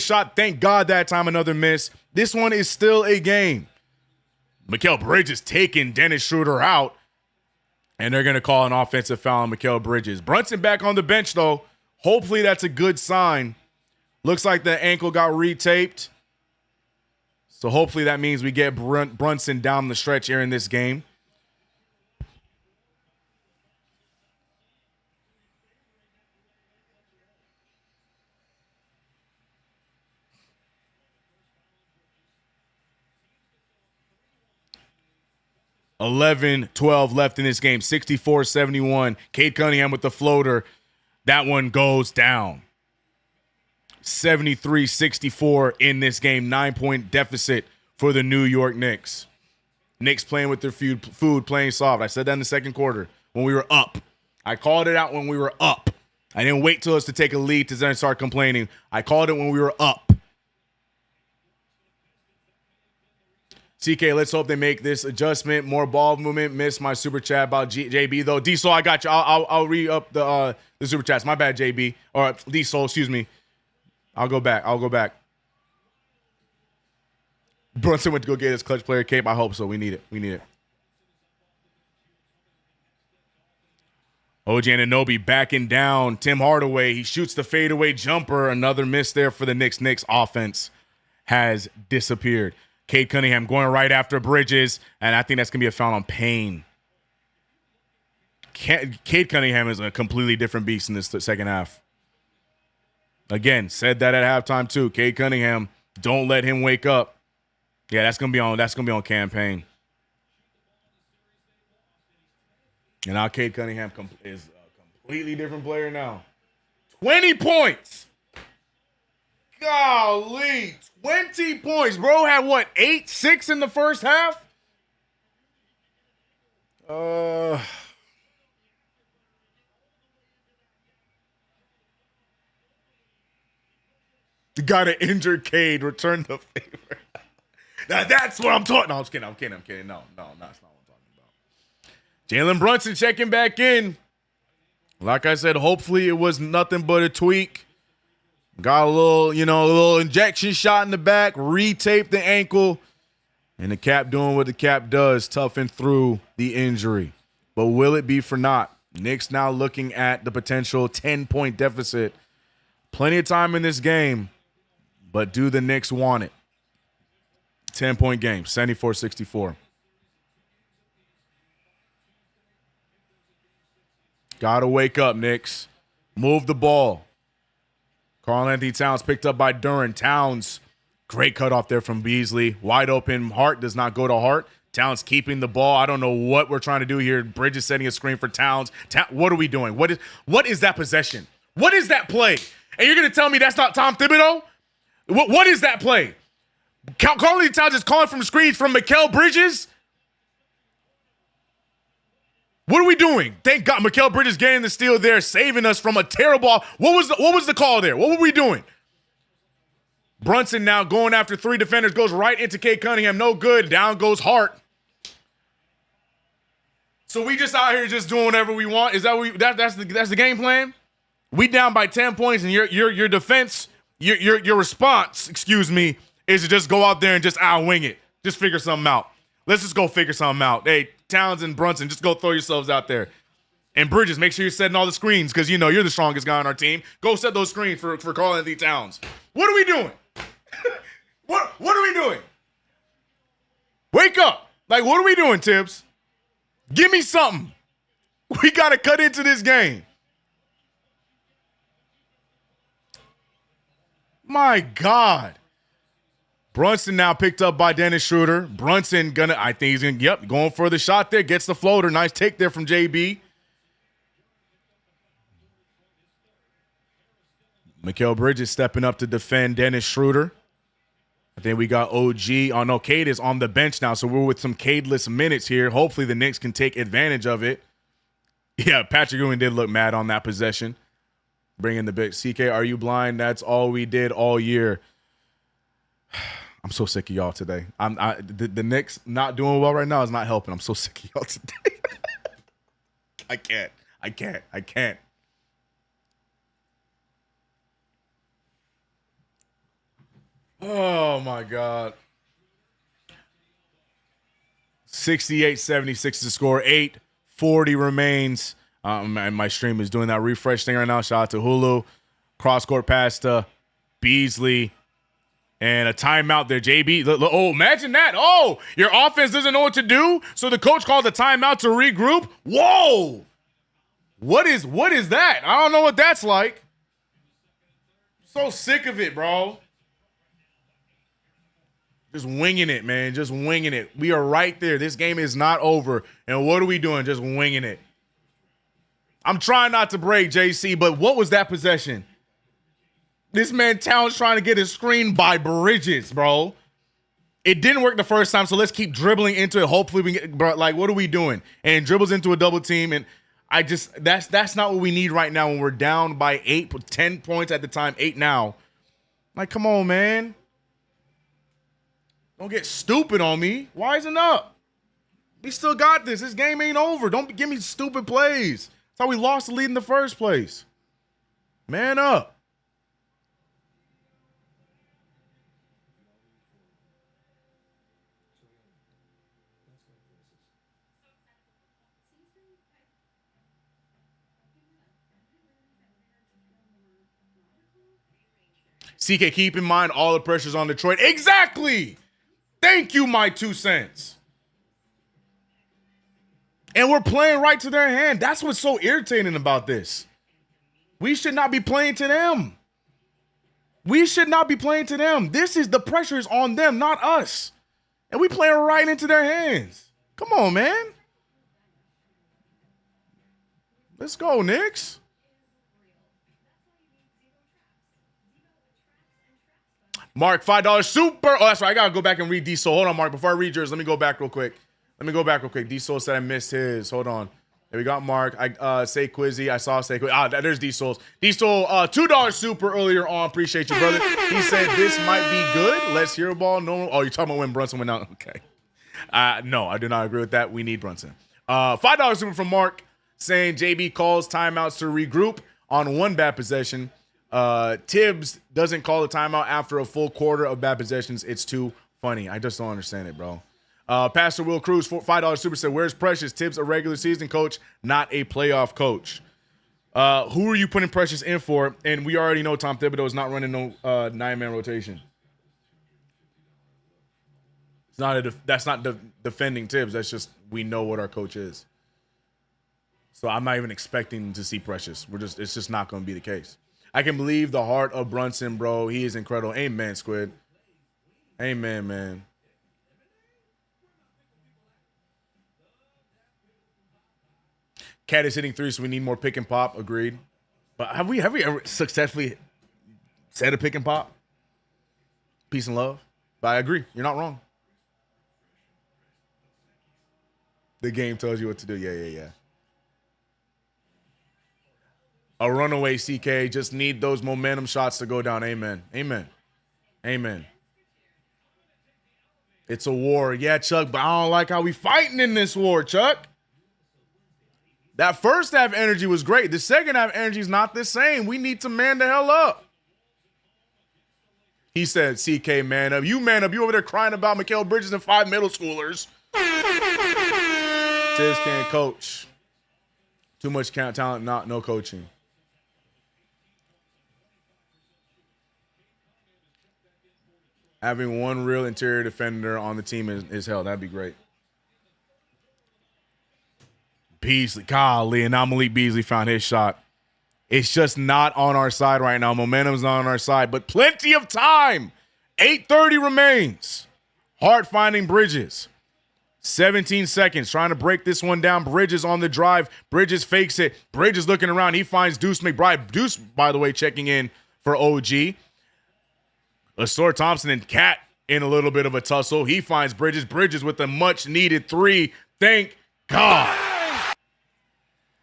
A: shot. Thank God that time another miss. This one is still a game. Mikal Bridges taking Dennis Schroeder out. And they're going to call an offensive foul on Mikal Bridges. Brunson back on the bench, though. Hopefully that's a good sign. Looks like the ankle got retaped. So hopefully that means we get Brunson down the stretch here in this game. $11-12 left in this game. 64-71. Cade Cunningham with the floater. That one goes down. 73-64 in this game. 9-point deficit for the New York Knicks. Knicks playing with their food, playing soft. I said that in the second quarter when we were up. I called it out when we were up. I didn't wait till us to take a lead to then start complaining. I called it when we were up. CK, let's hope they make this adjustment. More ball movement. Missed my super chat about JB, though. D-Soul, I got you. I'll re-up the super chats. My bad, JB. Or D-Soul, excuse me. I'll go back. Brunson went to go get his clutch player cape. I hope so. We need it. OG Anunoby backing down. Tim Hardaway, he shoots the fadeaway jumper. Another miss there for the Knicks. Knicks offense has disappeared. Cade Cunningham going right after Bridges, and I think that's going to be a foul on Payne. Cade Cunningham is a completely different beast in this second half. Again, said that at halftime too. Cade Cunningham, don't let him wake up. Yeah, that's gonna be on campaign. And now Cade Cunningham is a completely different player now. 20 points. Golly, 20 points. Bro had what, 8-6 in the first half? You gotta injure Cade, return the favor. Now that's what I'm talking. No, I'm kidding. No, that's not what I'm talking about. Jalen Brunson checking back in. Like I said, hopefully it was nothing but a tweak. Got a little injection shot in the back, retaped the ankle, and the cap doing what the cap does, toughing through the injury. But will it be for naught? Knicks now looking at the potential 10-point deficit. Plenty of time in this game, but do the Knicks want it? 10-point game, 74-64. Gotta wake up, Knicks. Move the ball. Karl-Anthony Towns picked up by Duren. Towns, great cutoff there from Beasley. Wide open. Hart does not go to Hart. Towns keeping the ball. I don't know what we're trying to do here. Bridges setting a screen for Towns. What are we doing? What is that possession? What is that play? And you're going to tell me that's not Tom Thibodeau? What is that play? Karl-Anthony Towns is calling from screens from Mikal Bridges. What are we doing? Thank God Mikal Bridges getting the steal there, saving us from a terrible. What was the call there? What were we doing? Brunson now going after three defenders, goes right into Cade Cunningham. No good. Down goes Hart. So we just out here just doing whatever we want. Is that that's the game plan? We down by 10 points, and your defense, your response, excuse me, is to just go out there and just wing it. Just figure something out. Let's just go figure something out. Hey, Towns and Brunson, just go throw yourselves out there. And Bridges, make sure you're setting all the screens because you're the strongest guy on our team. Go set those screens for Karl-Anthony Towns. What are we doing? What are we doing? Wake up. Like, what are we doing, Tibbs? Give me something. We got to cut into this game. My God. Brunson now picked up by Dennis Schroeder. Brunson going for the shot there. Gets the floater. Nice take there from JB. Mikal Bridges stepping up to defend Dennis Schroeder. I think we got OG. Oh, no, Cade is on the bench now, so we're with some Cadeless minutes here. Hopefully the Knicks can take advantage of it. Yeah, Patrick Ewing did look mad on that possession. Bringing the big. CK, are you blind? That's all we did all year. I'm so sick of y'all today. The Knicks not doing well right now is not helping. I'm so sick of y'all today. I can't. Oh, my God. 68-76 to score. 8:40 remains. My stream is doing that refresh thing right now. Shout out to Hulu. Cross-court pass to Beasley. And a timeout there, JB. Oh, imagine that. Oh, your offense doesn't know what to do, so the coach calls a timeout to regroup. Whoa. What is that? I don't know what that's like. So sick of it, bro. Just winging it, man. Just winging it. We are right there. This game is not over. And what are we doing? Just winging it. I'm trying not to break, JC, but what was that possession? This man Towns trying to get his screen by Bridges, bro. It didn't work the first time, so let's keep dribbling into it. Hopefully we get, bro, like, what are we doing? And dribbles into a double team, and that's not what we need right now when we're down by 10 points at the time, 8 now. Like, come on, man. Don't get stupid on me. Wisen up. We still got this. This game ain't over. Don't give me stupid plays. That's how we lost the lead in the first place. Man up. CK, keep in mind all the pressure's on Detroit. Exactly. Thank you, my 2 cents. And we're playing right to their hand. That's what's so irritating about this. We should not be playing to them. We should not be playing to them. The pressure is on them, not us. And we playing right into their hands. Come on, man. Let's go, Knicks. Mark, $5 super. Oh, that's right. I got to go back and read D-Soul. Hold on, Mark. Before I read yours, let me go back real quick. D-Soul said I missed his. Hold on. There we got Mark. I say Quizzy. I saw say Quizzy. There's D-Soul's. D-Soul, $2 super earlier on. Appreciate you, brother. He said this might be good. Let's hear ball. No. Oh, you're talking about when Brunson went out. Okay. No, I do not agree with that. We need Brunson. $5 super from Mark saying JB calls timeouts to regroup on one bad possession. Tibbs doesn't call the timeout after a full quarter of bad possessions. It's too funny. I just don't understand it, bro. Pastor Will Cruz, $5 super said, where's Precious? Tibbs a regular season coach, not a playoff coach. Who are you putting Precious in for? And we already know Tom Thibodeau is not running no 9-man rotation. That's not defending Tibbs. That's just we know what our coach is. So I'm not even expecting to see Precious. It's just not going to be the case. I can believe the heart of Brunson, bro. He is incredible. Amen, Squid. Amen, man. Cat is hitting 3, so we need more pick and pop. Agreed. But have we ever successfully said a pick and pop? Peace and love. But I agree. You're not wrong. The game tells you what to do. Yeah. A runaway, CK. Just need those momentum shots to go down. Amen. It's a war. Yeah, Chuck, but I don't like how we fighting in this war, Chuck. That first half energy was great. The second half energy is not the same. We need to man the hell up. He said, CK, man up. You man up. You over there crying about Mikal Bridges and 5 middle schoolers. Tibbs can't coach. Too much talent, no coaching. Having one real interior defender on the team is hell. That'd be great. Beasley, golly, and now Malik Beasley found his shot. It's just not on our side right now. Momentum's not on our side, but plenty of time. 8:30 remains. Hart finding Bridges. 17 seconds, trying to break this one down. Bridges on the drive. Bridges fakes it. Bridges looking around. He finds Deuce McBride. Deuce, by the way, checking in for OG. Asor Thompson and Cat in a little bit of a tussle. He finds Bridges. Bridges with a much-needed 3. Thank God.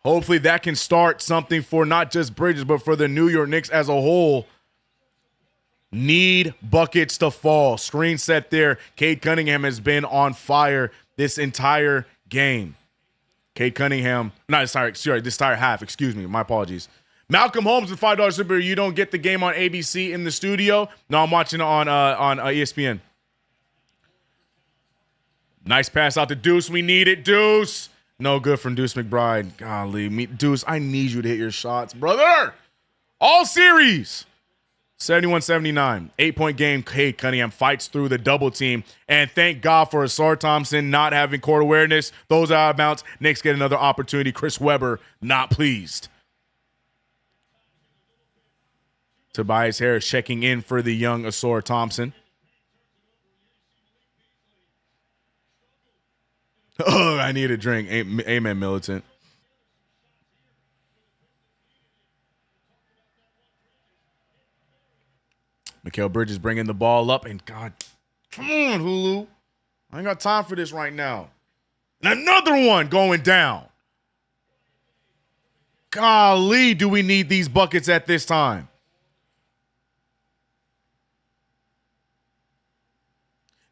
A: Hopefully that can start something for not just Bridges, but for the New York Knicks as a whole. Need buckets to fall. Screen set there. Cade Cunningham has been on fire this entire game. Cade Cunningham, this entire half, excuse me, my apologies. Malcolm Holmes with $5 super. You don't get the game on ABC in the studio. No, I'm watching it on ESPN. Nice pass out to Deuce. We need it, Deuce. No good from Deuce McBride. Golly, Deuce, I need you to hit your shots, brother. All series. 71-79. 8-point game. Cade Cunningham fights through the double team. And thank God for Asar Thompson not having court awareness. Those out of bounds. Knicks get another opportunity. Chris Webber not pleased. Tobias Harris checking in for the young Asar Thompson. Oh, I need a drink. Amen, militant. Mikal Bridges bringing the ball up. And God, come on, Hulu. I ain't got time for this right now. And another one going down. Golly, do we need these buckets at this time?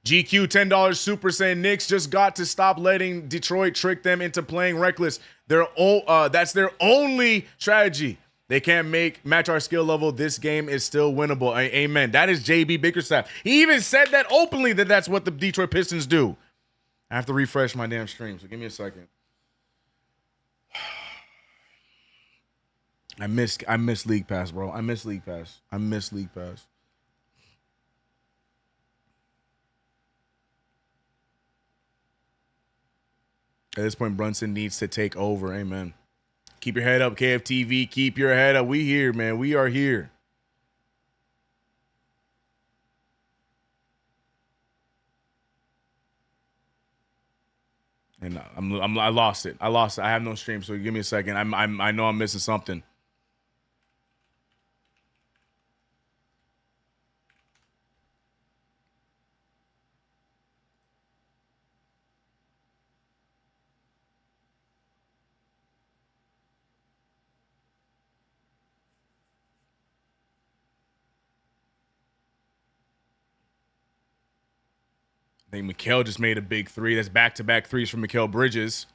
A: GQ $10 super saying Knicks just got to stop letting Detroit trick them into playing reckless. That's their only strategy. They can't match our skill level. This game is still winnable. Amen. That is JB Bickerstaff. He even said that openly that's what the Detroit Pistons do. I have to refresh my damn stream, so give me a second. I miss League Pass, bro. I miss League Pass. At this point, Brunson needs to take over. Amen. Keep your head up, KFTV. Keep your head up. We here, man. We are here. And I lost it. I lost it. I have no stream, so give me a second. I know I'm missing something. I think Mikal just made a big three. That's back-to-back threes from Mikal Bridges.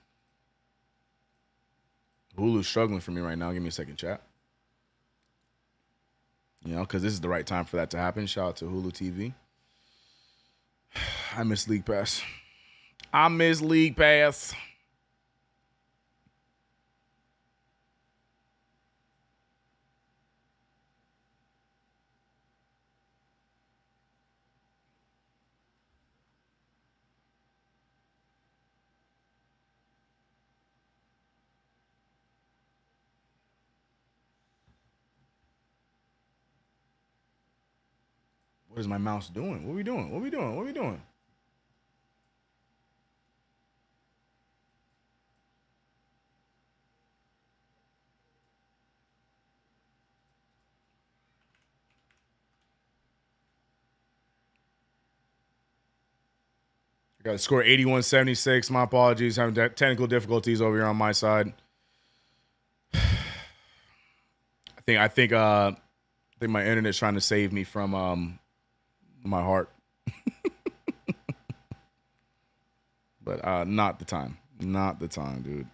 A: Hulu's struggling for me right now. Give me a second, chat. You know, because this is the right time for that to happen. Shout out to Hulu TV. I miss League Pass. I miss League Pass. What is my mouse doing? What are we doing? What are we doing? What are we doing? I got to score 81-76. My apologies. Having technical difficulties over here on my side. I think my internet's trying to save me from my heart. But not the time. Not the time, dude.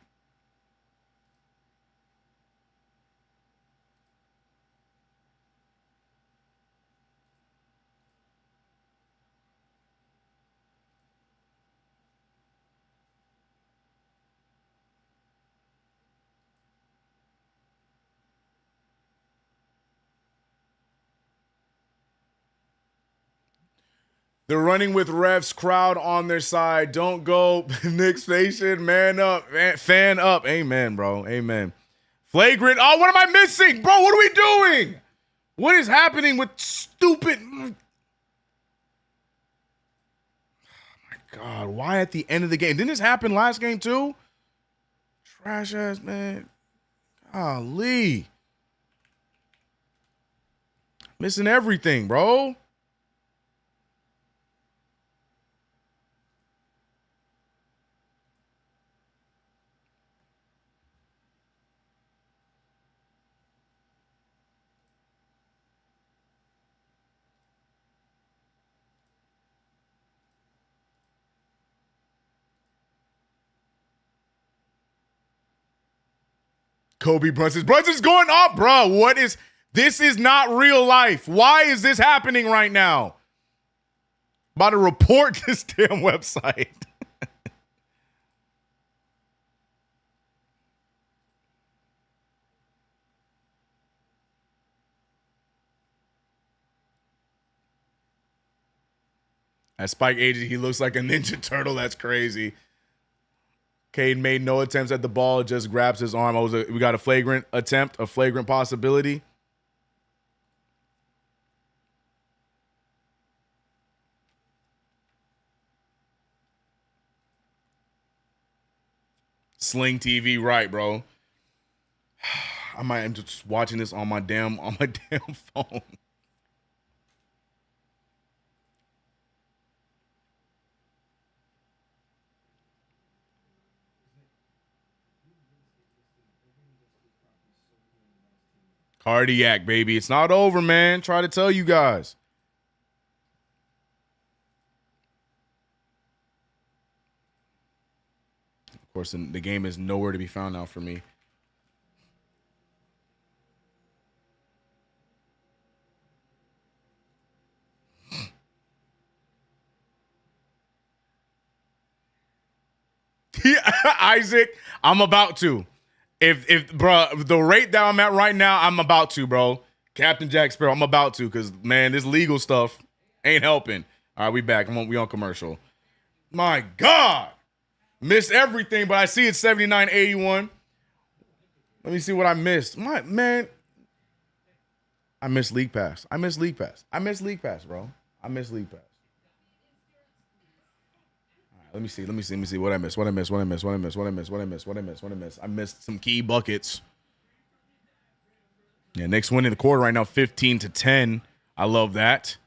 A: They're running with refs, crowd on their side. Don't go, Knicks Nation, man up, fan up. Amen, bro. Amen. Flagrant. Oh, what am I missing? Bro, what are we doing? What is happening with stupid... Oh, my God. Why at the end of the game? Didn't this happen last game, too? Trash ass, man. Golly. Missing everything, bro. Kobe Brunson's going off, bro. What is this? Is not real life. Why is this happening right now? About to report this damn website. At Spike Agent, he looks like a Ninja Turtle. That's crazy. Cade made no attempts at the ball, just grabs his arm. We got a flagrant attempt, a flagrant possibility. Sling TV, right, bro. I might end up just watching this on my damn phone. Cardiac, baby. It's not over, man. Try to tell you guys. Of course, the game is nowhere to be found now for me. Isaac, I'm about to. If bro, the rate that I'm at right now, I'm about to, bro. Captain Jack Sparrow, I'm about to, because man, this legal stuff ain't helping. All right, we back. We on commercial. My God. Missed everything, but I see it's 79-81. Let me see what I missed. Man, I missed League Pass. I missed League Pass, bro. I missed League Pass. All right, let me see what I missed. I missed some key buckets. Yeah, Knicks winning the quarter right now, 15-10. I love that.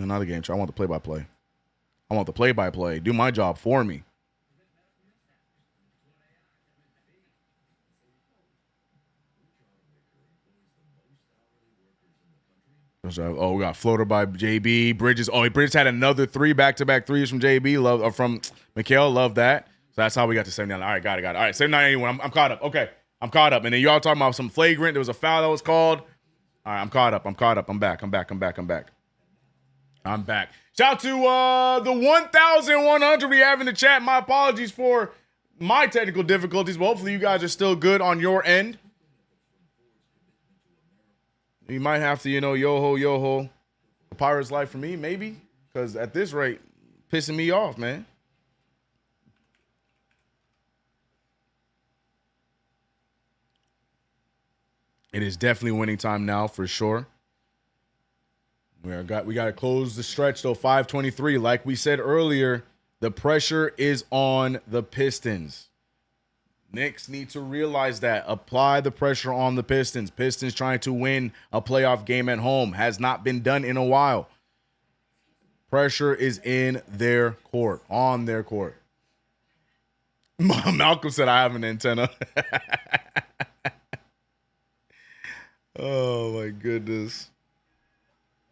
A: Not a game show. I want the play-by-play. I want the play-by-play. Do my job for me. Oh, we got floater by JB. Bridges. Oh, Bridges had another 3 back-to-back threes from JB. From Mikhail. Love that. So that's how we got to 79. All right, got it. All right, 79-81. I'm caught up. Okay, I'm caught up. And then y'all talking about some flagrant. There was a foul that was called. All right, I'm caught up. I'm back. Shout out to the 1,100 we have in the chat. My apologies for my technical difficulties, but hopefully you guys are still good on your end. You might have to, yo-ho. The Pirates life for me, maybe. Because at this rate, pissing me off, man. It is definitely winning time now, for sure. We got to close the stretch, though, 5:23. Like we said earlier, the pressure is on the Pistons. Knicks need to realize that. Apply the pressure on the Pistons. Pistons trying to win a playoff game at home. Has not been done in a while. Pressure is in their court, on their court. Malcolm said I have an antenna. Oh, my goodness.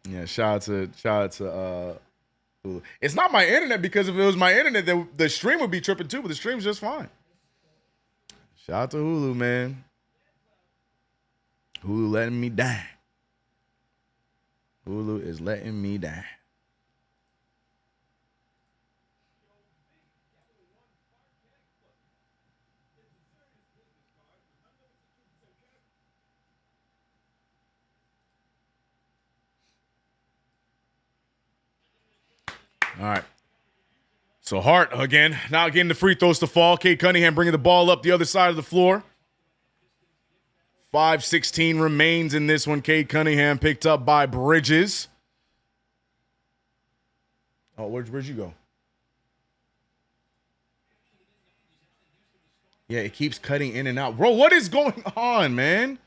A: Yeah, shout out to Hulu. It's not my internet, because if it was my internet, then the stream would be tripping too, but the stream's just fine. Shout out to Hulu, man. Hulu letting me die. Hulu is letting me die. All right. So Hart again, now getting the free throws to fall. Cade Cunningham bringing the ball up the other side of the floor. 5:16 remains in this one. Cade Cunningham picked up by Bridges. Oh, where'd you go? Yeah, it keeps cutting in and out. Bro, what is going on, man?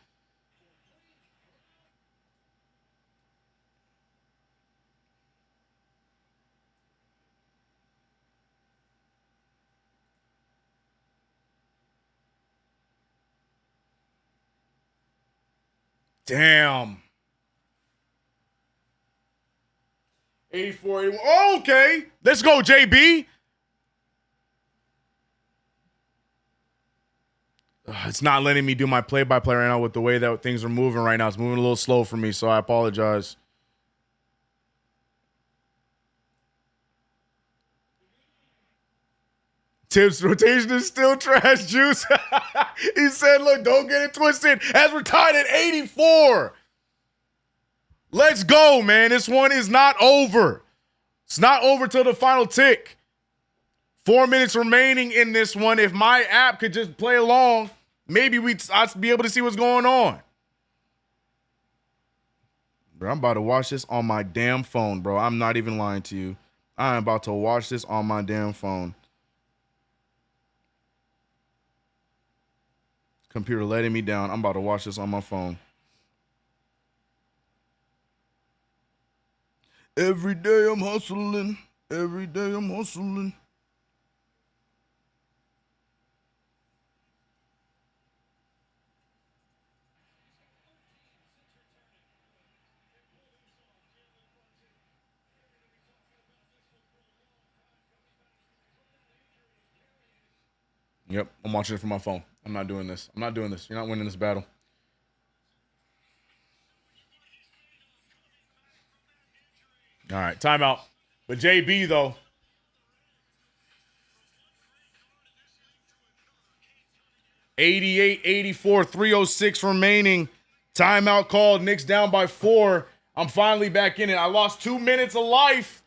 A: Damn. 84, 81. Oh, okay. Let's go, JB. It's not letting me do my play-by-play right now with the way that things are moving right now. It's moving a little slow for me, so I apologize. Tips rotation is still trash juice. He said, look, don't get it twisted, as we're tied at 84. Let's go, man. This one is not over. It's not over till the final tick. 4 minutes remaining in this one. If my app could just play along, maybe I'd be able to see what's going on. Bro, I'm about to watch this on my damn phone, bro. I'm not even lying to you. I'm about to watch this on my damn phone. Computer letting me down. I'm about to watch this on my phone. Every day I'm hustling. Every day I'm hustling. Yep, I'm watching it from my phone. I'm not doing this. You're not winning this battle. All right, timeout. But JB, though. $88-84, 3:06 remaining. Timeout called. Knicks down by 4. I'm finally back in it. I lost 2 minutes of life.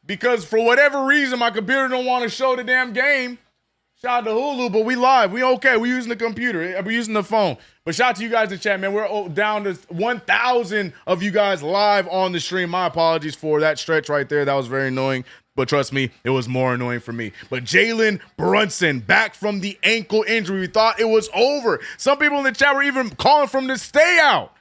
A: because for whatever reason, my computer don't want to show the damn game. Shout out to Hulu, but we live. We okay. We using the computer. We're using the phone. But shout out to you guys in chat, man. We're down to 1,000 of you guys live on the stream. My apologies for that stretch right there. That was very annoying. But trust me, it was more annoying for me. But Jalen Brunson back from the ankle injury. We thought it was over. Some people in the chat were even calling for him to stay out.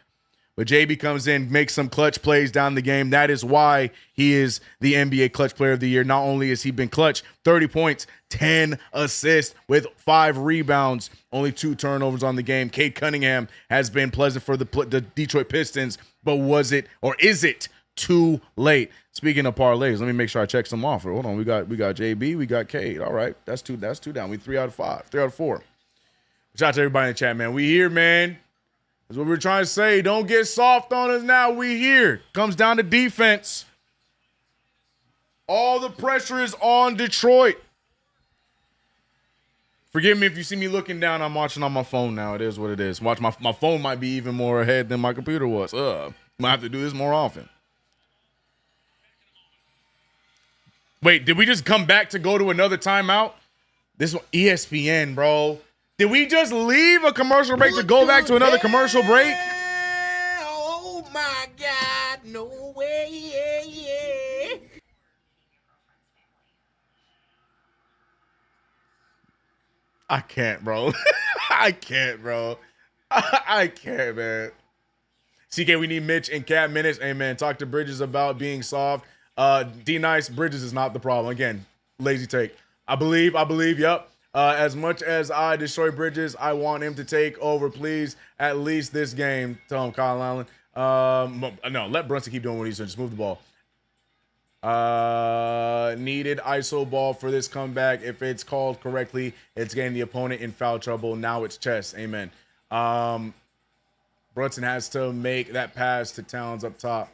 A: But JB comes in, makes some clutch plays down the game. That is why he is the NBA Clutch Player of the Year. Not only has he been clutch, 30 points, 10 assists with 5 rebounds, only 2 turnovers on the game. Cade Cunningham has been pleasant for the Detroit Pistons, but was it or is it too late? Speaking of parlays, let me make sure I check some off. Hold on, we got JB, we got Cade. All right, that's two down. We 3 out of 5, 3 out of 4. Shout out to everybody in the chat, man. We here, man. That's what we're trying to say. Don't get soft on us now. We here. Comes down to defense. All the pressure is on Detroit. Forgive me if you see me looking down. I'm watching on my phone now. It is what it is. Watch my phone might be even more ahead than my computer was. Might have to do this more often. Wait, did we just come back to go to another timeout? This one, ESPN, bro. Did we just leave a commercial break to go back to another commercial break?
B: Oh my God, no way.
A: I can't, bro. I can't, bro. I can't, man. CK, we need Mitch and Cat minutes. Hey, man, talk to Bridges about being soft. D-Nice, Bridges is not the problem. Again, lazy take. I believe, yep. As much as I destroy Bridges, I want him to take over, please. At least this game. Tell him, Kyle Allen. No, let Brunson keep doing what he's doing. Just move the ball. Needed ISO ball for this comeback. If it's called correctly, it's getting the opponent in foul trouble. Now it's chess. Amen. Brunson has to make that pass to Towns up top.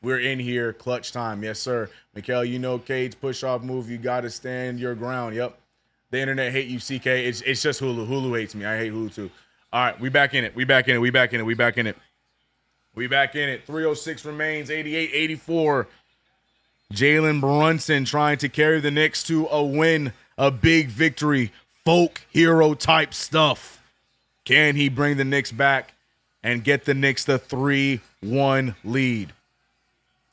A: We're in here. Clutch time. Yes, sir. Mikhail, you know Cade's push-off move. You got to stand your ground. Yep. The internet hate you, CK. It's just Hulu. Hulu hates me. I hate Hulu too. All right, we back in it. 3:06 remains, 88-84. Jalen Brunson trying to carry the Knicks to a win, a big victory, folk hero type stuff. Can he bring the Knicks back and get the Knicks the 3-1 lead?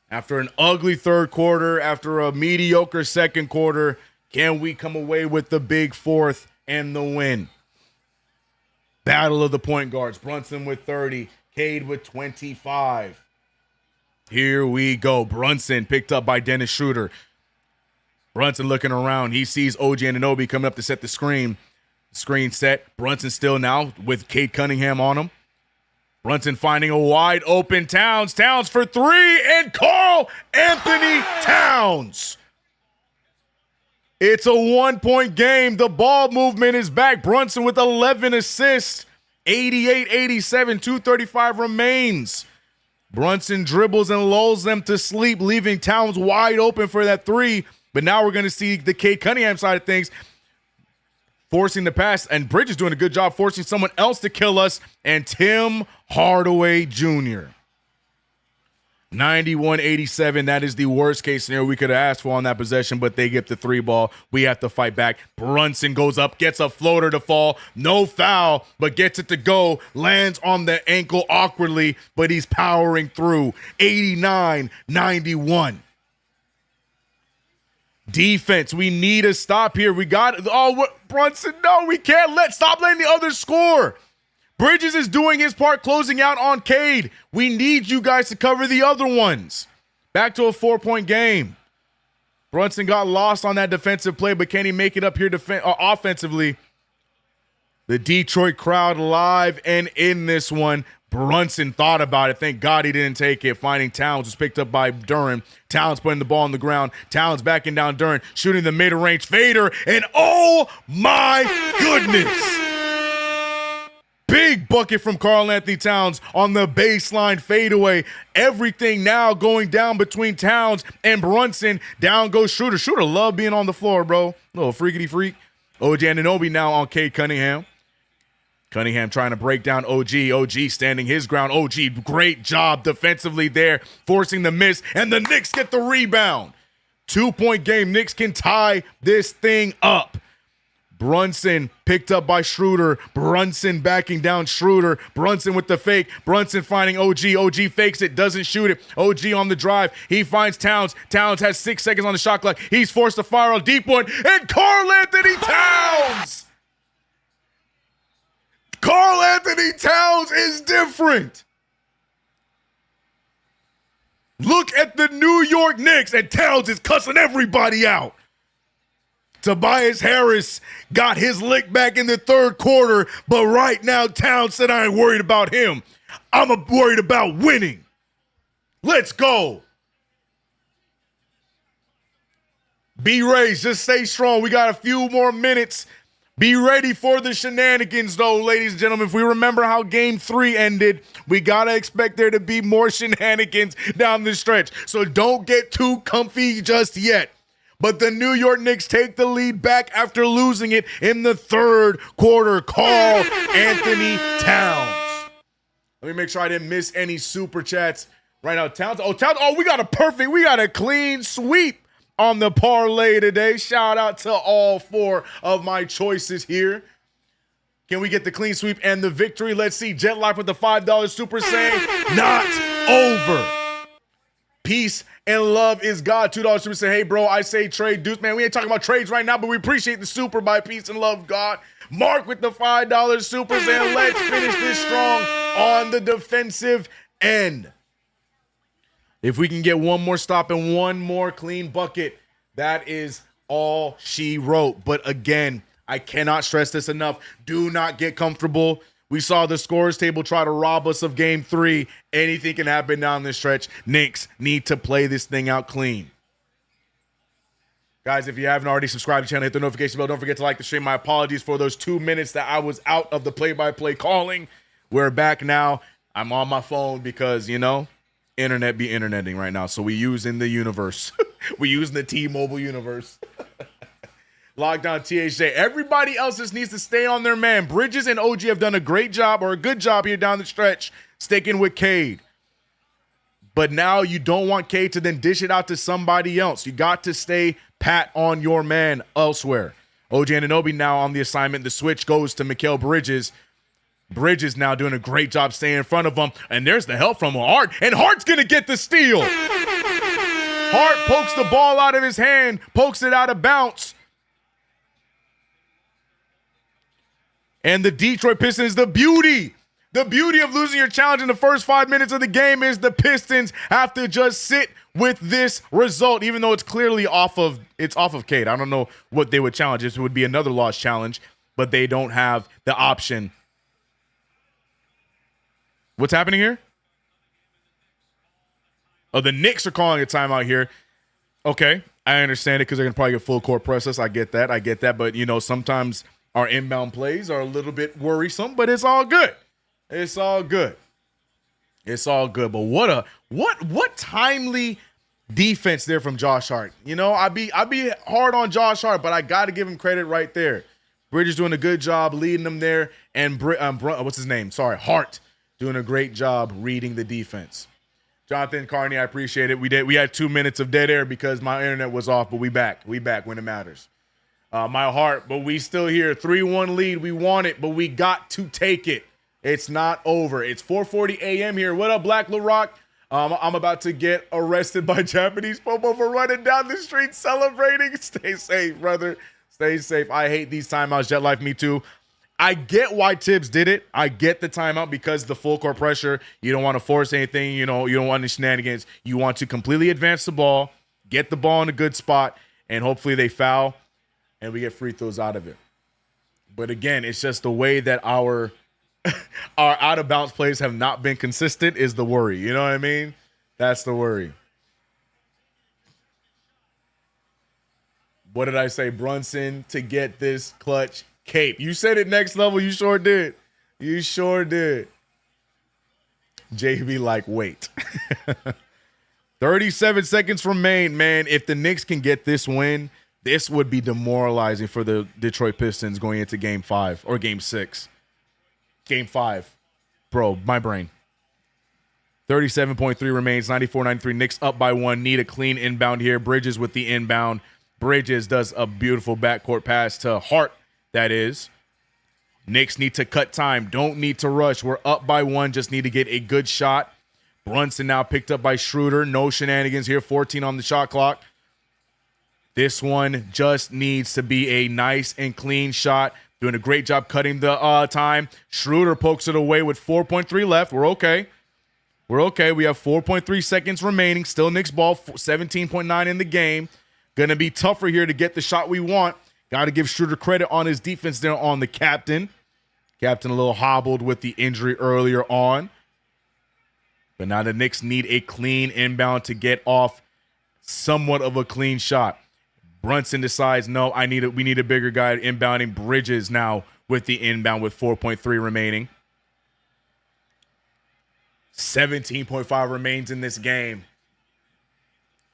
A: After an ugly third quarter, after a mediocre second quarter, can we come away with the big fourth and the win? Battle of the point guards. Brunson with 30. Cade with 25. Here we go. Brunson picked up by Dennis Schroeder. Brunson looking around. He sees OG Anunoby coming up to set the screen. Screen set. Brunson still now with Cade Cunningham on him. Brunson finding a wide open Towns. Towns for 3 and Karl Anthony Towns. It's a 1-point game. The ball movement is back. Brunson with 11 assists. 88-87, 2:35 remains. Brunson dribbles and lulls them to sleep, leaving Towns wide open for that 3. But now we're going to see the Cade Cunningham side of things forcing the pass. And Bridges doing a good job forcing someone else to kill us. And Tim Hardaway Jr. 91-87. That is the worst case scenario we could have asked for on that possession, but they get the 3 ball. We have to fight back. Brunson goes up, gets a floater to fall. No foul, but gets it to go. Lands on the ankle awkwardly, but he's powering through. 89-91. Defense, we need a stop here. We got Brunson, no, we can't stop letting the others score. Bridges is doing his part, closing out on Cade. We need you guys to cover the other ones. Back to a 4-point game. Brunson got lost on that defensive play, but can he make it up here offensively? The Detroit crowd live and in this one. Brunson thought about it. Thank God he didn't take it. Finding Towns was picked up by Duren. Towns putting the ball on the ground. Towns backing down Duren, shooting the mid-range fader, and oh my goodness! Big bucket from Karl Anthony Towns on the baseline fadeaway. Everything now going down between Towns and Brunson. Down goes Schroeder. Schroeder love being on the floor, bro. Little freakity freak. OG Anunoby now on Cade Cunningham. Cunningham trying to break down OG. OG standing his ground. OG, great job defensively there, forcing the miss, and the Knicks get the rebound. 2-point game. Knicks can tie this thing up. Brunson picked up by Schroeder. Brunson backing down Schroeder. Brunson with the fake. Brunson finding OG. OG fakes it, doesn't shoot it. OG on the drive. He finds Towns. Towns has 6 seconds on the shot clock. He's forced to fire a deep one. And Karl-Anthony Towns! Karl-Anthony Towns is different. Look at the New York Knicks, and Towns is cussing everybody out. Tobias Harris got his lick back in the third quarter, but right now Towns said, I ain't worried about him. I'm worried about winning. Let's go. B-Rays, just stay strong. We got a few more minutes. Be ready for the shenanigans, though, ladies and gentlemen. If we remember how Game 3 ended, we got to expect there to be more shenanigans down the stretch. So don't get too comfy just yet. But the New York Knicks take the lead back after losing it in the third quarter. Karl-Anthony Towns. Let me make sure I didn't miss any super chats right now. Towns. Oh, we got a clean sweep on the parlay today. Shout out to all 4 of my choices here. Can we get the clean sweep and the victory? Let's see. Jet Life with the $5 super saying, not over. Peace and love is God. $2 super say, hey, bro, I say trade dudes. Man, we ain't talking about trades right now, but we appreciate the super by Peace and Love God. Mark with the $5 super saying, let's finish this strong on the defensive end. If we can get one more stop and one more clean bucket, that is all she wrote. But again, I cannot stress this enough. Do not get comfortable. We saw the scores table try to rob us of Game 3. Anything can happen down this stretch. Knicks need to play this thing out clean. Guys, if you haven't already subscribed to the channel, hit the notification bell. Don't forget to like the stream. My apologies for those 2 minutes that I was out of the play-by-play calling. We're back now. I'm on my phone because, you know, internet be interneting right now. So we using the universe. We using the T-Mobile universe. Lockdown THJ. Everybody else just needs to stay on their man. Bridges and OG have done a great job or a good job here down the stretch, sticking with Cade. But now you don't want Cade to then dish it out to somebody else. You got to stay pat on your man elsewhere. OG Anunoby now on the assignment. The switch goes to Mikal Bridges. Bridges now doing a great job staying in front of him. And there's the help from Hart. And Hart's going to get the steal. Hart pokes the ball out of his hand, pokes it out of bounds. And the Detroit Pistons, the beauty of losing your challenge in the first 5 minutes of the game is the Pistons have to just sit with this result, even though it's clearly off of Cade. I don't know what they would challenge. This would be another lost challenge, but they don't have the option. What's happening here? Oh, the Knicks are calling a timeout here. Okay, I understand it because they're going to probably get full court press us. I get that. But, you know, sometimes our inbound plays are a little bit worrisome, but it's all good. It's all good. But what timely defense there from Josh Hart. You know, I'd be hard on Josh Hart, but I got to give him credit right there. Bridges doing a good job leading them there, and what's his name? Sorry, Hart doing a great job reading the defense. Jonathan Carney, I appreciate it. We had 2 minutes of dead air because my internet was off, but we back when it matters. My heart, but we still here. 3-1 lead. We want it, but we got to take it. It's not over. It's 4:40 a.m. here. What up, Black LaRock? I'm about to get arrested by Japanese Popo for running down the street celebrating. Stay safe, brother. Stay safe. I hate these timeouts. Jet Life, me too. I get why Tibbs did it. I get the timeout because the full court pressure. You don't want to force anything. You know, you don't want any shenanigans. You want to completely advance the ball, get the ball in a good spot, and hopefully they foul and we get free throws out of it. But again, it's just the way that our out of bounds plays have not been consistent is the worry. You know what I mean? That's the worry. What did I say? Brunson to get this clutch cape. You said it next level. You sure did. You sure did. JB like, wait. 37 seconds remain, man. If the Knicks can get this win, this would be demoralizing for the Detroit Pistons going into Game 5 or Game 6. Game 5. Bro, my brain. 37.3 remains, 94-93. Knicks up by 1. Need a clean inbound here. Bridges with the inbound. Bridges does a beautiful backcourt pass to Hart, that is. Knicks need to cut time. Don't need to rush. We're up by 1. Just need to get a good shot. Brunson now picked up by Schroeder. No shenanigans here. 14 on the shot clock. This one just needs to be a nice and clean shot. Doing a great job cutting the time. Schroeder pokes it away with 4.3 left. We're okay. We're okay. We have 4.3 seconds remaining. Still Knicks ball. 17.9 in the game. Going to be tougher here to get the shot we want. Got to give Schroeder credit on his defense there on the captain. Captain a little hobbled with the injury earlier on. But now the Knicks need a clean inbound to get off somewhat of a clean shot. Brunson decides, no, we need a bigger guy inbounding. Bridges now with the inbound with 4.3 remaining. 17.5 remains in this game.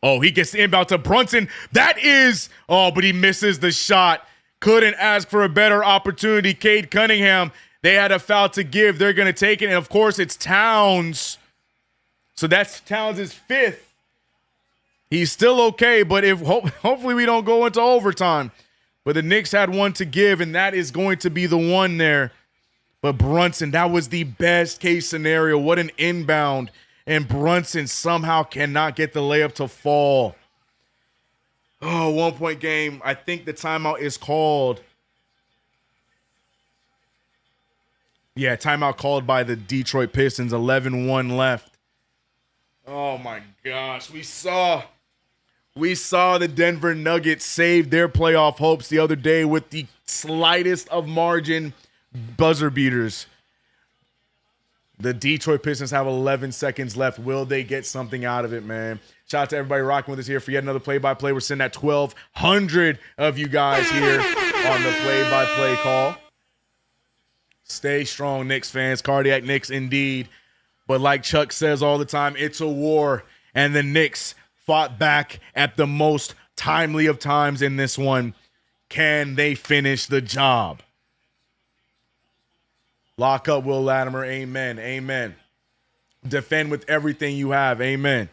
A: Oh, he gets the inbound to Brunson. That is, but he misses the shot. Couldn't ask for a better opportunity. Cade Cunningham, they had a foul to give. They're going to take it. And, of course, it's Towns. So that's Towns' 5th. He's still okay, but hopefully we don't go into overtime. But the Knicks had one to give, and that is going to be the one there. But Brunson, that was the best case scenario. What an inbound. And Brunson somehow cannot get the layup to fall. Oh, 1-point game. I think the timeout is called. Yeah, timeout called by the Detroit Pistons. 11-1 left. Oh, my gosh. We saw the Denver Nuggets save their playoff hopes the other day with the slightest of margin buzzer beaters. The Detroit Pistons have 11 seconds left. Will they get something out of it, man? Shout out to everybody rocking with us here for yet another play-by-play. We're sitting at 1,200 of you guys here on the play-by-play call. Stay strong, Knicks fans. Cardiac Knicks indeed. But like Chuck says all the time, it's a war. And the Knicks fought back at the most timely of times in this one. Can they finish the job? Lock up Will Latimer. Amen. Amen. Defend with everything you have. Amen.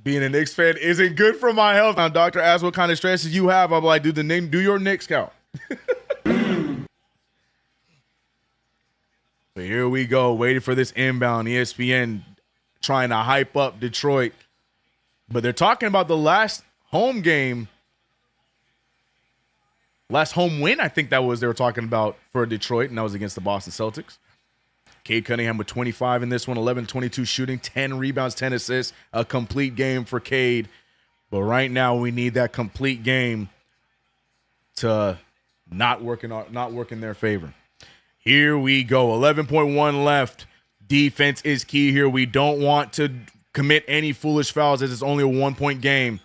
A: Being a Knicks fan isn't good for my health. Now, doctor asks what kind of stresses you have. I'm like, do your Knicks count. But here we go, waiting for this inbound. ESPN trying to hype up Detroit. But they're talking about the last home game. Last home win, I think that was they were talking about for Detroit, and that was against the Boston Celtics. Cade Cunningham with 25 in this one, 11-22 shooting, 10 rebounds, 10 assists, a complete game for Cade. But right now we need that complete game to not work in their favor. Here we go, 11.1 left. Defense is key here. We don't want to commit any foolish fouls as it's only a 1-point game.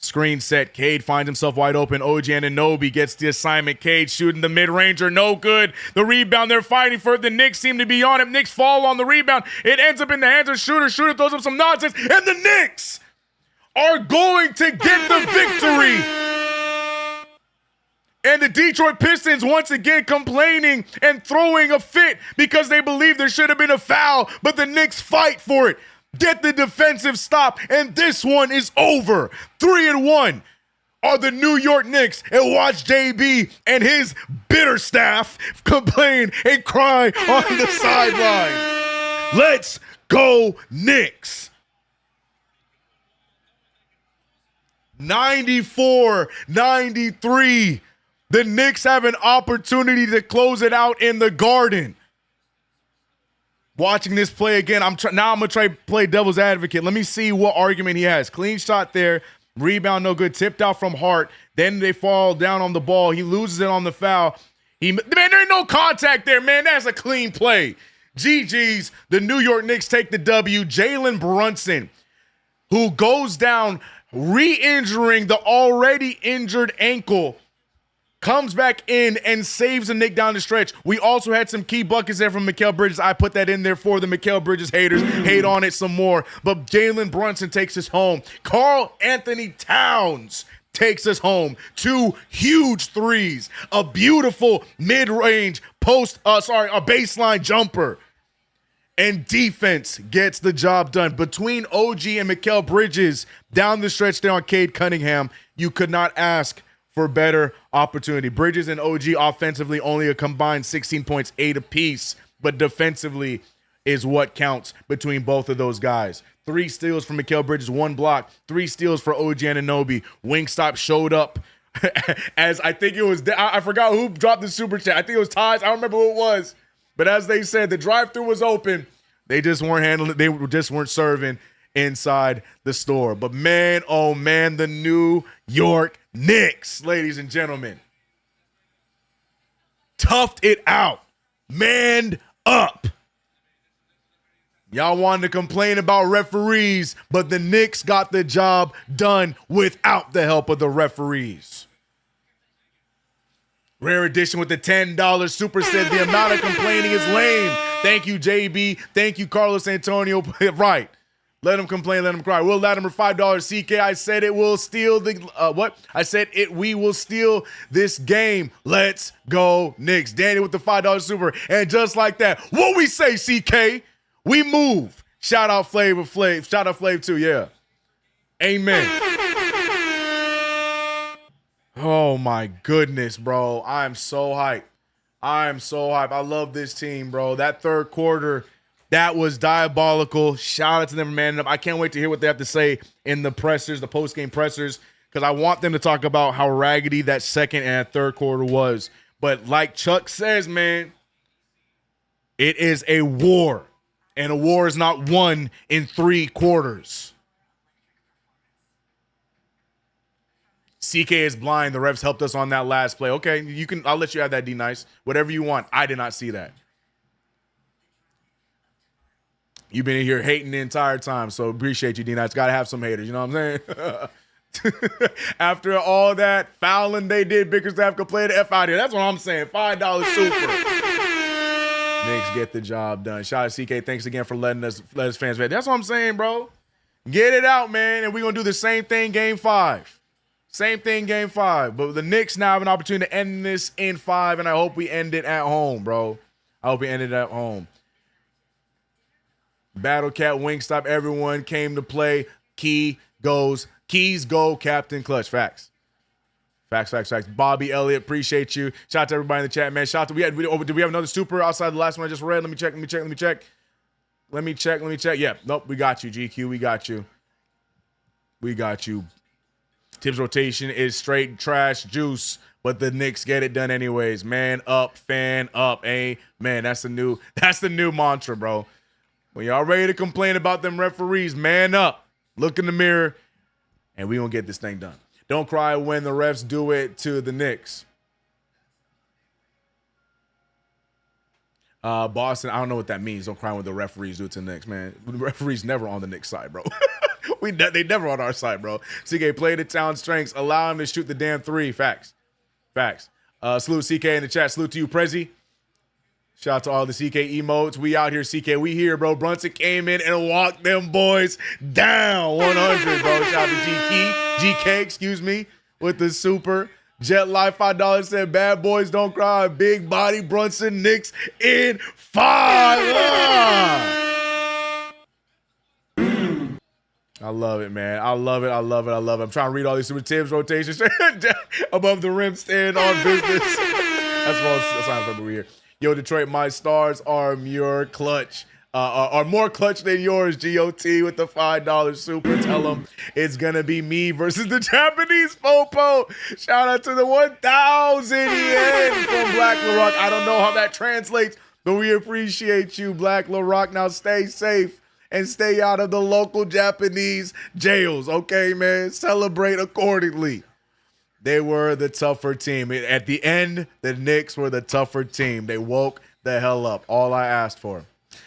A: Screen set. Cade finds himself wide open. OG Anunoby gets the assignment. Cade shooting the mid-ranger. No good. The rebound they're fighting for. The Knicks seem to be on it. Knicks fall on the rebound. It ends up in the hands of Schroeder. Schroeder throws up some nonsense. And the Knicks are going to get the victory. And the Detroit Pistons once again complaining and throwing a fit because they believe there should have been a foul. But the Knicks fight for it. Get the defensive stop, and this one is over. 3-1 are the New York Knicks, and watch JB and his bitter staff complain and cry on the sideline. Let's go, Knicks. 94-93. The Knicks have an opportunity to close it out in the Garden. Watching this play again, I'm going to try to play devil's advocate. Let me see what argument he has. Clean shot there. Rebound no good. Tipped out from Hart. Then they fall down on the ball. He loses it on the foul. Man, there ain't no contact there, man. That's a clean play. GG's. The New York Knicks take the W. Jalen Brunson, who goes down re-injuring the already injured ankle, comes back in and saves the Knicks down the stretch. We also had some key buckets there from Mikal Bridges. I put that in there for the Mikal Bridges haters. Hate on it some more. But Jalen Brunson takes us home. Karl Anthony Towns takes us home. 2 huge threes, a beautiful mid-range a baseline jumper. And defense gets the job done. Between OG and Mikal Bridges down the stretch there on Cade Cunningham, you could not ask for better opportunity. Bridges and OG offensively only a combined 16 points, 8 apiece, but defensively is what counts between both of those guys. 3 steals for Mikal Bridges, 1 block, 3 steals for OG Anunoby. Wingstop showed up as I think it was, I forgot who dropped the super chat. I think it was Ties. I don't remember who it was. But as they said, the drive-thru was open. They just weren't handling it. They just weren't serving inside the store. But man, oh man, the New York Knicks, ladies and gentlemen, toughed it out, manned up. Y'all wanted to complain about referees, but the Knicks got the job done without the help of the referees. Rare Edition with the $10 super said the amount of complaining is lame. Thank you, JB. Thank you, Carlos Antonio. Right. Let him complain, let him cry. Will Latimer, $5. CK, I said it will steal the what? I said we will steal this game. Let's go, Knicks. Danny with the $5 super. And just like that, what we say, CK? We move. Shout out Flavor Flav. Shout out Flav too, yeah. Amen. Oh my goodness, bro. I'm so hyped. I love this team, bro. That third quarter, that was diabolical. Shout out to them, man. I can't wait to hear what they have to say in the pressers, the post-game pressers, because I want them to talk about how raggedy that second and third quarter was. But like Chuck says, man, it is a war, and a war is not won in 3 quarters. CK is blind. The refs helped us on that last play. Okay, I'll let you have that, D-Nice. Whatever you want. I did not see that. You've been in here hating the entire time, so appreciate you, D-Nice. Got to have some haters, you know what I'm saying? After all that fouling they did, Bickerstaff could play the F out here. That's what I'm saying. $5 super. Knicks get the job done. Shout out to CK. Thanks again for letting us fans vet. That's what I'm saying, bro. Get it out, man, and we're going to do the same thing game 5. Same thing, game 5. But the Knicks now have an opportunity to end this in 5, and I hope we end it at home, bro. I hope we end it at home. Battle Cat, Wingstop, everyone came to play. Keys go, Captain Clutch. Facts. Bobby Elliott, appreciate you. Shout out to everybody in the chat, man. Shout out to, did we have another super outside the last one I just read? Let me check. Yeah, nope, we got you, GQ. We got you. Tibbs rotation is straight trash juice, but the Knicks get it done anyways. Man up, fan up. Amen. That's the new mantra, bro. When y'all ready to complain about them referees, man up. Look in the mirror, and we gonna get this thing done. Don't cry when the refs do it to the Knicks. Boston, I don't know what that means. Don't cry when the referees do it to the Knicks, man. The referees never on the Knicks side, bro. They never on our side, bro. CK, play the town strengths. Allow him to shoot the damn 3. Facts. Salute CK in the chat. Salute to you, Prezi. Shout out to all the CK emotes. We out here, CK. We here, bro. Brunson came in and walked them boys down 100, bro. Shout out to GK, excuse me, with the super. Jet Life, $5 said, bad boys don't cry. Big body Brunson Knicks in 5. I love it, man. I love it. I'm trying to read all these super Tibbs rotations above the rim, stand on business. That's not we're here. Yo, Detroit, my stars are more clutch. Are more clutch than yours, GOT, with the $5 super. Tell them it's going to be me versus the Japanese Popo. Shout out to the 1,000 yen from Black LaRock. I don't know how that translates, but we appreciate you, Black LaRock. Now stay safe and stay out of the local Japanese jails, okay, man? Celebrate accordingly. They were the tougher team. At the end, the Knicks were the tougher team. They woke the hell up. All I asked for.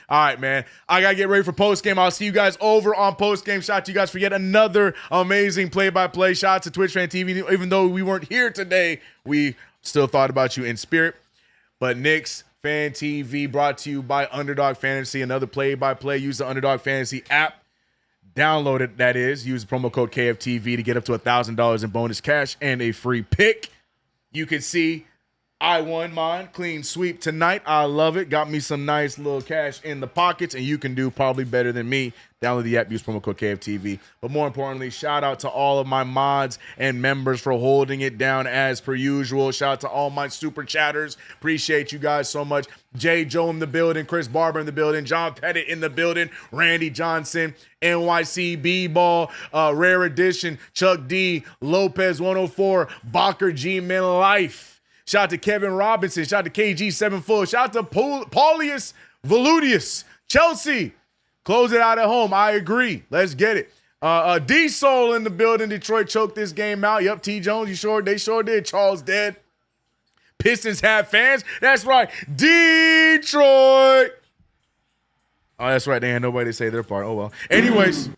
A: All right, man. I got to get ready for postgame. I'll see you guys over on postgame. Shout out to you guys for yet another amazing play-by-play. Shout out to KnicksFanTV. Even though we weren't here today, we still thought about you in spirit. But KnicksFanTV brought to you by Underdog Fantasy. Another play-by-play. Use the Underdog Fantasy app. Download it, that is. Use promo code KFTV to get up to $1,000 in bonus cash and a free pick. You can see I won mine. Clean sweep tonight. I love it. Got me some nice little cash in the pockets, and you can do probably better than me. Download the app, use promo code KFTV. But more importantly, shout out to all of my mods and members for holding it down as per usual. Shout out to all my super chatters. Appreciate you guys so much. Jay Joe in the building, Chris Barber in the building, John Pettit in the building, Randy Johnson, NYC B-Ball, Rare Edition, Chuck D, Lopez 104, Bacher G Men Life. Shout out to Kevin Robinson. Shout out to KG7 Full. Shout out to Paulius Voludius, Chelsea. Close it out at home. I agree. Let's get it. D-Soul in the building. Detroit choked this game out. Yep, T. Jones, they sure did. Charles dead. Pistons have fans. That's right. Detroit. Oh, that's right. They had nobody to say their part. Oh, well. Anyways,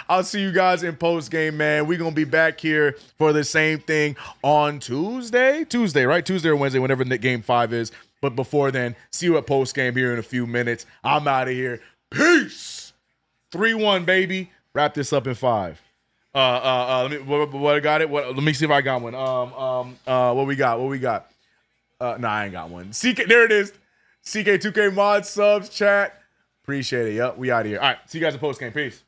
A: I'll see you guys in post-game, man. We're going to be back here for the same thing on Tuesday. Tuesday, right? Tuesday or Wednesday, whenever Game 5 is. But before then, see you at post-game here in a few minutes. I'm out of here. Peace. 3-1, baby. Wrap this up in 5. Let me see if I got one. What we got? I ain't got one. CK, there it is. CK2K mod subs chat. Appreciate it. Yep, we out of here. All right, see you guys in post game. Peace.